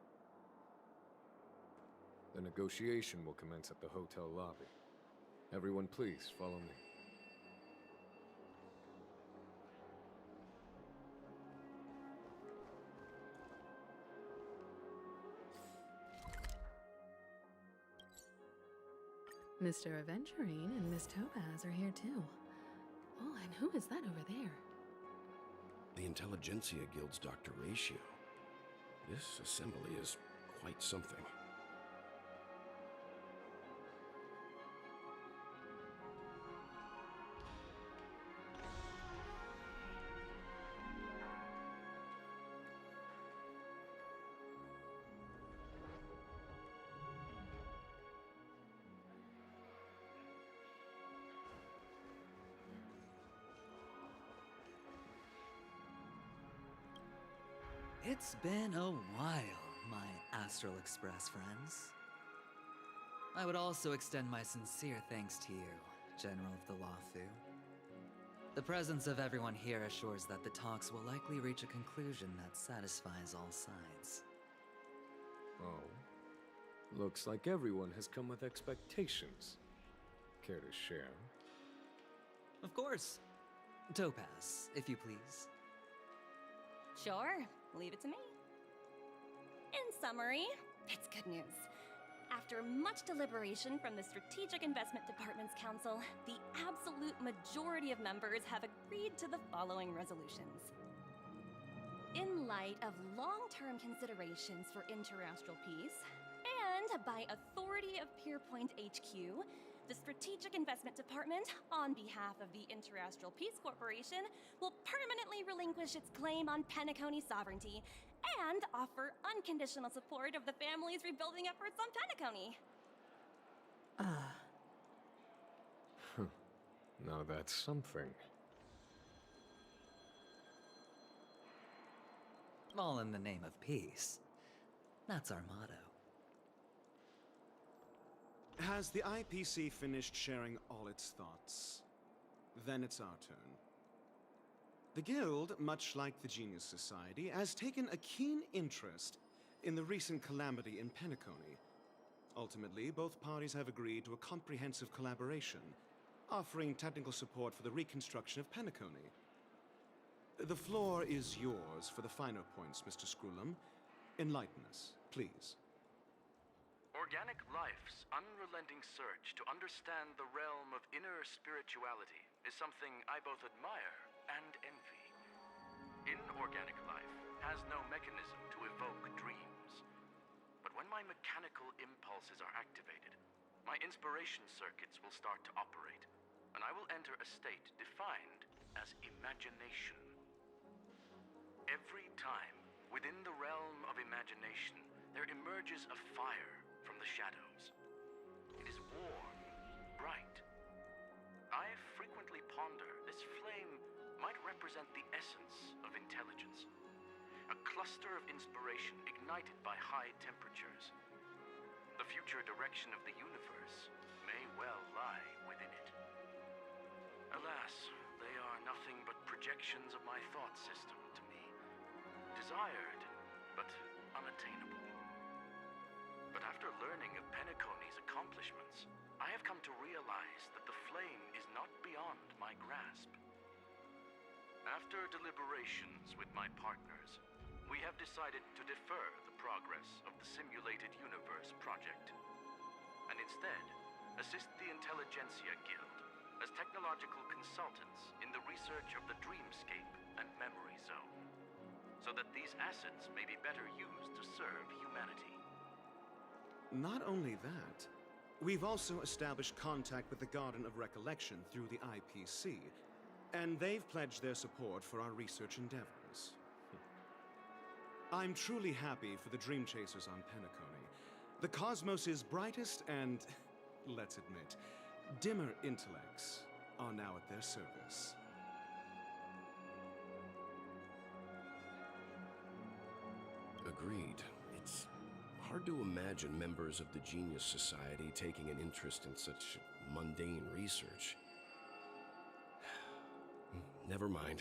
The negotiation will commence at the hotel lobby. Everyone, please, follow me. Mr. Aventurine and Miss Topaz are here too. Oh, and who is that over there? The Intelligentsia Guild's Dr. Ratio. This assembly is quite something. It's been a while, my Astral Express friends. I would also extend my sincere thanks to you, General of the Luofu. The presence of everyone here assures that the talks will likely reach a conclusion that satisfies all sides. Oh. Looks like everyone has come with expectations. Care to share? Of course. Topaz, if you please. Sure, leave it to me. In summary, it's good news. After much deliberation from the Strategic Investment Department's council, the absolute majority of members have agreed to the following resolutions. In light of long-term considerations for interastral peace, and by authority of Pierpoint HQ, the Strategic Investment Department, on behalf of the Interastral Peace Corporation, will permanently relinquish its claim on Penacony sovereignty and offer unconditional support of the family's rebuilding efforts on Penacony. Now that's something. All in the name of peace. That's our motto. Has the IPC finished sharing all its thoughts? Then it's our turn. The Guild, much like the Genius Society, has taken a keen interest in the recent calamity in Penacony. Ultimately, both parties have agreed to a comprehensive collaboration, offering technical support for the reconstruction of Penacony. The floor is yours for the finer points, Mr. Screwlum. Enlighten us, please. Organic life's unrelenting search to understand the realm of inner spirituality is something I both admire and envy. Inorganic life has no mechanism to evoke dreams. But when my mechanical impulses are activated, my inspiration circuits will start to operate, and I will enter a state defined as imagination. Every time, within the realm of imagination, there emerges a fire from the shadows. It is warm, bright. I frequently ponder this flame might represent the essence of intelligence, a cluster of inspiration ignited by high temperatures. The future direction of the universe may well lie within it. Alas, they are nothing but projections of my thought system to me, desired but unattainable. But after learning of Penacony's accomplishments, I have come to realize that the flame is not beyond my grasp. After deliberations with my partners, we have decided to defer the progress of the Simulated Universe project, and instead assist the Intelligentsia Guild as technological consultants in the research of the Dreamscape and Memory Zone, so that these assets may be better used to serve humanity. Not only that, we've also established contact with the Garden of Recollection through the IPC, and they've pledged their support for our research endeavors. I'm truly happy for the Dream Chasers on Penacony. The cosmos' brightest and, let's admit, dimmer intellects are now at their service. Agreed. It's hard to imagine members of the Genius Society taking an interest in such mundane research. Never mind.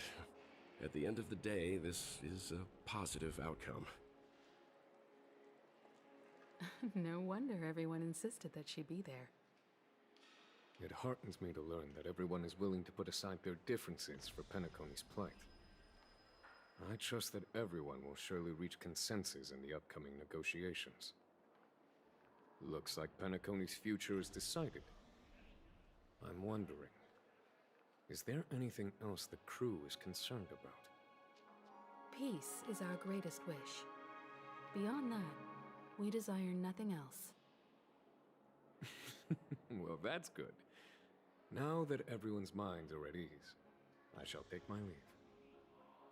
At the end of the day, this is a positive outcome. No wonder everyone insisted that she be there. It heartens me to learn that everyone is willing to put aside their differences for Penacony's plight. I trust that everyone will surely reach consensus in the upcoming negotiations. Looks like Penacony's future is decided. I'm wondering, is there anything else the crew is concerned about? Peace is our greatest wish. Beyond that, we desire nothing else. Well, that's good. Now that everyone's minds are at ease, I shall take my leave.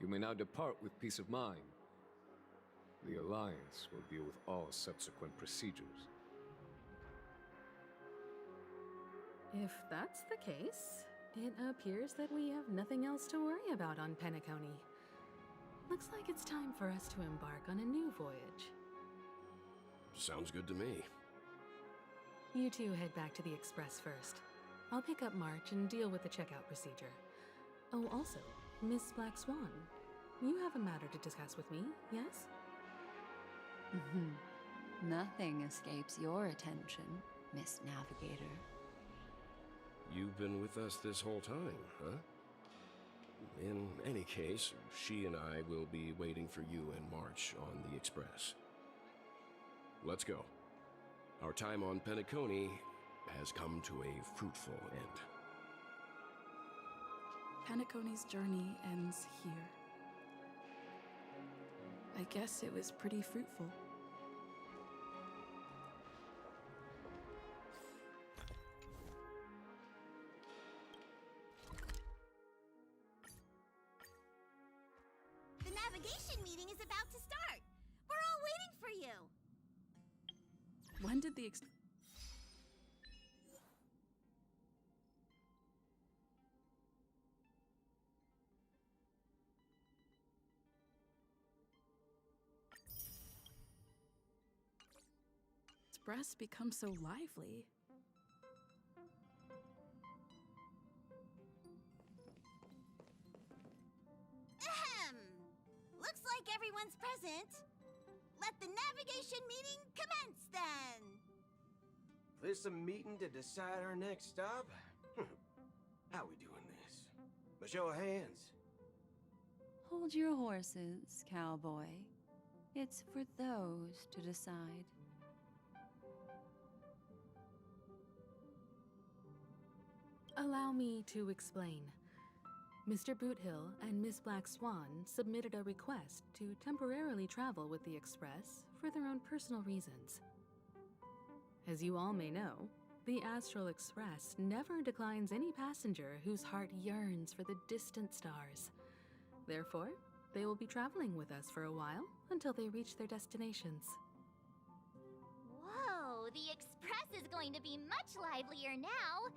You may now depart with peace of mind. The Alliance will deal with all subsequent procedures. If that's the case, it appears that we have nothing else to worry about on Penacony. Looks like it's time for us to embark on a new voyage. Sounds good to me. You two head back to the Express first. I'll pick up March and deal with the checkout procedure. Oh, also, Miss Black Swan, you have a matter to discuss with me, yes? Nothing escapes your attention, Miss Navigator. You've been with us this whole time, huh? In any case, she and I will be waiting for you in March on the Express. Let's go. Our time on Penacony has come to a fruitful end. Penacony's journey ends here. I guess it was pretty fruitful. The navigation meeting is about to start. We're all waiting for you. When did the Express become so lively? Ahem. Looks like everyone's present. Let the navigation meeting commence then. This a meeting to decide our next stop? How we doing this? By show of hands. Hold your horses, cowboy. It's for those to decide. Allow me to explain. Mr. Boothill and Miss Black Swan submitted a request to temporarily travel with the Express for their own personal reasons. As you all may know, the Astral Express never declines any passenger whose heart yearns for the distant stars. Therefore, they will be traveling with us for a while until they reach their destinations. Whoa, the Express is going to be much livelier now.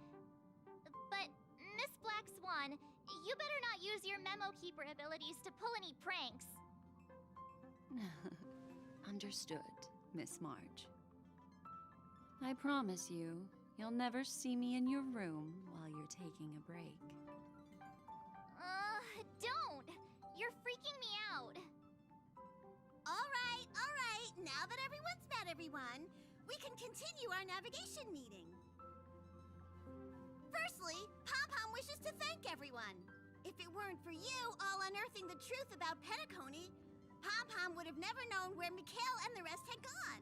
But, Miss Black Swan, you better not use your Memo Keeper abilities to pull any pranks. Understood, Miss March. I promise you, you'll never see me in your room while you're taking a break. Don't! You're freaking me out. All right. Now that everyone's met everyone, we can continue our navigation meeting. Firstly, Pom-Pom wishes to thank everyone. If it weren't for you all unearthing the truth about Penacony, Pom-Pom would have never known where Mikhail and the rest had gone.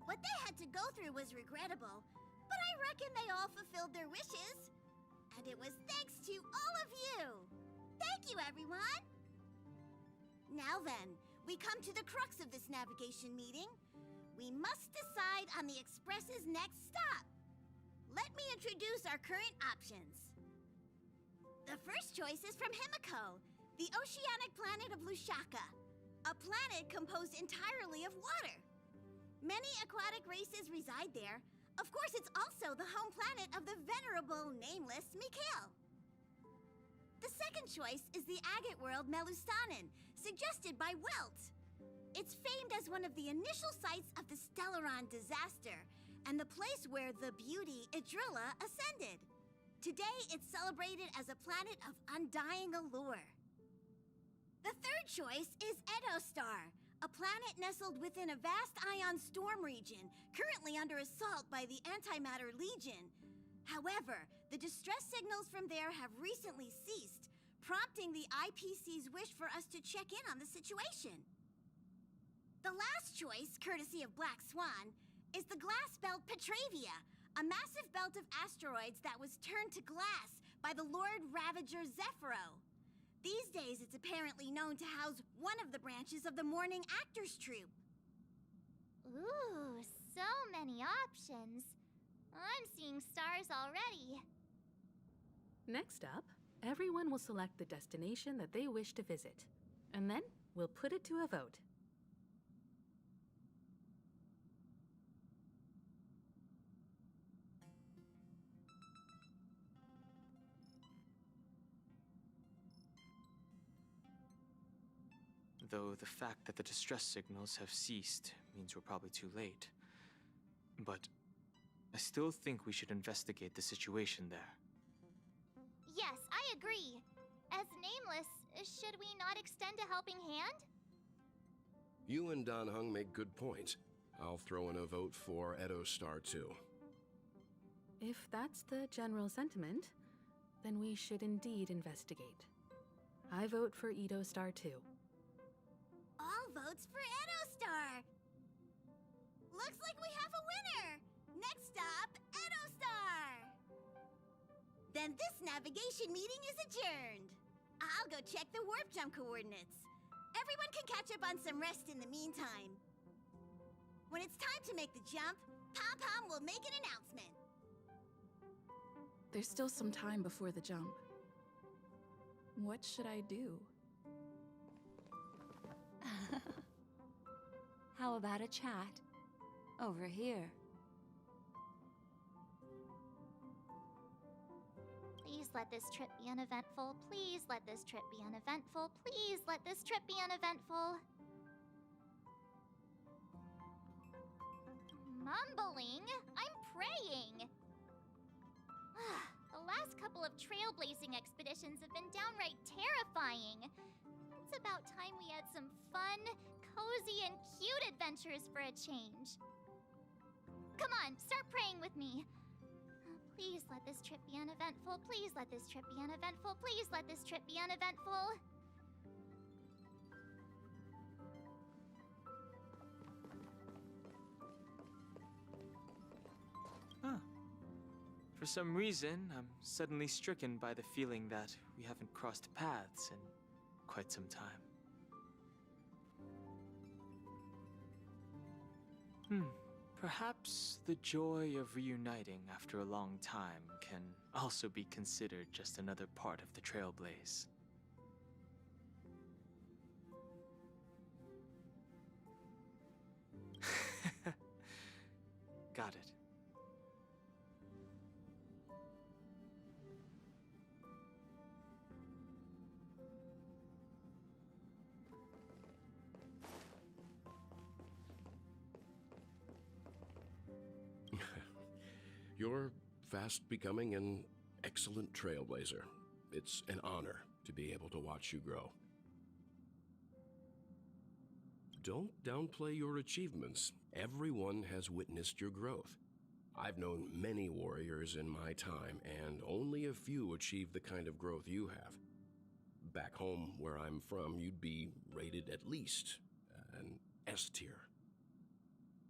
What they had to go through was regrettable, but I reckon they all fulfilled their wishes. And it was thanks to all of you. Thank you, everyone. Now then, we come to the crux of this navigation meeting. We must decide on the Express's next stop. Let me introduce our current options. The first choice is from Himiko, the oceanic planet of Lushaka, a planet composed entirely of water. Many aquatic races reside there. Of course, it's also the home planet of the venerable, nameless Mikhail. The second choice is the agate world Melustanen, suggested by Welt. It's famed as one of the initial sites of the Stellaron disaster, and the place where the beauty Idrilla ascended. Today, it's celebrated as a planet of undying allure. The third choice is Edostar, a planet nestled within a vast ion storm region, currently under assault by the Antimatter Legion. However, the distress signals from there have recently ceased, prompting the IPC's wish for us to check in on the situation. The last choice, courtesy of Black Swan, is the glass belt Petravia, a massive belt of asteroids that was turned to glass by the Lord Ravager Zephyro. These days, it's apparently known to house one of the branches of the Morning Actors Troupe. Ooh, so many options. I'm seeing stars already. Next up, everyone will select the destination that they wish to visit, and then we'll put it to a vote. Though the fact that the distress signals have ceased means we're probably too late. But I still think we should investigate the situation there. Yes, I agree. As Nameless, should we not extend a helping hand? You and Dan Heng make good points. I'll throw in a vote for Edo Star too. If that's the general sentiment, then we should indeed investigate. I vote for Edo Star too. All votes for Edo-Star! Looks like we have a winner! Next stop, Edo-Star! Then this navigation meeting is adjourned. I'll go check the warp jump coordinates. Everyone can catch up on some rest in the meantime. When it's time to make the jump, Pom-Pom will make an announcement. There's still some time before the jump. What should I do? How about a chat? Over here. Please let this trip be uneventful. Please let this trip be uneventful. Please let this trip be uneventful. Mumbling? I'm praying. The last couple of trailblazing expeditions have been downright terrifying. It's about time we had some fun, cozy, and cute adventures for a change. Come on, start praying with me. Please let this trip be uneventful. Please let this trip be uneventful. Please let this trip be uneventful. Huh. For some reason, I'm suddenly stricken by the feeling that we haven't crossed paths in quite some time. Perhaps the joy of reuniting after a long time can also be considered just another part of the Trailblaze. Got it. You're fast becoming an excellent trailblazer. It's an honor to be able to watch you grow. Don't downplay your achievements. Everyone has witnessed your growth. I've known many warriors in my time, and only a few achieve the kind of growth you have. Back home, where I'm from, you'd be rated at least an S tier.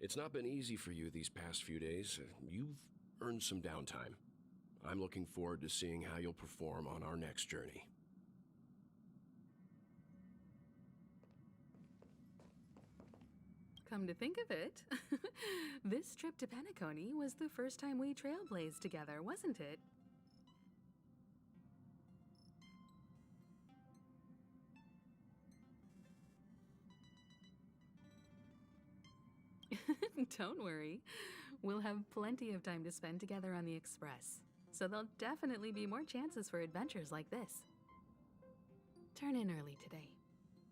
It's not been easy for you these past few days. You've earned some downtime. I'm looking forward to seeing how you'll perform on our next journey. Come to think of it, this trip to Penacony was the first time we trailblazed together, wasn't it? Don't worry. We'll have plenty of time to spend together on the Express, so there'll definitely be more chances for adventures like this. Turn in early today.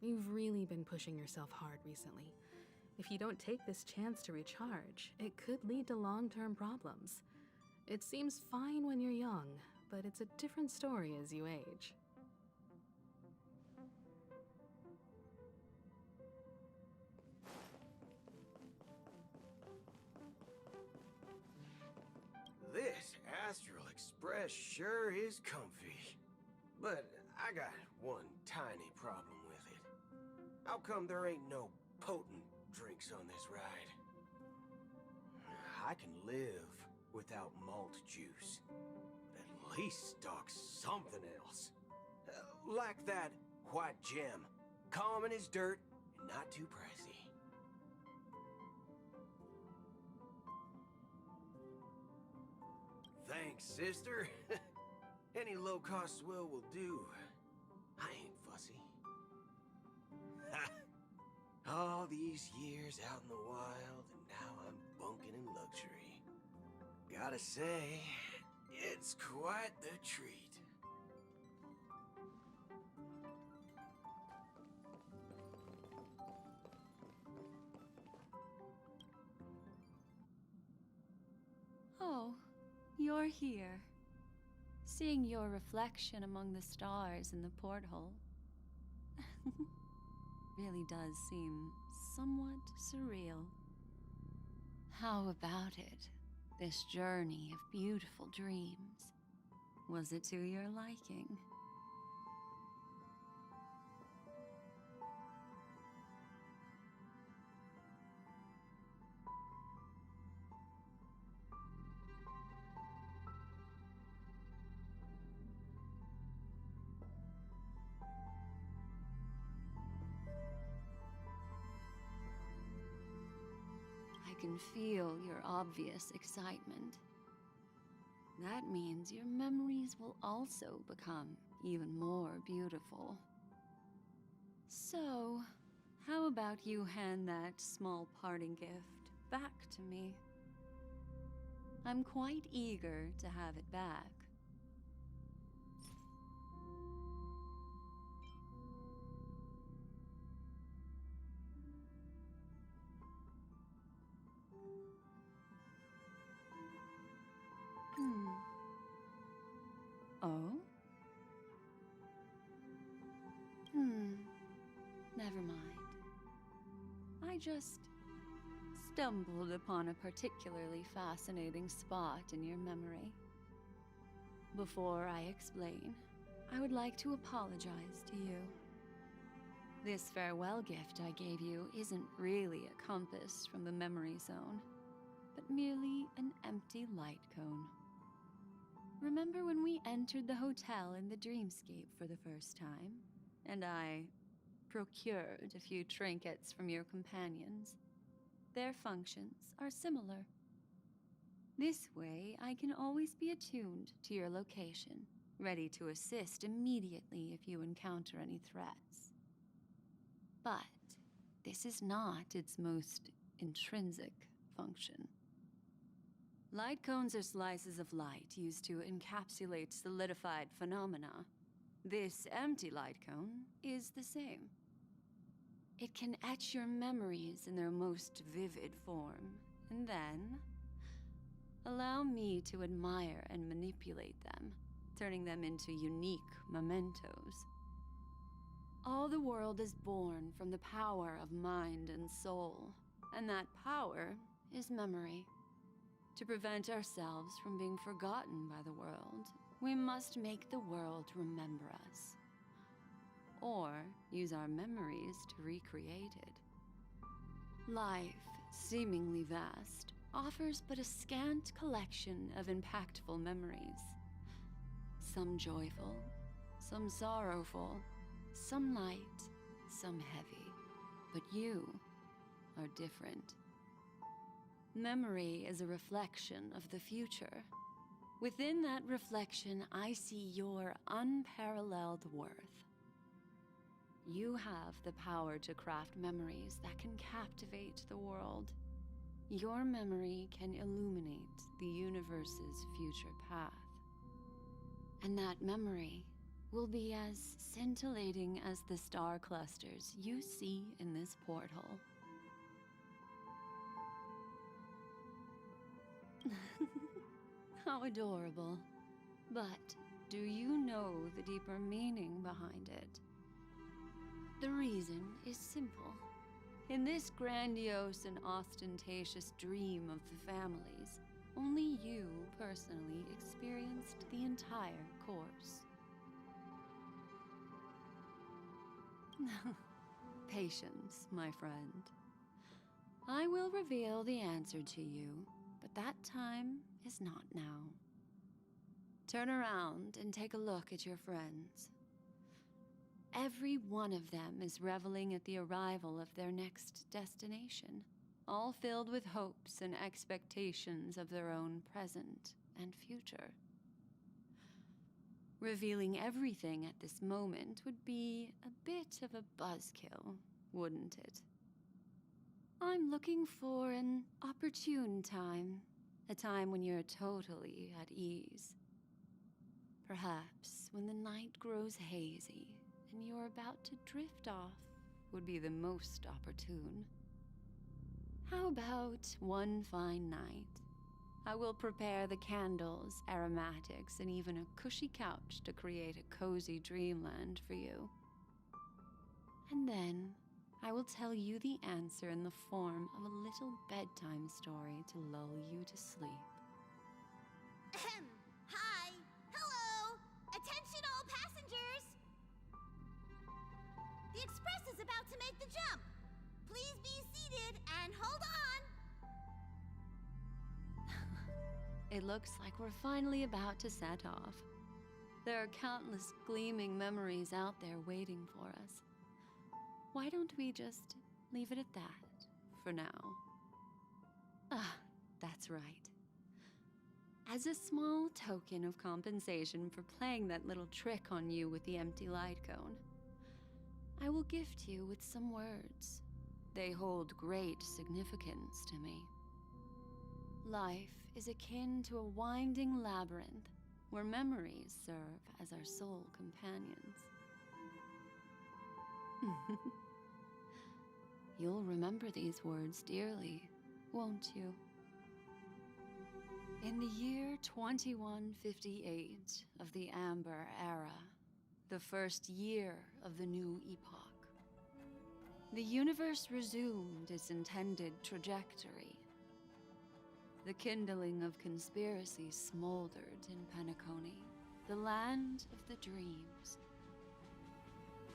You've really been pushing yourself hard recently. If you don't take this chance to recharge, it could lead to long-term problems. It seems fine when you're young, but it's a different story as you age. dress sure is comfy. But I got one tiny problem with it. How come there ain't no potent drinks on this ride? I can live without malt juice. At least stock something else. Like that white gem. Common as dirt and not too pricey. Thanks, sister. Any low-cost swill will do. I ain't fussy. All these years out in the wild, and now I'm bunking in luxury. Gotta say, it's quite the treat. Oh, you're here. Seeing your reflection among the stars in the porthole really does seem somewhat surreal. How about it? This journey of beautiful dreams. Was it to your liking? I can feel your obvious excitement. That means your memories will also become even more beautiful. So, how about you hand that small parting gift back to me? I'm quite eager to have it back. Oh? Never mind. I just stumbled upon a particularly fascinating spot in your memory. Before I explain, I would like to apologize to you. This farewell gift I gave you isn't really a compass from the memory zone, but merely an empty light cone. Remember when we entered the hotel in the dreamscape for the first time, and I procured a few trinkets from your companions? Their functions are similar. This way, I can always be attuned to your location, ready to assist immediately if you encounter any threats. But this is not its most intrinsic function. Light cones are slices of light used to encapsulate solidified phenomena. This empty light cone is the same. It can etch your memories in their most vivid form, and then allow me to admire and manipulate them, turning them into unique mementos. All the world is born from the power of mind and soul, and that power is memory. To prevent ourselves from being forgotten by the world, we must make the world remember us. Or use our memories to recreate it. Life, seemingly vast, offers but a scant collection of impactful memories. Some joyful, some sorrowful, some light, some heavy. But you are different. Memory is a reflection of the future. Within that reflection, I see your unparalleled worth. You have the power to craft memories that can captivate the world. Your memory can illuminate the universe's future path. And that memory will be as scintillating as the star clusters you see in this porthole. How adorable. But do you know the deeper meaning behind it? The reason is simple. In this grandiose and ostentatious dream of the families, only you personally experienced the entire course. Patience, my friend. I will reveal the answer to you, but that time is not now. Turn around and take a look at your friends. Every one of them is reveling at the arrival of their next destination, all filled with hopes and expectations of their own present and future. Revealing everything at this moment would be a bit of a buzzkill, wouldn't it? I'm looking for an opportune time, a time when you're totally at ease. Perhaps when the night grows hazy and you're about to drift off would be the most opportune. How about one fine night? I will prepare the candles, aromatics, and even a cushy couch to create a cozy dreamland for you. And then I will tell you the answer in the form of a little bedtime story to lull you to sleep. Ahem. Hi. Hello. Attention all passengers. The express is about to make the jump. Please be seated and hold on. It looks like we're finally about to set off. There are countless gleaming memories out there waiting for us. Why don't we just leave it at that for now? Ah, that's right. As a small token of compensation for playing that little trick on you with the empty light cone, I will gift you with some words. They hold great significance to me. Life is akin to a winding labyrinth where memories serve as our sole companions. You'll remember these words dearly, won't you? In the year 2158 of the Amber Era, the first year of the new epoch, the universe resumed its intended trajectory. The kindling of conspiracy smoldered in Penacony, the land of the dreams.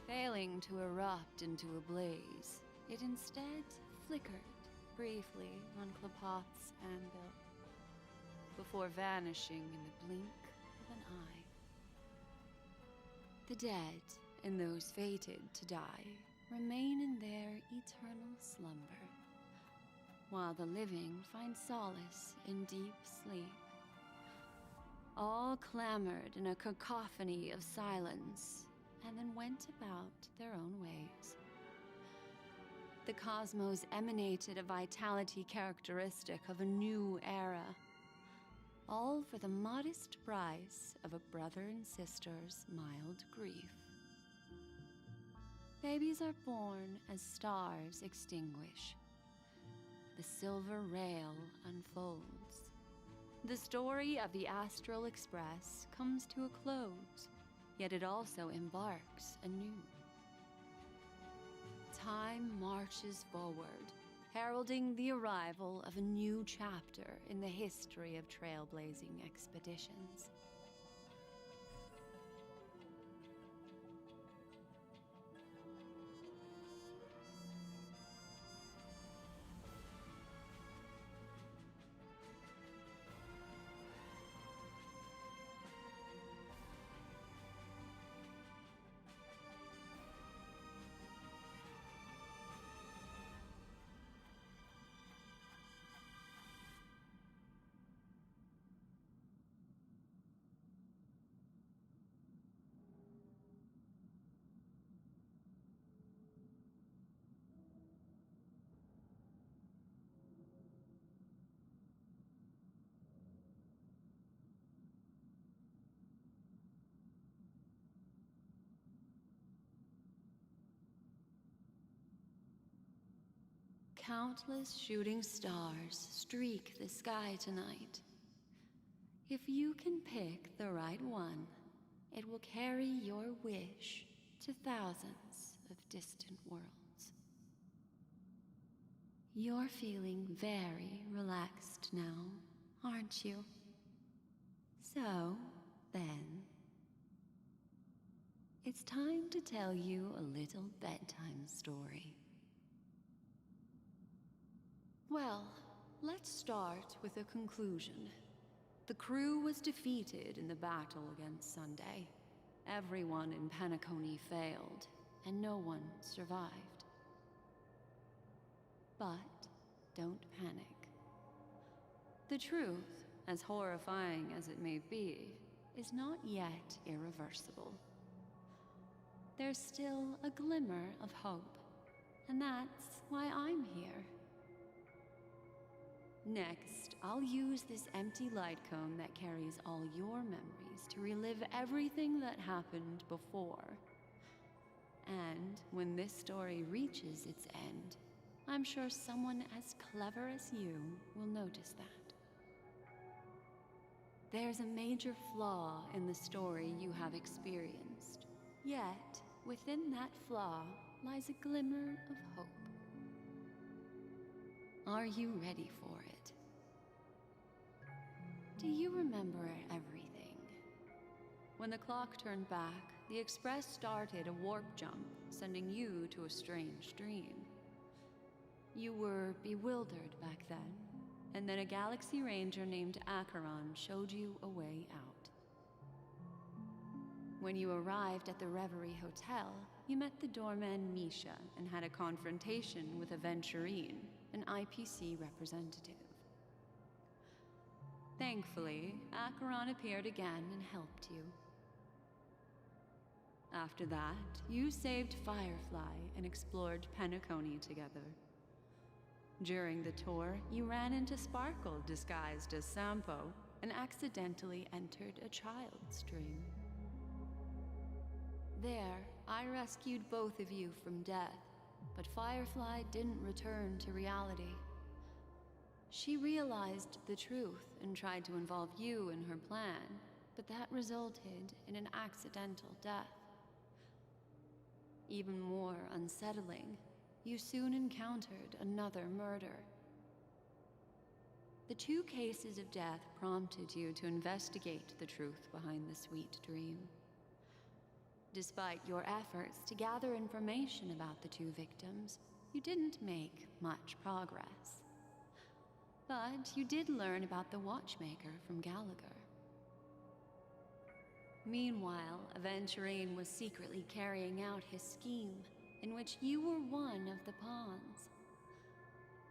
Failing to erupt into a blaze, it instead flickered briefly on Klapoth's anvil, before vanishing in the blink of an eye. The dead and those fated to die remain in their eternal slumber, while the living find solace in deep sleep. All clamored in a cacophony of silence, and then went about their own ways. The cosmos emanated a vitality characteristic of a new era, all for the modest price of a brother and sister's mild grief. Babies are born as stars extinguish. The silver rail unfolds. The story of the Astral Express comes to a close, yet it also embarks anew. Time marches forward, heralding the arrival of a new chapter in the history of trailblazing expeditions. Countless shooting stars streak the sky tonight. If you can pick the right one, it will carry your wish to thousands of distant worlds. You're feeling very relaxed now, aren't you? So, then, it's time to tell you a little bedtime story. Well, let's start with a conclusion. The crew was defeated in the battle against Sunday. Everyone in Penacony failed, and no one survived. But don't panic. The truth, as horrifying as it may be, is not yet irreversible. There's still a glimmer of hope, and that's why I'm here. Next, I'll use this empty light cone that carries all your memories to relive everything that happened before. And when this story reaches its end, I'm sure someone as clever as you will notice that. There's a major flaw in the story you have experienced, yet within that flaw lies a glimmer of hope. Are you ready for it? Do you remember everything? When the clock turned back, the Express started a warp jump, sending you to a strange dream. You were bewildered back then, and then a Galaxy Ranger named Acheron showed you a way out. When you arrived at the Reverie Hotel, you met the doorman Misha and had a confrontation with Aventurine, an IPC representative. Thankfully, Acheron appeared again and helped you. After that, you saved Firefly and explored Penacony together. During the tour, you ran into Sparkle disguised as Sampo and accidentally entered a child's dream. There, I rescued both of you from death, but Firefly didn't return to reality. She realized the truth and tried to involve you in her plan, but that resulted in an accidental death. Even more unsettling, you soon encountered another murder. The 2 cases of death prompted you to investigate the truth behind the sweet dream. Despite your efforts to gather information about the 2 victims, you didn't make much progress. But you did learn about the Watchmaker from Gallagher. Meanwhile, Aventurine was secretly carrying out his scheme, in which you were one of the pawns.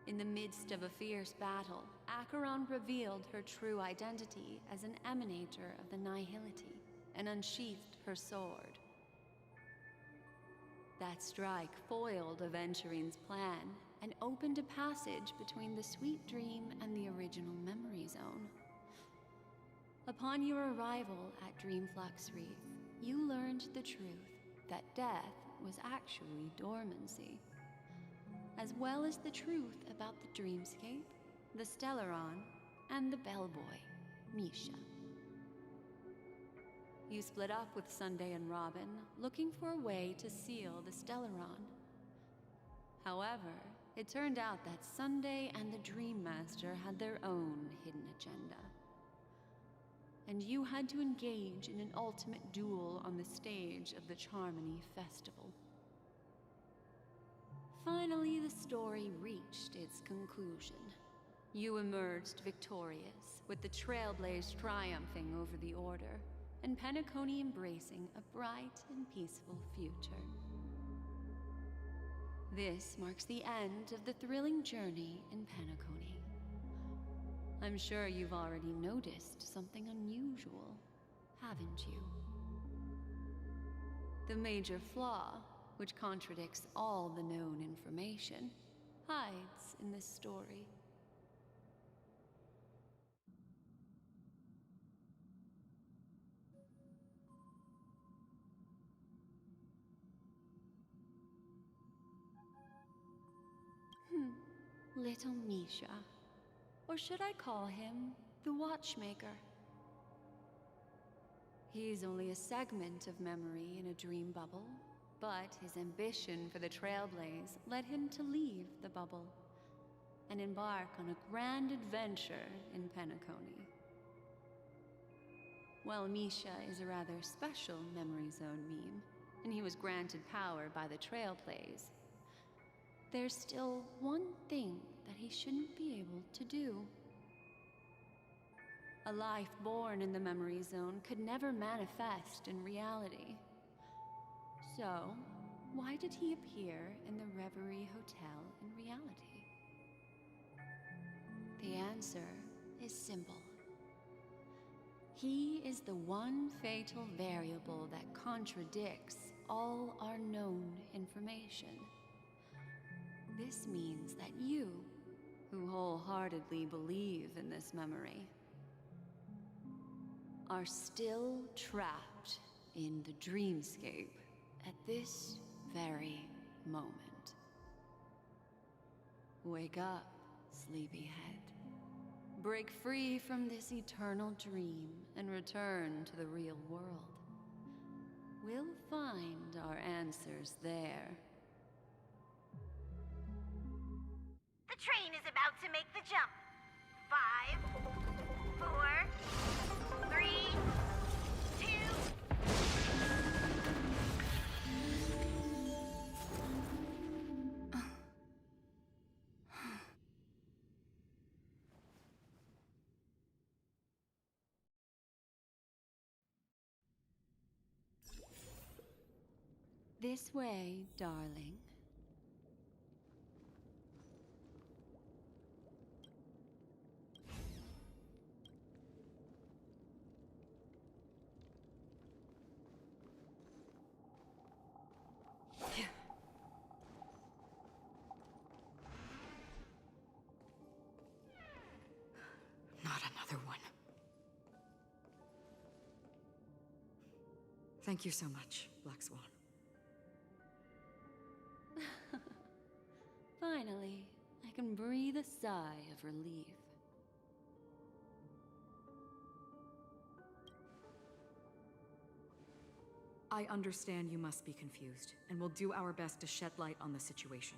In the midst of a fierce battle, Acheron revealed her true identity as an emanator of the Nihility and unsheathed her sword. That strike foiled Aventurine's plan and opened a passage between the sweet dream and the original memory zone. Upon your arrival at Dreamflux Reef, you learned the truth that death was actually dormancy, as well as the truth about the dreamscape, the Stellaron, and the bellboy, Misha. You split up with Sunday and Robin, looking for a way to seal the Stellaron. However, it turned out that Sunday and the Dream Master had their own hidden agenda. And you had to engage in an ultimate duel on the stage of the Charmony Festival. Finally, the story reached its conclusion. You emerged victorious, with the Trailblaze triumphing over the Order, and Penacony embracing a bright and peaceful future. This marks the end of the thrilling journey in Penacony. I'm sure you've already noticed something unusual, haven't you? The major flaw, which contradicts all the known information, hides in this story. Little Misha. Or should I call him the Watchmaker? He's only a segment of memory in a dream bubble, but his ambition for the Trailblaze led him to leave the bubble. and embark on a grand adventure in Penacony. While Misha is a rather special Memory Zone meme, and he was granted power by the Trailblaze, there's still one thing that he shouldn't be able to do. A life born in the Memory Zone could never manifest in reality. So, why did he appear in the Reverie Hotel in reality? The answer is simple. He is the one fatal variable that contradicts all our known information. This means that you, who wholeheartedly believe in this memory, are still trapped in the dreamscape at this very moment. Wake up, sleepyhead. Break free from this eternal dream and return to the real world. We'll find our answers there. The train is about to make the jump. 5, 4, 3, 2... This way, darling. Not another one. Thank you so much, Black Swan. Finally, I can breathe a sigh of relief. I understand you must be confused, and will do our best to shed light on the situation.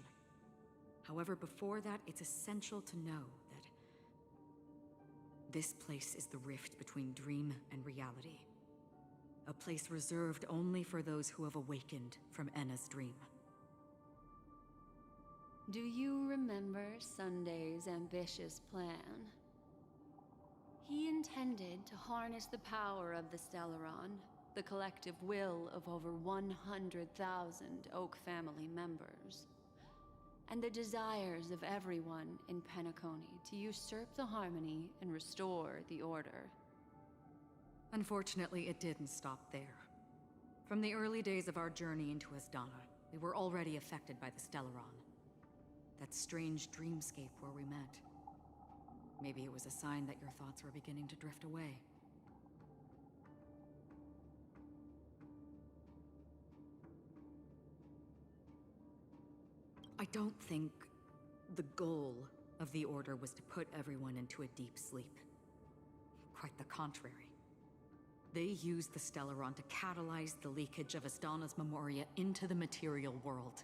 However, before that, it's essential to know that this place is the rift between dream and reality. A place reserved only for those who have awakened from Enna's dream. Do you remember Sunday's ambitious plan? He intended to harness the power of the Stellaron, the collective will of over 100,000 Oak family members, and the desires of everyone in Penacony to usurp the Harmony and restore the Order. Unfortunately, it didn't stop there. From the early days of our journey into Asdana, we were already affected by the Stellaron. That strange dreamscape where we met. Maybe it was a sign that your thoughts were beginning to drift away. I don't think the goal of the Order was to put everyone into a deep sleep. Quite the contrary. They used the Stellaron to catalyze the leakage of Asdana's Memoria into the material world,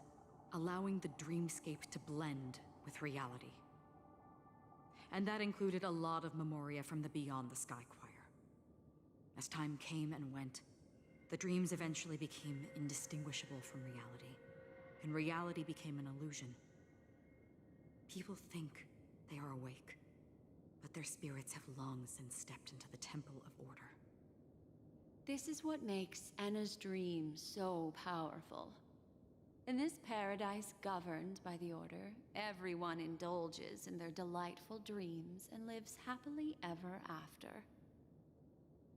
allowing the dreamscape to blend with reality. And that included a lot of Memoria from the Beyond the Sky Choir. As time came and went, the dreams eventually became indistinguishable from reality, and reality became an illusion. People think they are awake, but their spirits have long since stepped into the Temple of Order. This is what makes Enna's dream so powerful. In this paradise governed by the Order, everyone indulges in their delightful dreams and lives happily ever after.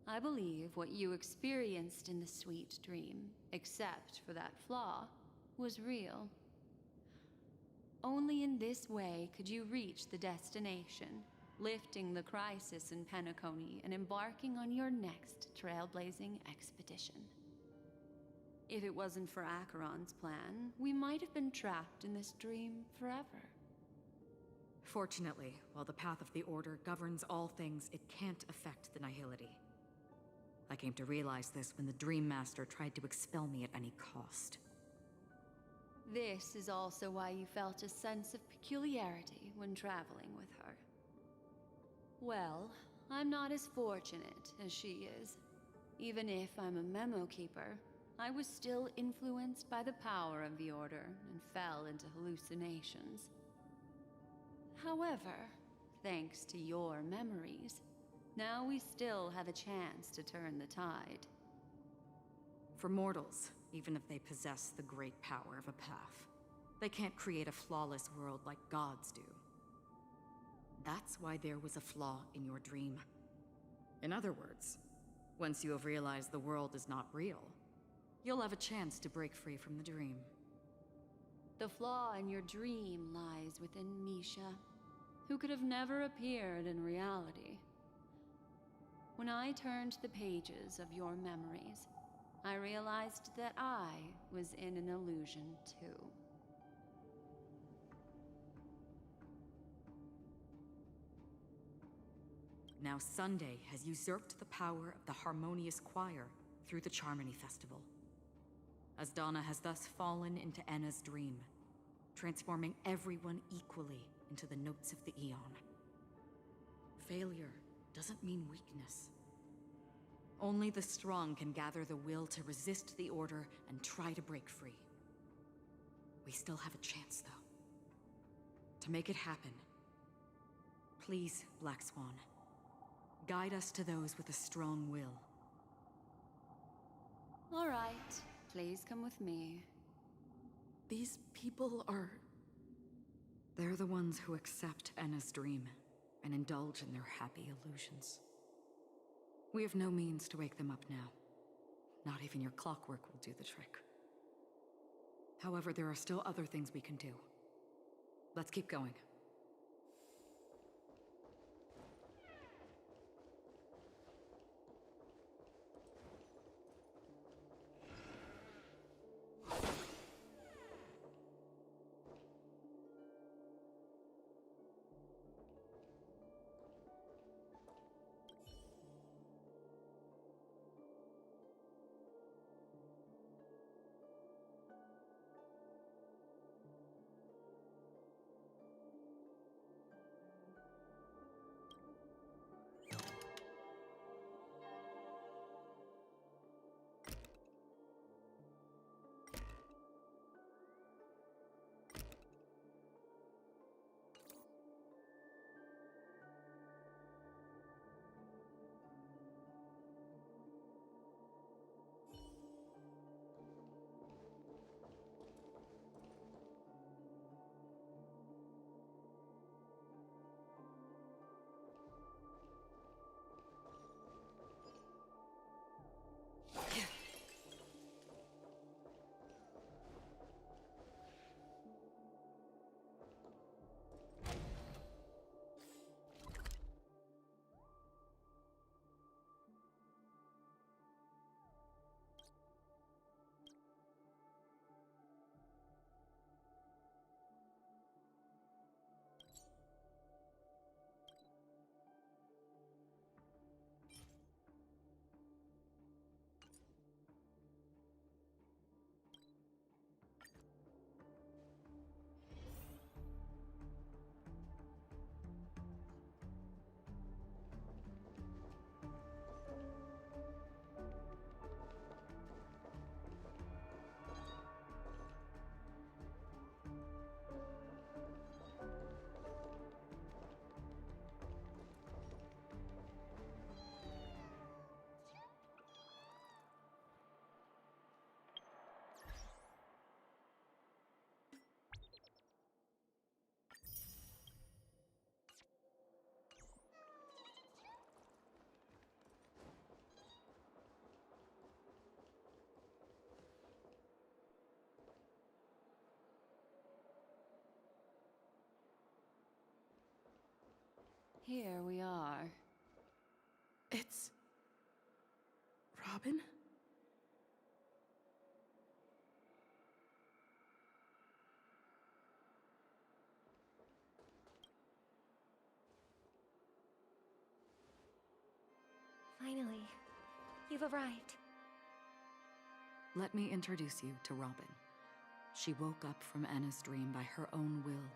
I believe what you experienced in the sweet dream, except for that flaw, was real. Only in this way could you reach the destination, lifting the crisis in Penacony and embarking on your next trailblazing expedition. If it wasn't for Acheron's plan, we might have been trapped in this dream forever. Fortunately, while the path of the Order governs all things, it can't affect the Nihility. I came to realize this when the Dream Master tried to expel me at any cost. This is also why you felt a sense of peculiarity when traveling with her. Well, I'm not as fortunate as she is. Even if I'm a memo keeper, I was still influenced by the power of the Order and fell into hallucinations. However, thanks to your memories, now we still have a chance to turn the tide. For mortals, even if they possess the great power of a path, they can't create a flawless world like gods do. That's why there was a flaw in your dream. In other words, once you have realized the world is not real, you'll have a chance to break free from the dream. The flaw in your dream lies within Misha, who could have never appeared in reality. When I turned the pages of your memories, I realized that I was in an illusion too. Now Sunday has usurped the power of the Harmonious Choir through the Charmony Festival. Asdana has thus fallen into Enna's dream, transforming everyone equally into the notes of the Aeon. Failure doesn't mean weakness. Only the strong can gather the will to resist the Order and try to break free. We still have a chance, though. To make it happen, please, Black Swan, guide us to those with a strong will. All right, please come with me. These people are... They're the ones who accept Enna's dream and indulge in their happy illusions. We have no means to wake them up now. Not even your clockwork will do the trick. However, there are still other things we can do. Let's keep going. Here we are. It's... Robin? Finally, you've arrived. Let me introduce you to Robin. She woke up from Anna's dream by her own will,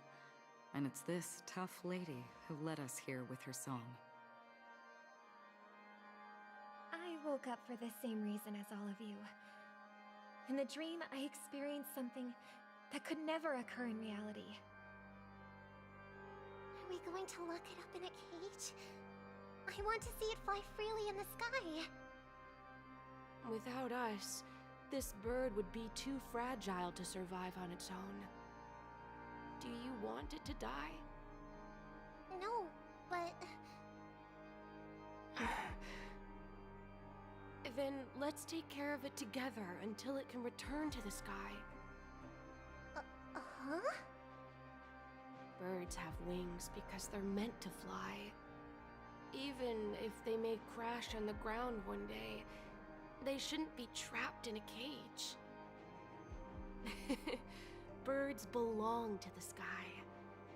and it's this tough lady who led us here with her song. I woke up for the same reason as all of you. In the dream, I experienced something that could never occur in reality. Are we going to lock it up in a cage? I want to see it fly freely in the sky. Without us, this bird would be too fragile to survive on its own. Do you want it to die? No, but... Then let's take care of it together until it can return to the sky. Huh? Birds have wings because they're meant to fly. Even if they may crash on the ground one day, they shouldn't be trapped in a cage. Birds belong to the sky,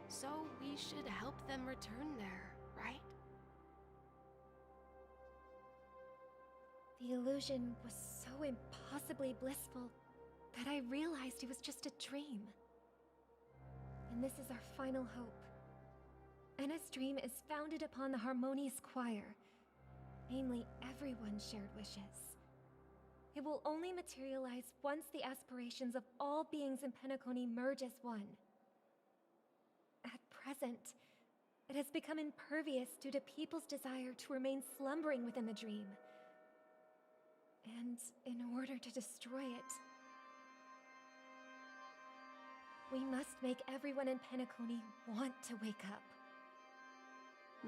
so we should help them return there, right? The illusion was so impossibly blissful that I realized it was just a dream. And this is our final hope. Anna's dream is founded upon the harmonious choir, namely everyone's shared wishes. It will only materialize once the aspirations of all beings in Penacony merge as one. At present, it has become impervious due to people's desire to remain slumbering within the dream. And in order to destroy it, we must make everyone in Penacony want to wake up.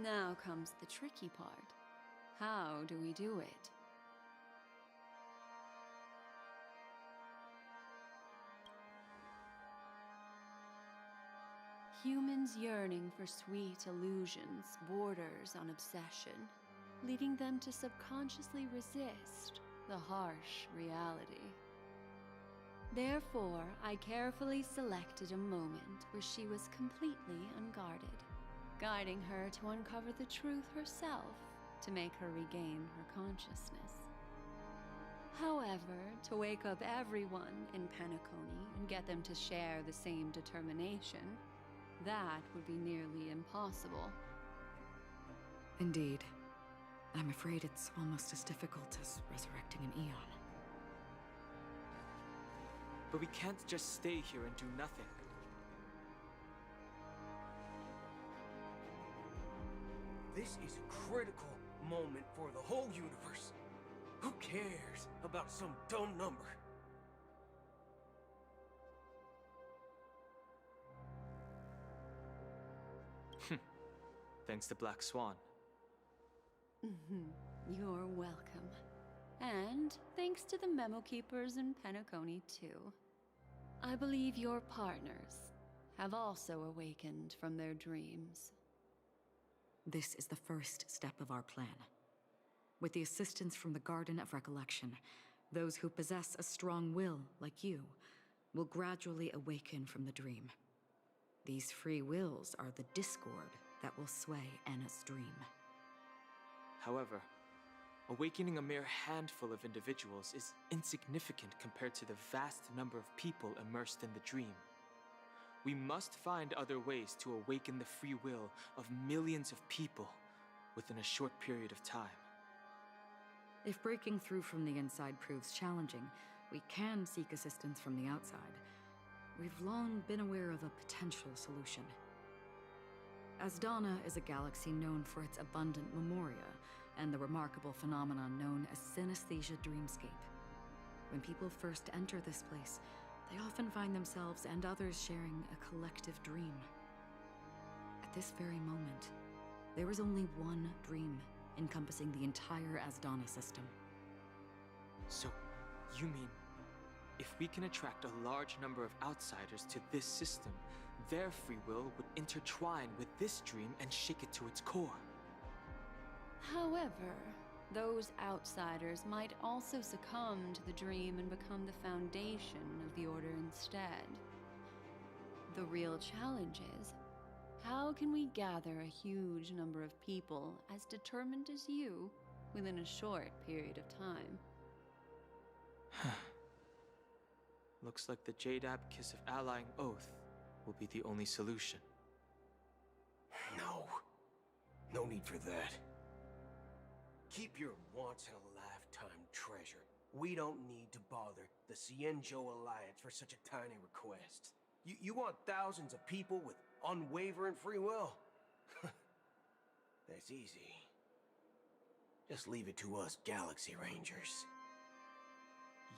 Now comes the tricky part. How do we do it? Humans yearning for sweet illusions borders on obsession, leading them to subconsciously resist the harsh reality. Therefore, I carefully selected a moment where she was completely unguarded, guiding her to uncover the truth herself to make her regain her consciousness. However, to wake up everyone in Penacony and get them to share the same determination, that would be nearly impossible. Indeed. I'm afraid it's almost as difficult as resurrecting an Eon. But we can't just stay here and do nothing. This is a critical moment for the whole universe. Who cares about some dumb number? Thanks to Black Swan. You're welcome. And thanks to the Memo Keepers in Penacony, too. I believe your partners have also awakened from their dreams. This is the first step of our plan. With the assistance from the Garden of Recollection, those who possess a strong will, like you, will gradually awaken from the dream. These free wills are the discord that will sway Anna's dream. However, awakening a mere handful of individuals is insignificant compared to the vast number of people immersed in the dream. We must find other ways to awaken the free will of millions of people within a short period of time. If breaking through from the inside proves challenging, we can seek assistance from the outside. We've long been aware of a potential solution. Asdana is a galaxy known for its abundant memoria and the remarkable phenomenon known as synesthesia dreamscape. When people first enter this place, they often find themselves and others sharing a collective dream. At this very moment, there is only one dream encompassing the entire Asdana system. So, you mean, if we can attract a large number of outsiders to this system, their free will would intertwine with this dream and shake it to its core? However, those outsiders might also succumb to the dream and become the foundation of the Order instead. The real challenge is, how can we gather a huge number of people as determined as you within a short period of time? Looks like the Jade Abacus of Allying Oath will be the only solution. No. No need for that. Keep your once-in-a-lifetime treasure. We don't need to bother the Cienjo Alliance for such a tiny request. You want thousands of people with unwavering free will? That's easy. Just leave it to us Galaxy Rangers.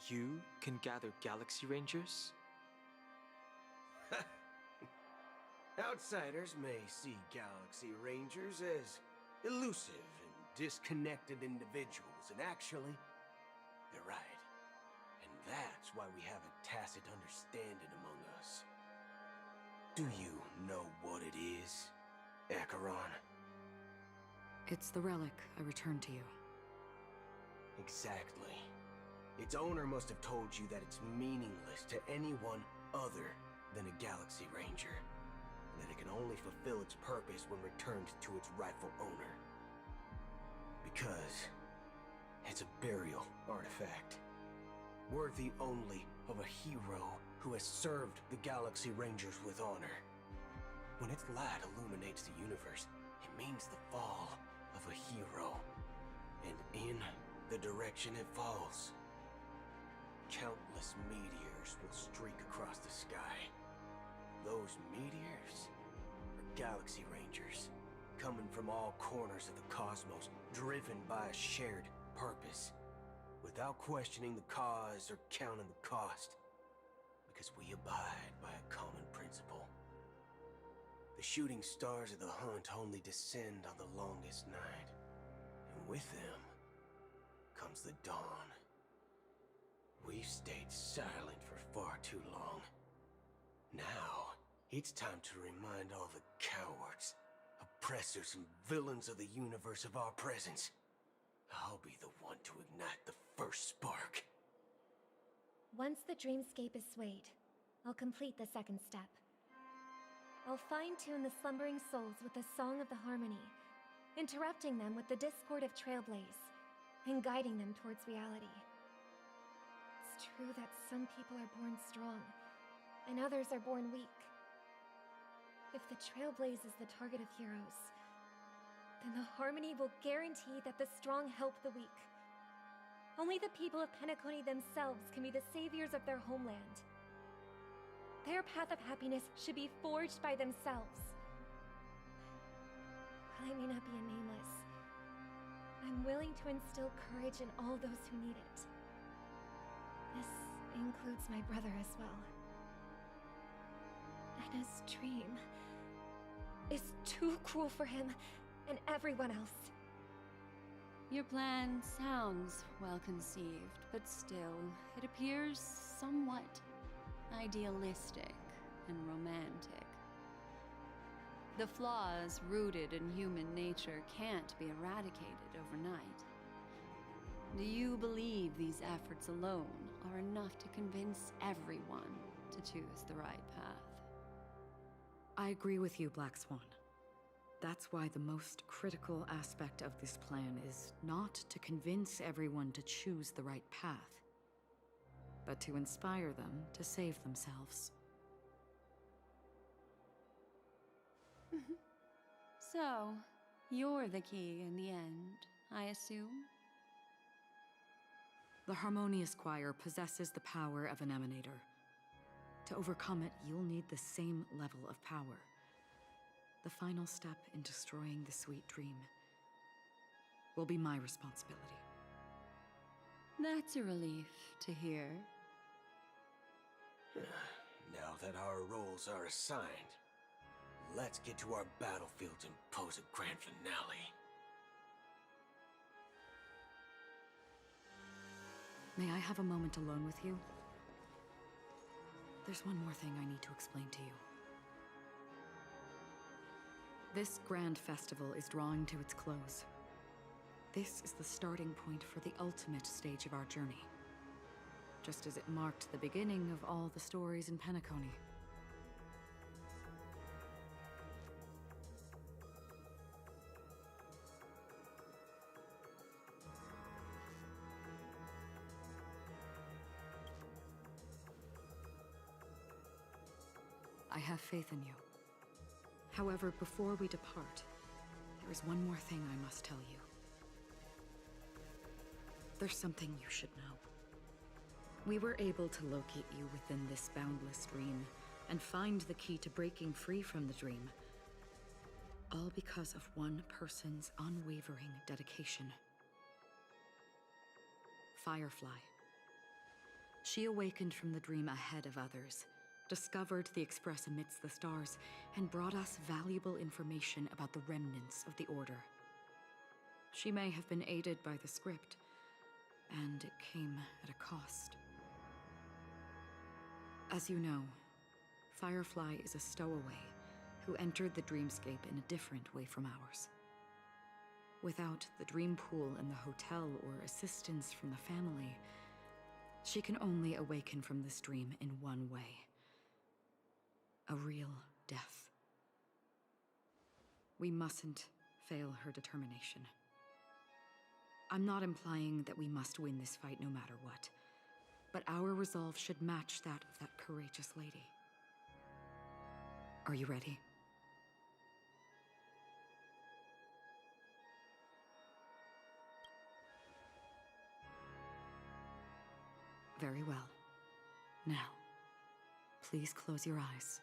You can gather Galaxy Rangers? Outsiders may see Galaxy Rangers as elusive and disconnected individuals, and actually, they're right. And that's why we have a tacit understanding among us. Do you know what it is, Acheron? It's the relic I returned to you. Exactly. Its owner must have told you that it's meaningless to anyone other than a Galaxy Ranger, and that it can only fulfill its purpose when returned to its rightful owner. Because it's a burial artifact, worthy only of a hero who has served the Galaxy Rangers with honor. When its light illuminates the universe, it means the fall of a hero, and in the direction it falls, countless meteors will streak across the sky. Those meteors are Galaxy Rangers, coming from all corners of the cosmos, driven by a shared purpose, without questioning the cause or counting the cost, because we abide by a common principle. The shooting stars of the hunt only descend on the longest night, and with them comes the dawn. We've stayed silent for far too long. Now, it's time to remind all the cowards, oppressors, and villains of the universe of our presence. I'll be the one to ignite the first spark. Once the dreamscape is swayed, I'll complete the second step. I'll fine-tune the slumbering souls with the Song of the Harmony, interrupting them with the discord of Trailblaze, and guiding them towards reality. It's true that some people are born strong, and others are born weak. If the Trailblaze is the target of heroes, then the Harmony will guarantee that the strong help the weak. Only the people of Penacony themselves can be the saviors of their homeland. Their path of happiness should be forged by themselves. While I may not be a nameless, I'm willing to instill courage in all those who need it. This includes my brother as well. And his dream is too cruel for him and everyone else. Your plan sounds well conceived, but still, it appears somewhat idealistic and romantic. The flaws rooted in human nature can't be eradicated overnight. Do you believe these efforts alone are enough to convince everyone to choose the right path? I agree with you, Black Swan. That's why the most critical aspect of this plan is not to convince everyone to choose the right path, but to inspire them to save themselves. So, you're the key in the end, I assume? The Harmonious Choir possesses the power of an emanator. To overcome it, you'll need the same level of power. The final step in destroying the sweet dream will be my responsibility. That's a relief to hear. Now that our roles are assigned, let's get to our battlefields and pose a grand finale. May I have a moment alone with you? There's one more thing I need to explain to you. This grand festival is drawing to its close. This is the starting point for the ultimate stage of our journey. Just as it marked the beginning of all the stories in Penacony. have faith in you. However, before we depart, there is one more thing I must tell you. There's something you should know. We were able to locate you within this boundless dream and find the key to breaking free from the dream. All because of one person's unwavering dedication. Firefly. She awakened from the dream ahead of others, discovered the Express amidst the stars, and brought us valuable information about the remnants of the Order. She may have been aided by the script, and it came at a cost. As you know, Firefly is a stowaway who entered the dreamscape in a different way from ours. Without the dream pool in the hotel or assistance from the family, she can only awaken from this dream in one way. A real death. We mustn't fail her determination. I'm not implying that we must win this fight no matter what, but our resolve should match that of that courageous lady. Are you ready? Very well. Now, please close your eyes.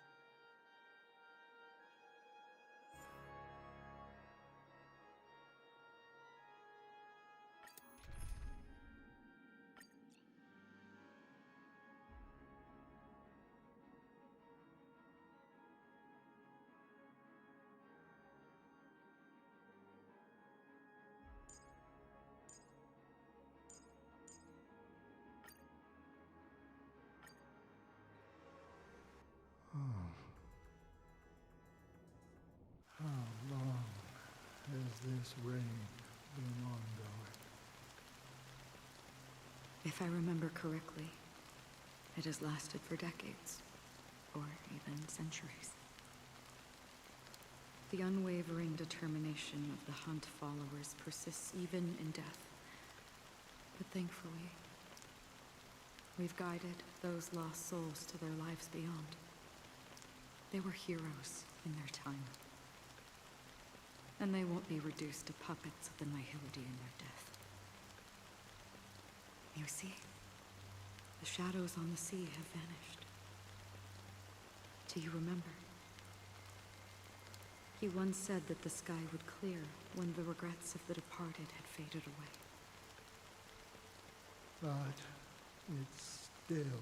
How long has this reign been ongoing? If I remember correctly, it has lasted for decades, or even centuries. The unwavering determination of the Hunt followers persists even in death. But thankfully, we've guided those lost souls to their lives beyond. They were heroes in their time. And they won't be reduced to puppets of the Nihility in their death. You see, the shadows on the sea have vanished. Do you remember? He once said that the sky would clear when the regrets of the departed had faded away. But it's still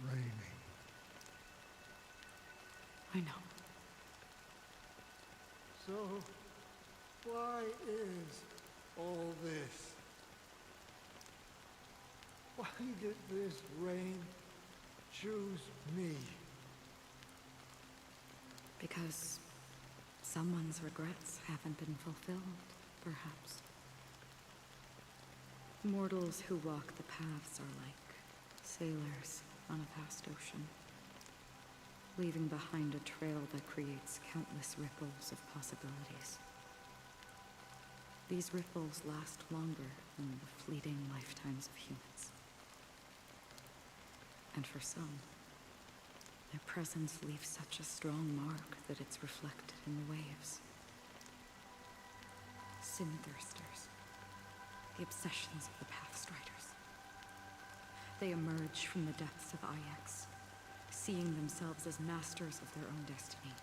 raining. I know. So, why is all this? Why did this rain choose me? Because someone's regrets haven't been fulfilled, perhaps. Mortals who walk the paths are like sailors on a vast ocean, leaving behind a trail that creates countless ripples of possibilities. These ripples last longer than the fleeting lifetimes of humans. And for some, their presence leaves such a strong mark that it's reflected in the waves. Sin-thirsters, the obsessions of the Pathstriders. They emerge from the depths of Ix, seeing themselves as masters of their own destiny,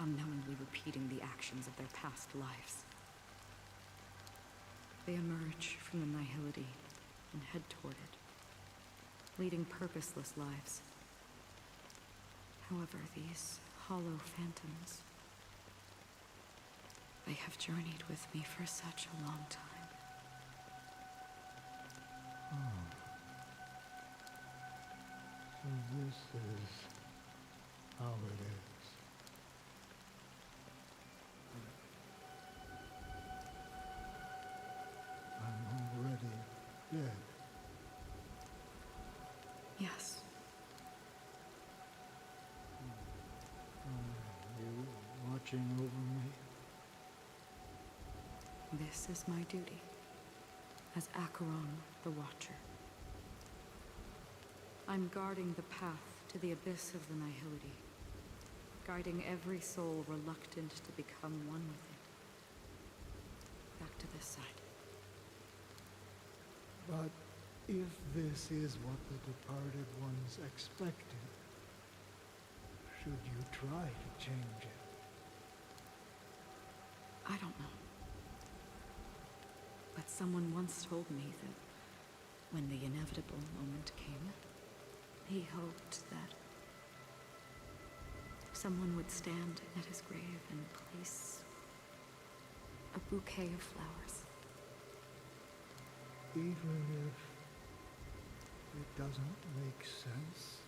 unknowingly repeating the actions of their past lives. They emerge from the Nihility and head toward it, leading purposeless lives. However, these hollow phantoms, they have journeyed with me for such a long time. So this is how it is. I'm already dead. Yes. Are you watching over me? This is my duty, as Acheron the Watcher. I'm guarding the path to to the abyss of the Nihility, guiding every soul reluctant to become one with it. Back to this side. But if this is what the departed ones expected, should you try to change it? I don't know. But someone once told me that when the inevitable moment came, he hoped that someone would stand at his grave and place a bouquet of flowers. Even if it doesn't make sense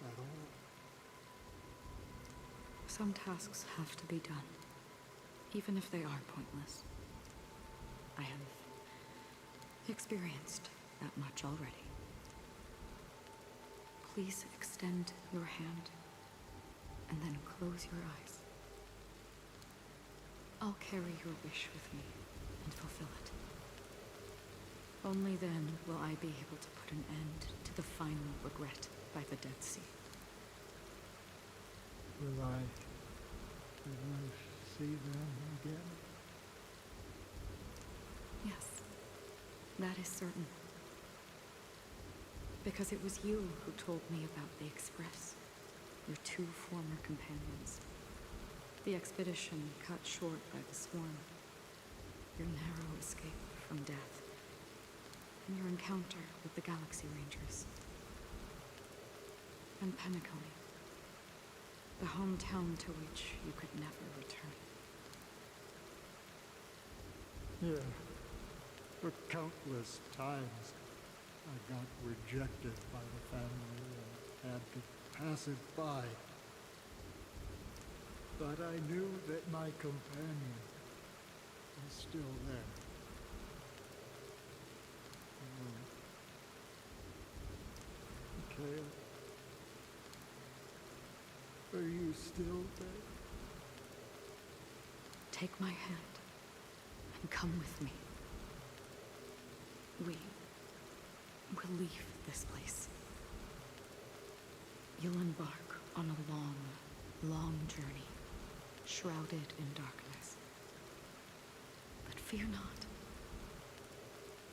at all? Some tasks have to be done, even if they are pointless. I have experienced that much already. Please extend your hand, and then close your eyes. I'll carry your wish with me and fulfill it. Only then will I be able to put an end to the final regret by the Dead Sea. Will I see them again? Yes, that is certain. Because it was you who told me about the Express, your two former companions. The expedition cut short by the swarm, your narrow escape from death, and your encounter with the Galaxy Rangers. And Penacony, the hometown to which you could never return. Yeah. For countless times, I got rejected by the family and had to pass it by. But I knew that my companion was still there. Mikhail, are you still there? Take my hand and come with me. We will leave this place. You'll embark on a long, long journey, shrouded in darkness. But fear not,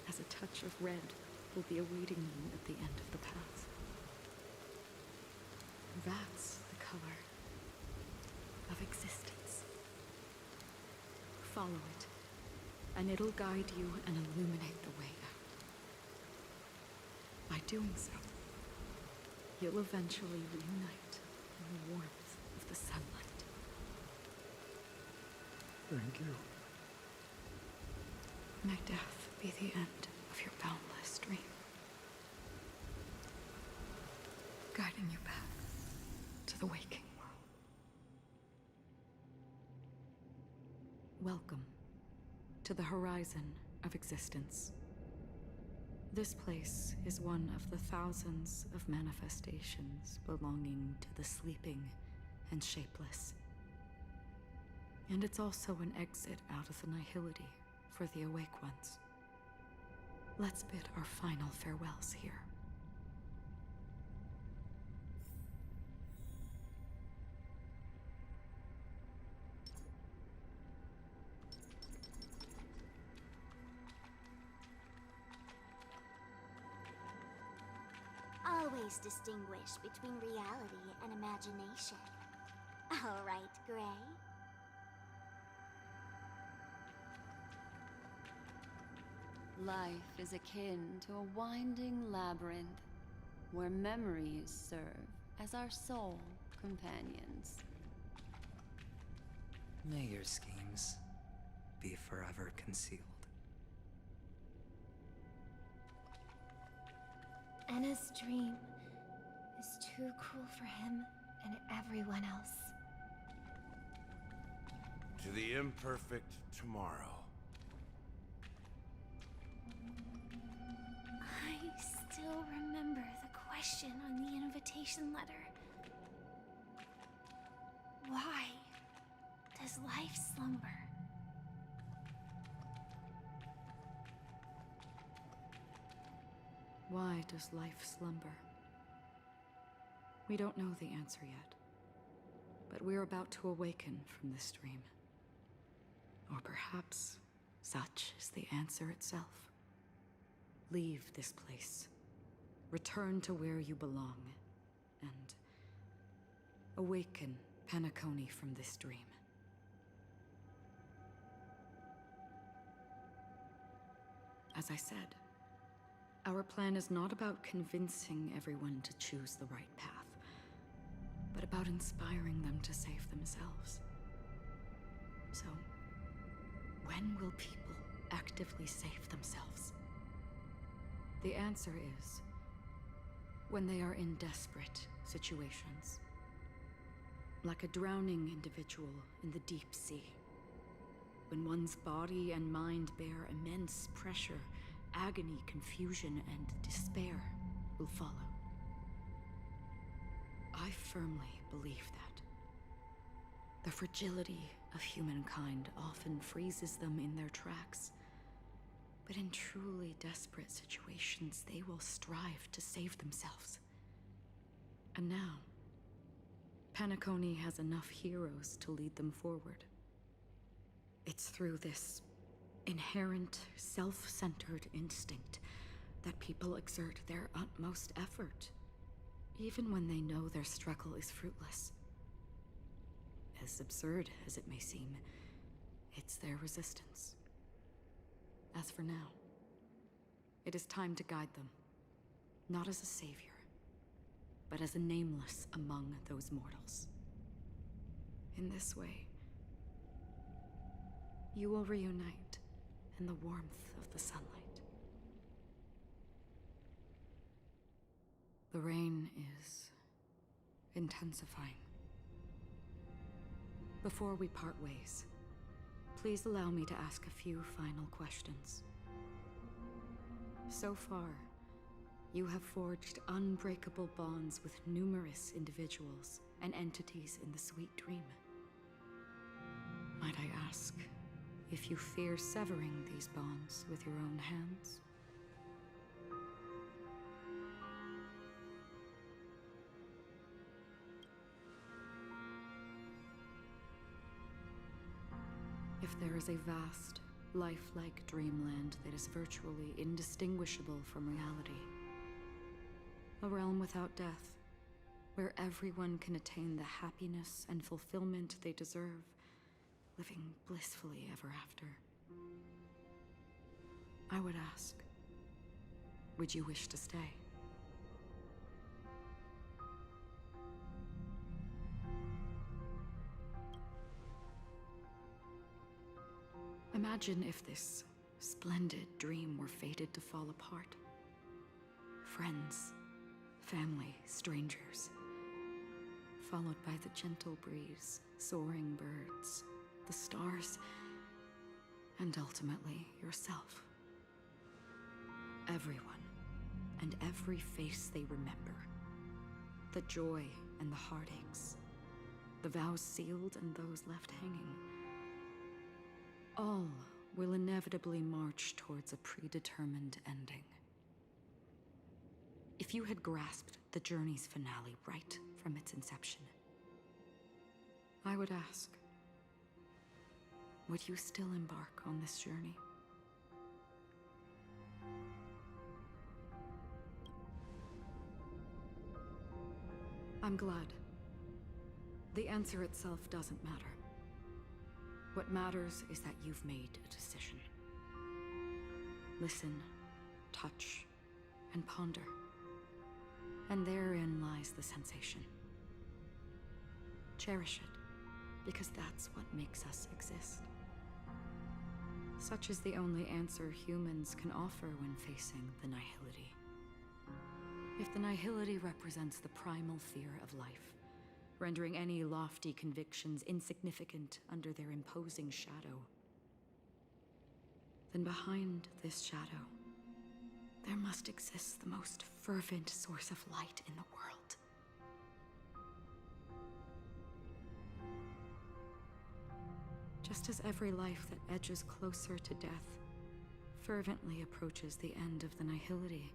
as a touch of red will be awaiting you at the end of the path. That's the color of existence. Follow it, and it'll guide you and illuminate the way out. By doing so, you'll eventually reunite in the warmth of the sunlight. Thank you. May death be the end of your boundless dream, guiding you back to the waking world. Welcome to the horizon of existence. This place is one of the thousands of manifestations belonging to the sleeping and shapeless. And it's also an exit out of the Nihility for the awake ones. Let's bid our final farewells here. Always distinguish between reality and imagination. All right, Gray? Life is akin to a winding labyrinth, where memories serve as our sole companions. May your schemes be forever concealed. Anna's dream is too cruel for him and everyone else. To the imperfect tomorrow. I still remember the question on the invitation letter. Why does life slumber? Why does life slumber? We don't know the answer yet, but we're about to awaken from this dream. Or perhaps such is the answer itself. Leave this place. Return to where you belong, and awaken Penacony from this dream. As I said, our plan is not about convincing everyone to choose the right path, but about inspiring them to save themselves. So, when will people actively save themselves? The answer is when they are in desperate situations. Like a drowning individual in the deep sea. When one's body and mind bear immense pressure, agony, confusion, and despair will follow. I firmly believe that. The fragility of humankind often freezes them in their tracks. But in truly desperate situations, they will strive to save themselves. And now, Penacony has enough heroes to lead them forward. It's through this inherent, self-centered instinct that people exert their utmost effort, even when they know their struggle is fruitless. As absurd as it may seem, it's their resistance. As for now, it is time to guide them, not as a savior, but as a nameless among those mortals. In this way, you will reunite in the warmth of the sunlight. The rain is intensifying. Before we part ways, please allow me to ask a few final questions. So far, you have forged unbreakable bonds with numerous individuals and entities in the Sweet Dream. Might I ask if you fear severing these bonds with your own hands? If there is a vast, lifelike dreamland that is virtually indistinguishable from reality, a realm without death, where everyone can attain the happiness and fulfillment they deserve, living blissfully ever after, I would ask, would you wish to stay? Imagine if this splendid dream were fated to fall apart. Friends, family, strangers, followed by the gentle breeze, soaring birds, the stars, and ultimately yourself. Everyone, and every face they remember. The joy and the heartaches, the vows sealed and those left hanging. All will inevitably march towards a predetermined ending. If you had grasped the journey's finale right from its inception, I would ask, would you still embark on this journey? I'm glad. The answer itself doesn't matter. What matters is that you've made a decision. Listen, touch, and ponder. And therein lies the sensation. Cherish it, because that's what makes us exist. Such is the only answer humans can offer when facing the nihility. If the nihility represents the primal fear of life, rendering any lofty convictions insignificant under their imposing shadow, then behind this shadow, there must exist the most fervent source of light in the world. Just as every life that edges closer to death fervently approaches the end of the nihility,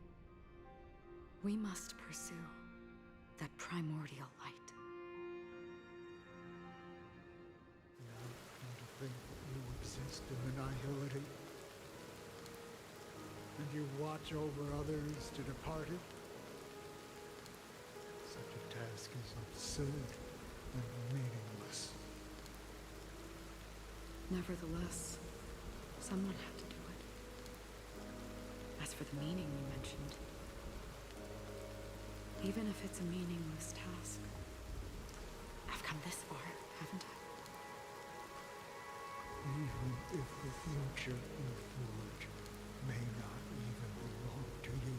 we must pursue that primordial light. And to think that you exist in annihility, and you watch over others to depart it. Such a task is absurd and meaningless. Nevertheless, someone had to do it. As for the meaning you mentioned, even if it's a meaningless task, I've come this far, haven't I? Even if the future you forge may not even belong to you.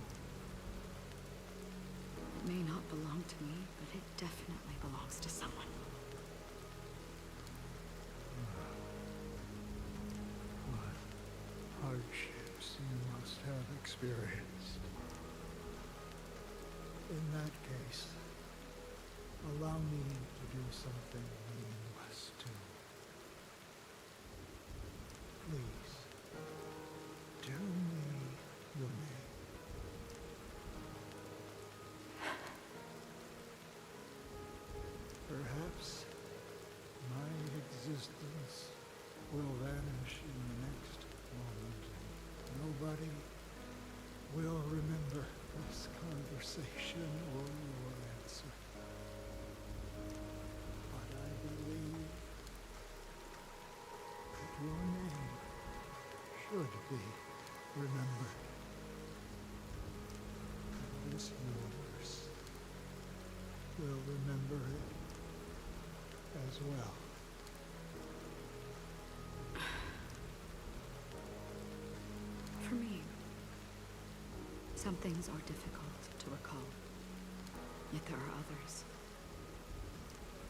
It may not belong to me, but it definitely belongs to someone. What hardships you must have experienced. In that case, allow me to do something meaningless too. Please, tell me your name. Perhaps my existence will vanish in the next moment, and nobody will remember this conversation or your answer. But I believe that your name should be remembered. And this universe will remember it as well. For me, some things are difficult to recall. Yet there are others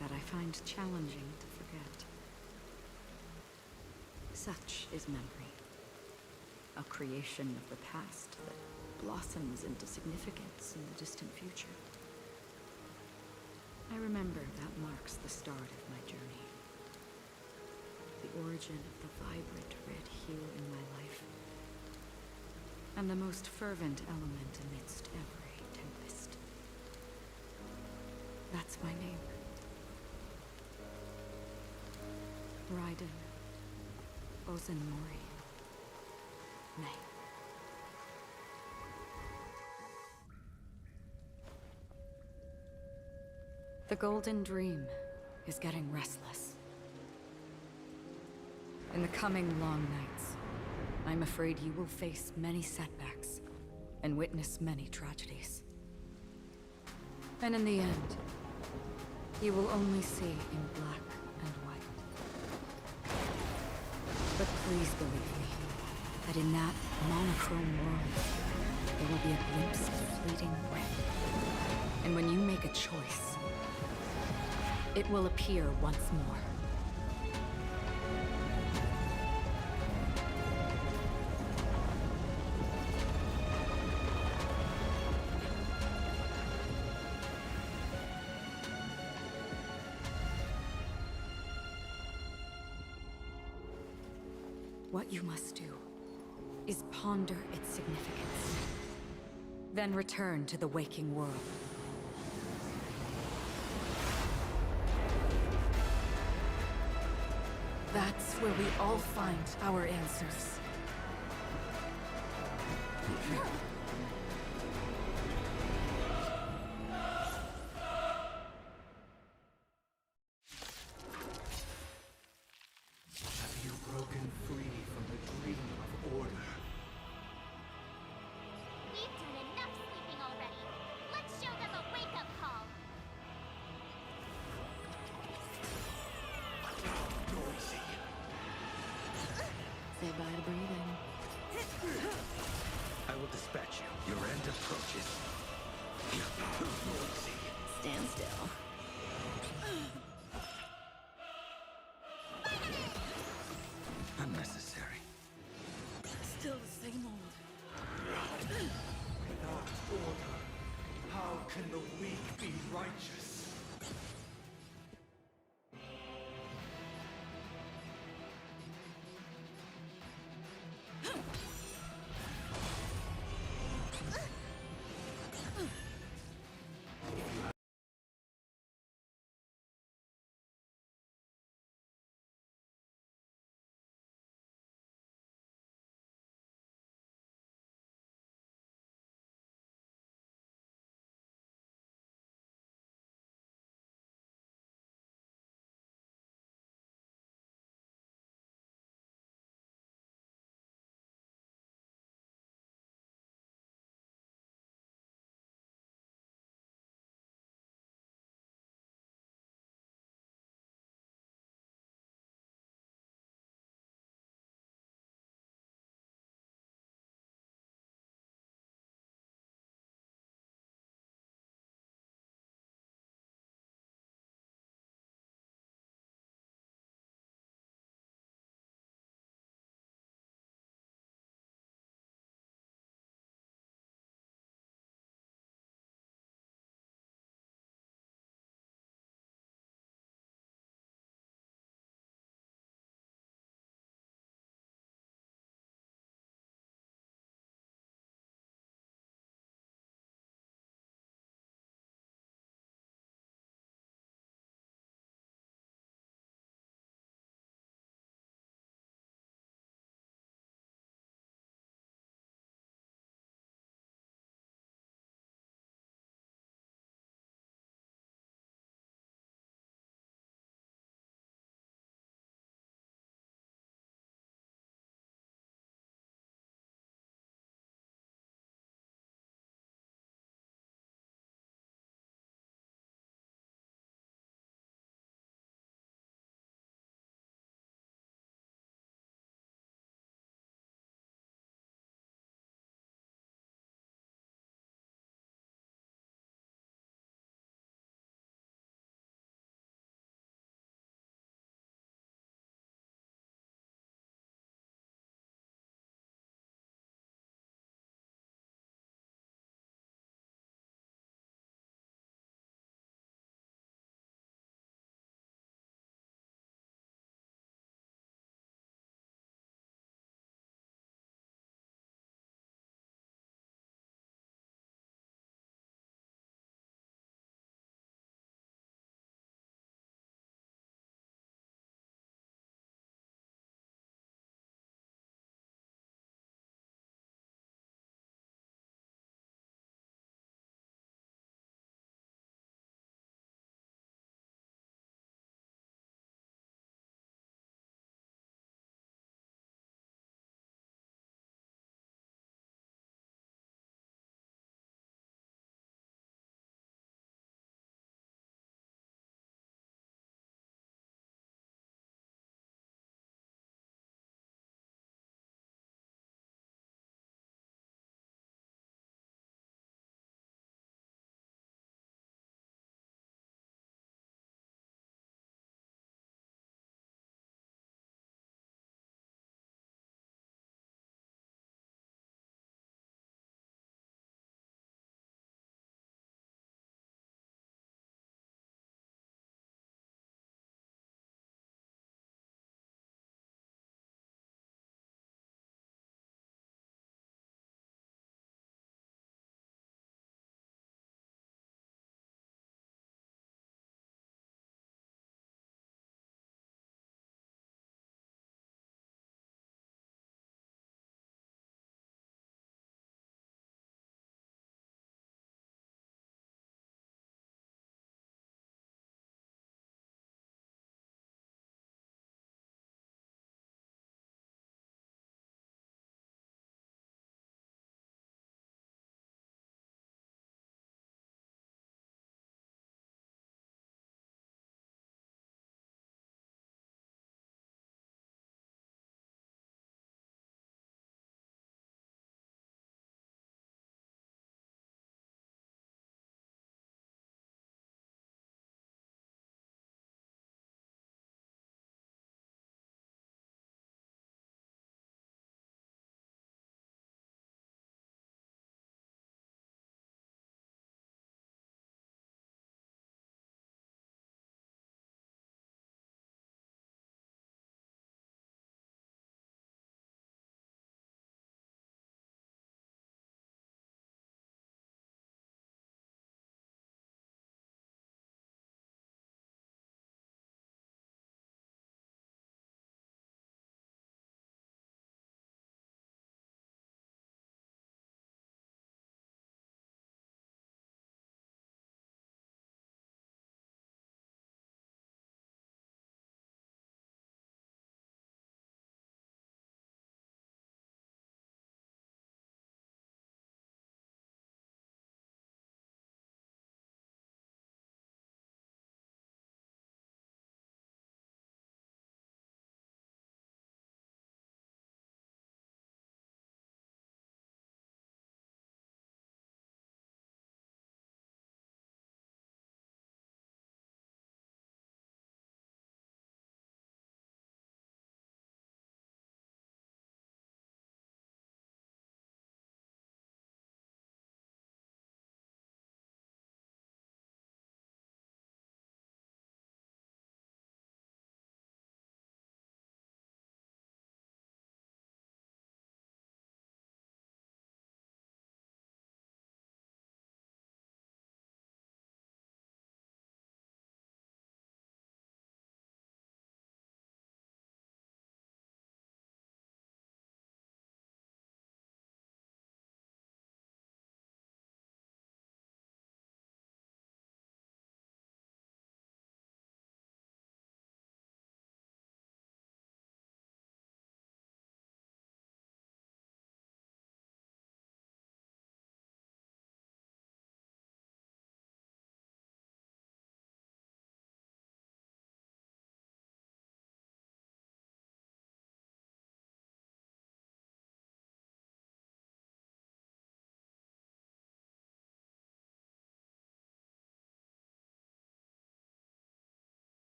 that I find challenging to forget. Such is memory, a creation of the past that blossoms into significance in the distant future. I remember that marks the start of my journey, the origin of the vibrant red hue in my life, and the most fervent element amidst every tempest. That's my name. Raiden Ozenmori May. The Golden Dream is getting restless. In the coming long nights, I'm afraid you will face many setbacks and witness many tragedies. And in the end, you will only see in black and white. But please believe me, that in that monochrome world, there will be a glimpse of fleeting red. And when you make a choice, it will appear once more. What you must do is ponder its significance, then return to the waking world. That's where we all find our answers. Have you broken free from the dream of order? We've done enough sleeping already. Let's show them a wake-up call. Noisy. Say bye to breathing. I will dispatch you. Your end approaches. Noisy. Stand still. Unnecessary. Still the same old. Without order, how can the weak be righteous?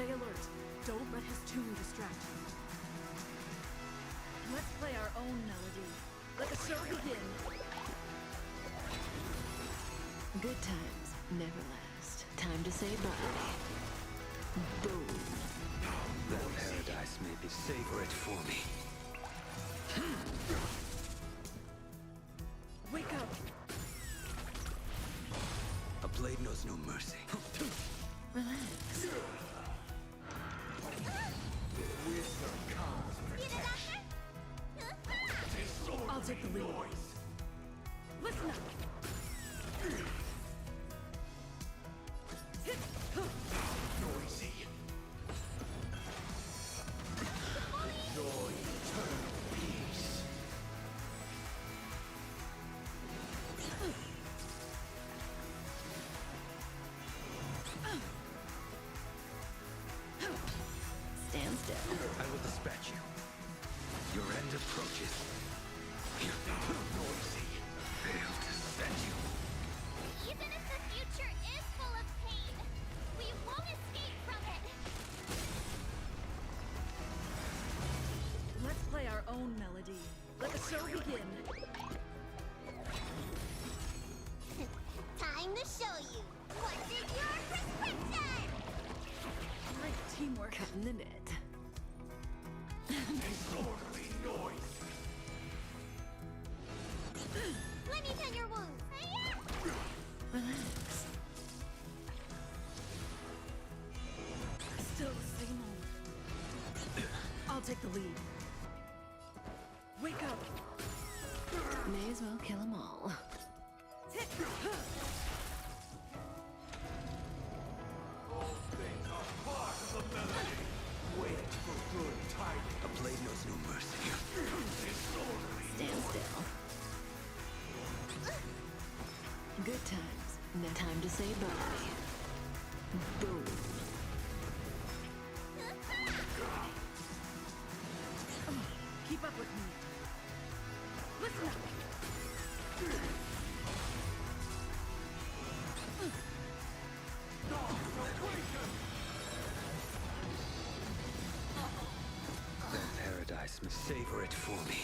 Stay alert. Don't let his tune distract you. Let's play our own melody. Let the show begin. Good times never last. Time to say bye. Boom. That paradise may be savor it for me. Wake up! A blade knows no mercy. Relax. I'll take the lead. Listen up! Noisy. Enjoy eternal peace. Stand still. I will dispatch you. Your end approaches. Noisy. Fail to set you. Even if the future is full of pain, we won't escape from it. Let's play our own melody. Let the show begin. Time to show you what's in your prescription. Great teamwork. Cutting the net. Disorderly noise. Let me tend your wounds. Relax. Still the same old. I'll take the lead. Wake up! May as well kill them all. All things are part of the melody. Wait for good tidings. A blade knows no mercy. Disorderly Stand still. Good times. Now time to say bye. Boom. Keep up with me. Listen up! That paradise may savor it for me.